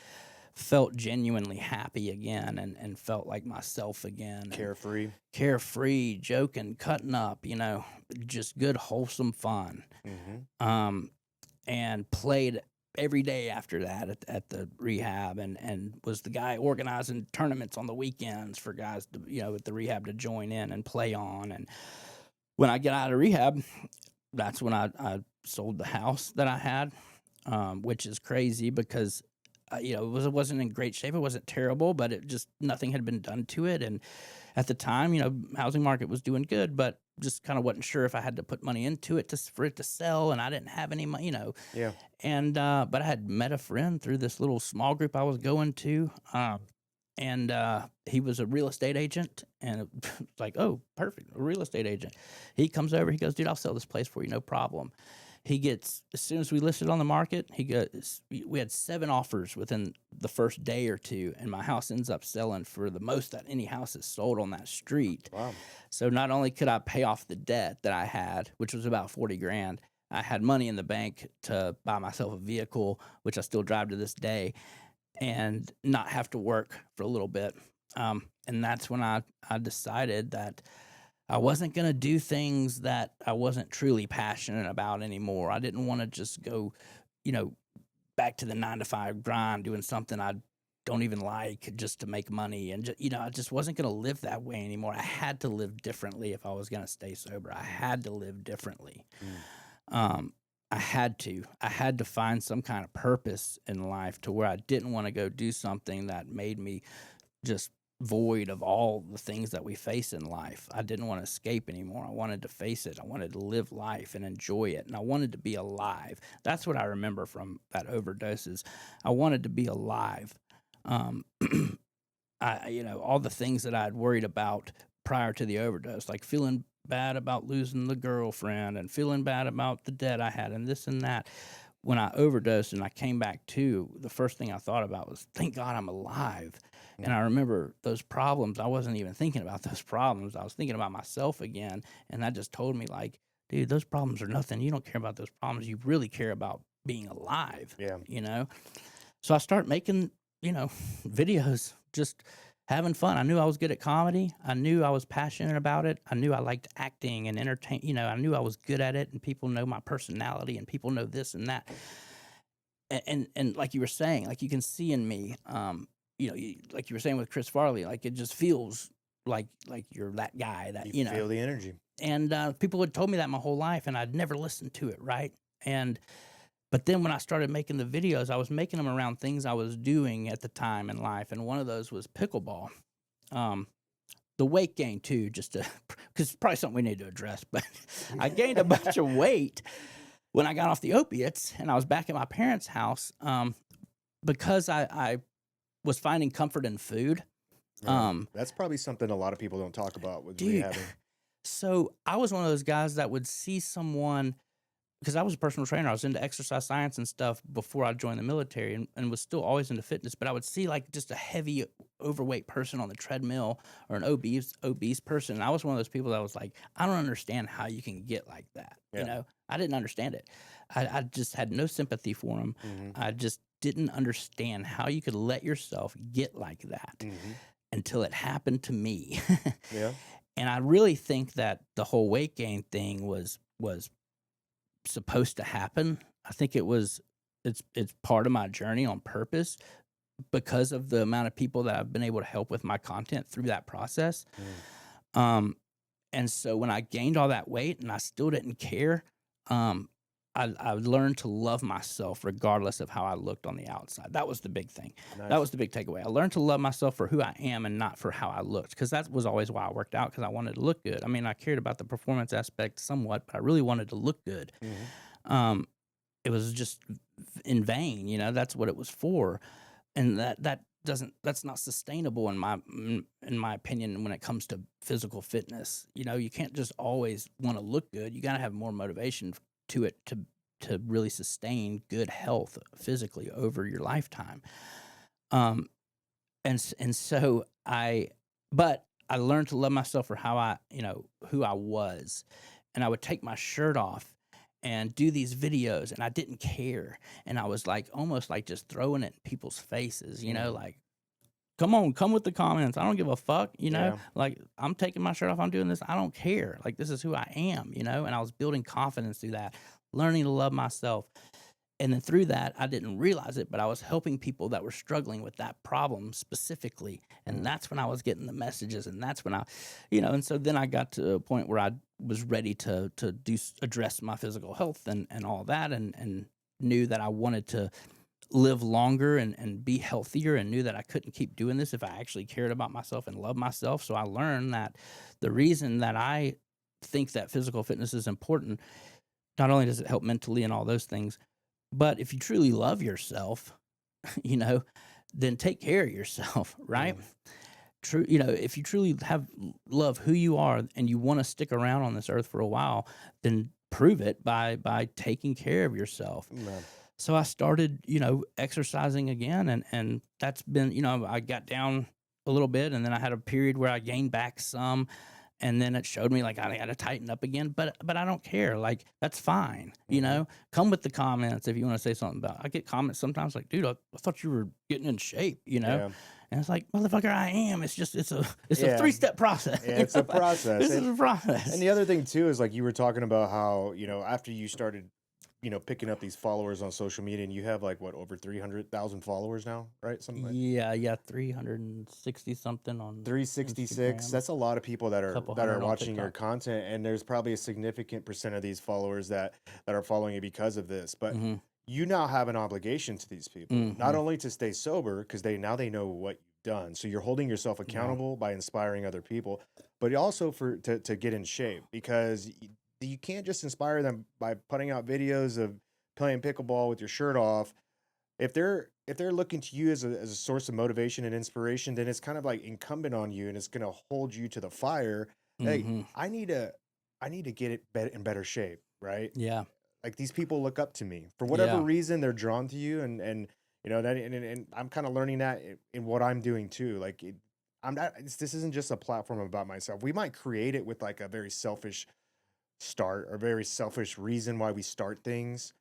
felt genuinely happy again and felt like myself again. Carefree, joking, cutting up, just good, wholesome fun. And played every day after that at the rehab and was the guy organizing tournaments on the weekends for guys to, at the rehab to join in and play on. And when I get out of rehab, that's when I sold the house that I had, which is crazy because, it wasn't in great shape. It wasn't terrible, but nothing had been done to it. And at the time, housing market was doing good, but just kind of wasn't sure if I had to put money into it for it to sell, and I didn't have any money, Yeah. And but I had met a friend through this little small group I was going to, and he was a real estate agent, and it's like, oh, perfect, a real estate agent. He comes over, he goes, dude, I'll sell this place for you, no problem. He gets, as soon as we listed on the market, we had 7 offers within the first day or two, and my house ends up selling for the most that any house is sold on that street. Wow. So not only could I pay off the debt that I had, which was about $40,000, I had money in the bank to buy myself a vehicle, which I still drive to this day, and not have to work for a little bit. And that's when I decided that I wasn't going to do things that I wasn't truly passionate about anymore. I didn't want to just go, back to the 9-to-5 grind, doing something I don't even like just to make money. And, I just wasn't going to live that way anymore. I had to live differently if I was going to stay sober. I had to live differently. I had to find some kind of purpose in life to where I didn't want to go do something that made me just void of all the things that we face in life. I didn't want to escape anymore. I wanted to face it. I wanted to live life and enjoy it. And I wanted to be alive. That's what I remember from that overdoses. I wanted to be alive. All the things that I had worried about prior to the overdose, like feeling bad about losing the girlfriend and feeling bad about the debt I had and this and that. When I overdosed and I came back to, the first thing I thought about was, thank God I'm alive. And I remember those problems. I wasn't even thinking about those problems. I was thinking about myself again. And that just told me, like, dude, those problems are nothing. You don't care about those problems. You really care about being alive. Yeah. So I start making, videos, just having fun. I knew I was good at comedy. I knew I was passionate about it. I knew I liked acting and entertain. I knew I was good at it, and people know my personality, and people know this and that. And like you were saying, like you can see in me, like you were saying with Chris Farley, like it just feels like you're that guy that you feel the energy. And people had told me that my whole life, and I'd never listened to it, right? But then when I started making the videos, I was making them around things I was doing at the time in life, and one of those was pickleball. The weight gain too, just because it's probably something we need to address. But I gained a bunch of weight when I got off the opiates, and I was back at my parents' house because I was finding comfort in food. That's probably something a lot of people don't talk about with Dude, rehabbing. So I was one of those guys that would see someone, because I was a personal trainer. I was into exercise science and stuff before I joined the military, and was still always into fitness. But I would see like just a heavy, overweight person on the treadmill, or an obese person. And I was one of those people that was like, I don't understand how you can get like that. Yeah. I didn't understand it. I just had no sympathy for them. I just didn't understand how you could let yourself get like that until it happened to me. Yeah. And I really think that the whole weight gain thing was supposed to happen. I think it's part of my journey on purpose because of the amount of people that I've been able to help with my content through that process. And so when I gained all that weight and I still didn't care, I learned to love myself regardless of how I looked on the outside. That was the big thing. That was the big takeaway. I learned to love myself for who I am and not for how I looked, because that was always why I worked out, because I wanted to look good. I mean, I cared about the performance aspect somewhat, but I really wanted to look good. Um, it was just in vain, that's what it was for. And that's not sustainable in my opinion when it comes to physical fitness. You can't just always want to look good. You got to have more motivation to it to really sustain good health physically over your lifetime. And so but I learned to love myself for how who I was, and I would take my shirt off and do these videos, and I didn't care, and I was like almost like just throwing it in people's faces, like, come on, come with the comments. I don't give a fuck, like, I'm taking my shirt off. I'm doing this. I don't care. Like, this is who I am, and I was building confidence through that, learning to love myself. And then through that, I didn't realize it, but I was helping people that were struggling with that problem specifically. And that's when I was getting the messages. And that's when and so then I got to a point where I was ready to address my physical health and all that, and knew that I wanted to live longer and be healthier, and knew that I couldn't keep doing this if I actually cared about myself and loved myself. So I learned that the reason that I think that physical fitness is important, not only does it help mentally and all those things, but if you truly love yourself, then take care of yourself, right? True, if you truly love who you are and you want to stick around on this earth for a while, then prove it by taking care of yourself. So I started, exercising again, and that's been, I got down a little bit, and then I had a period where I gained back some. And then it showed me like I got to tighten up again, but I don't care. Like, that's fine. Come with the comments if you want to say something about it. I get comments sometimes like, dude, I thought you were getting in shape, And it's like, motherfucker, I am. It's just, it's a 3-step process. Yeah, it's a process. This is a process. And the other thing too is, like, you were talking about how, after you started, picking up these followers on social media, and you have like what, over 300,000 followers now, right? Something like 360 something on 366. Instagram. That's a lot of people that are watching your TikTok. content, and there's probably a significant percent of these followers that are following you because of this. But you now have an obligation to these people, not only to stay sober, because they know what you've done. So you're holding yourself accountable by inspiring other people, but also to get in shape, because you can't just inspire them by putting out videos of playing pickleball with your shirt off. If they're looking to you as a source of motivation and inspiration, then it's kind of like incumbent on you, and it's going to hold you to the fire. Hey, I need to get it in better shape, right? Yeah. Like, these people look up to me for whatever reason. They're drawn to you, and I'm kind of learning that in what I'm doing too. Like, this isn't just a platform about myself. We might create it with like a very selfish start or very selfish reason why we start things,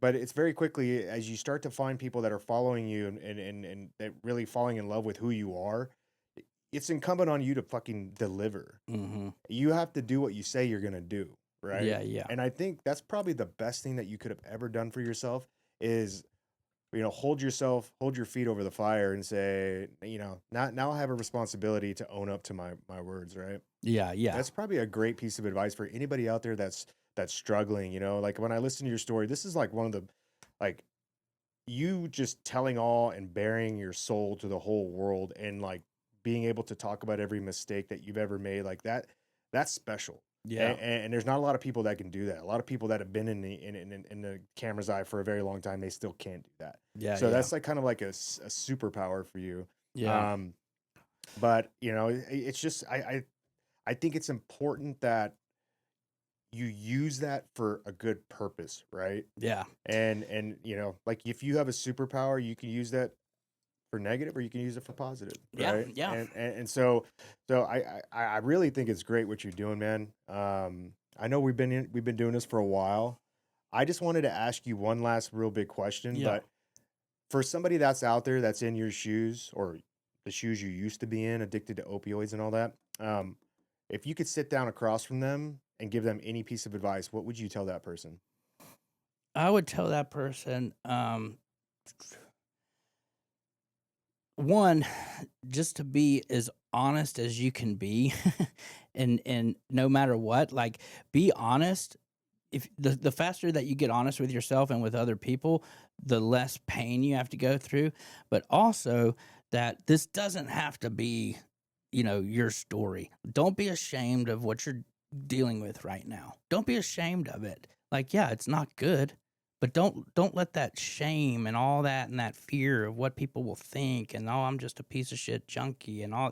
but it's very quickly, as you start to find people that are following you and that really falling in love with who you are, it's incumbent on you to fucking deliver. You have to do what you say you're gonna do, right? Yeah. And I think that's probably the best thing that you could have ever done for yourself is, hold your feet over the fire and say, now I have a responsibility to own up to my words, right? Yeah. That's probably a great piece of advice for anybody out there that's struggling. Like, when I listen to your story, this is like one of the, like, you just telling all and bearing your soul to the whole world, and like being able to talk about every mistake that you've ever made, like that's special. Yeah. And there's not a lot of people that can do that. A lot of people that have been in the camera's eye for a very long time, they still can't do that. Yeah. So that's like kind of like a superpower for you. Yeah. But it's just, I think it's important that you use that for a good purpose, right? Yeah. And like, if you have a superpower, you can use that for negative, or you can use it for positive, right? Yeah. And so I really think it's great what you're doing, man. I know we've been doing this for a while. I just wanted to ask you one last real big question, but for somebody that's out there that's in your shoes, or the shoes you used to be in, addicted to opioids and all that, if you could sit down across from them and give them any piece of advice, what would you tell that person? I would tell that person, one, just to be as honest as you can be, and no matter what, like, be honest, if the faster that you get honest with yourself and with other people, the less pain you have to go through. But also that this doesn't have to be, your story. Don't be ashamed of what you're dealing with right now. Don't be ashamed of it. Like, yeah, it's not good, but don't let that shame and all that and that fear of what people will think and I'm just a piece of shit junkie and all,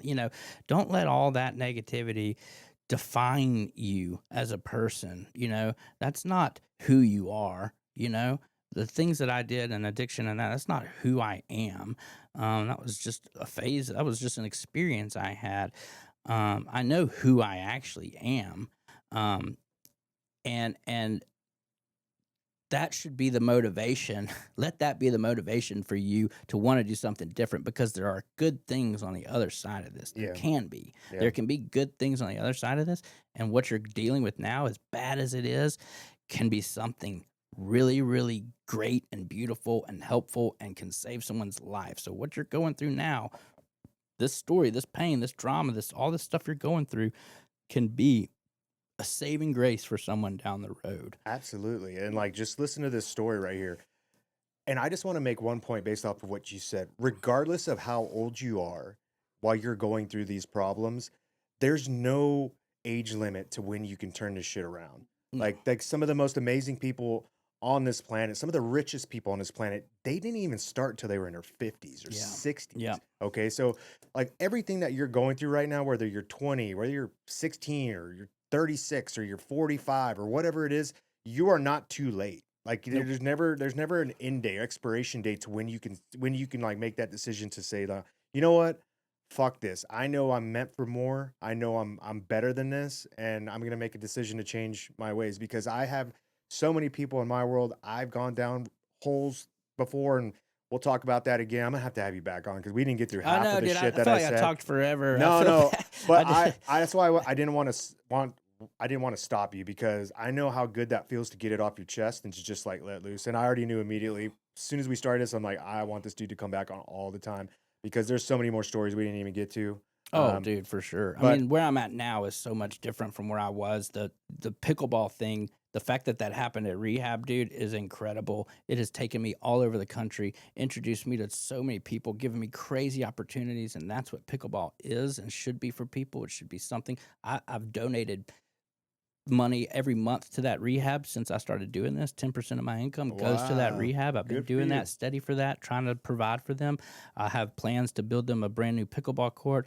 don't let all that negativity define you as a person. That's not who you are. The things that I did and addiction and that's not who I am. That was just a phase. That was just an experience I had. I know who I actually am. And that should be the motivation. Let that be the motivation for you to want to do something different, because there are good things on the other side of this. There can be. Yeah. There can be good things on the other side of this. And what you're dealing with now, as bad as it is, can be something really, really great and beautiful and helpful and can save someone's life. So what you're going through now, this story, this pain, this drama, all this stuff you're going through can be a saving grace for someone down the road. Absolutely. And like, just listen to this story right here. And I just want to make one point based off of what you said. Regardless of how old you are while you're going through these problems, there's no age limit to when you can turn this shit around. Like some of the most amazing people on this planet, some of the richest people on this planet, they didn't even start until they were in their 50s or 60s. Yeah. Okay. So like everything that you're going through right now, whether you're 20, whether you're 16 or you're 36 or you're 45 or whatever it is, you are not too late. Like there's never an end date, expiration date to when you can like make that decision to say that, you know what, fuck this. I know I'm meant for more. I know I'm better than this, and I'm gonna make a decision to change my ways, because I have so many people in my world. I've gone down holes before, and we'll talk about that again. I'm gonna have to have you back on because we didn't get through half of the shit that I said. I talked forever. No, but I that's why I didn't want to stop you, because I know how good that feels to get it off your chest and to just like let loose. And I already knew immediately as soon as we started this, I'm like, I want this dude to come back on all the time, because there's so many more stories we didn't even get to. Oh, dude, for sure. I mean, where I'm at now is so much different from where I was. The pickleball thing, the fact that happened at rehab, dude, is incredible. It has taken me all over the country, introduced me to so many people, given me crazy opportunities, and that's what pickleball is and should be for people. It should be something. I've donated money every month to that rehab since I started doing this. 10% of my income goes to that rehab. I've been doing that steady for that, trying to provide for them. I have plans to build them a brand new pickleball court.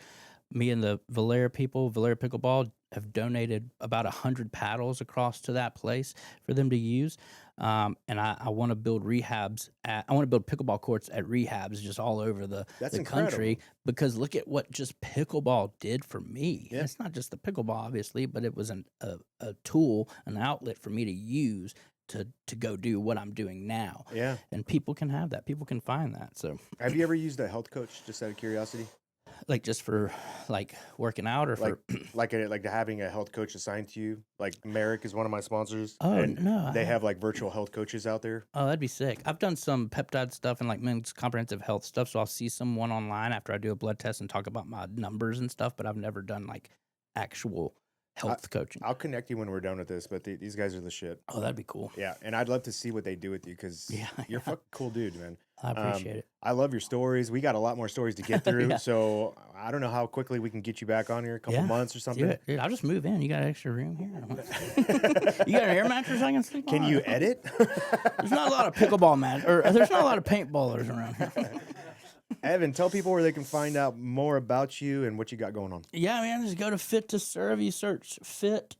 Me and the Valera Pickleball, have donated about 100 paddles across to that place for them to use. And I want to build rehabs. I want to build pickleball courts at rehabs just all over the country, because look at what just pickleball did for me. Yeah. It's not just the pickleball, obviously, but it was a tool, an outlet for me to use to go do what I'm doing now. Yeah. And people can have that. People can find that. So have you ever used a health coach, just out of curiosity? Like just for like working out, or for like having a health coach assigned to you? Like Merrick is one of my sponsors. Oh, and no. They have like virtual health coaches out there. Oh, that'd be sick. I've done some peptide stuff and like men's comprehensive health stuff. So I'll see someone online after I do a blood test and talk about my numbers and stuff, but I've never done like actual health coaching. I'll connect you when we're done with this, but these guys are the shit. Oh, that'd be cool. Yeah, and I'd love to see what they do with you, because you're a fucking cool dude, man. I appreciate it. I love your stories. We got a lot more stories to get through, so I don't know how quickly we can get you back on here, a couple months or something. Dude, I'll just move in. You got an extra room here? You got an air mattress I can sleep on? Can you edit? There's not a lot of pickleball there's not a lot of paintballers around here. Evan, tell people where they can find out more about you and what you got going on. Yeah, man, just go to Fit to Serve. You search Fit,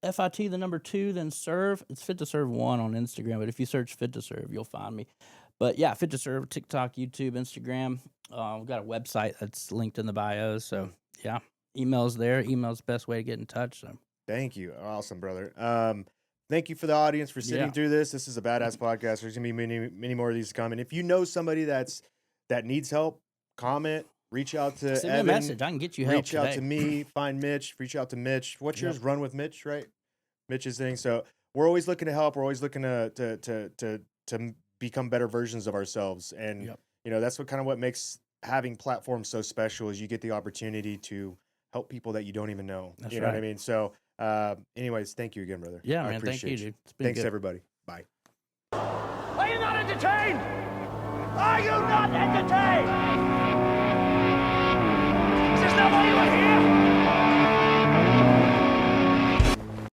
FIT, the number 2, then Serve. It's Fit to Serve 1 on Instagram, but if you search Fit to Serve, you'll find me. But yeah, Fit to Serve, TikTok, YouTube, Instagram. We've got a website that's linked in the bio. So yeah, email's there. Email's the best way to get in touch. So thank you. Awesome, brother. Thank you for the audience for sitting through this. This is a badass podcast. There's gonna be many more of these coming. If you know somebody that needs help, comment. Reach out to Send Evan. me a message. I can get you help. Reach out to me. Find Mitch. Reach out to Mitch. What's yours? Run with Mitch, right? Mitch's thing. So we're always looking to help. We're always looking to become better versions of ourselves. And you know, that's what makes having platforms so special, is you get the opportunity to help people that you don't even know. That's you know what I mean? So Anyways, thank you again, brother. Yeah, I man. Thank you, appreciate dude. It's been Thanks, good. everybody. Bye. Are you not entertained? Are you not entertained? Is this not why you are here?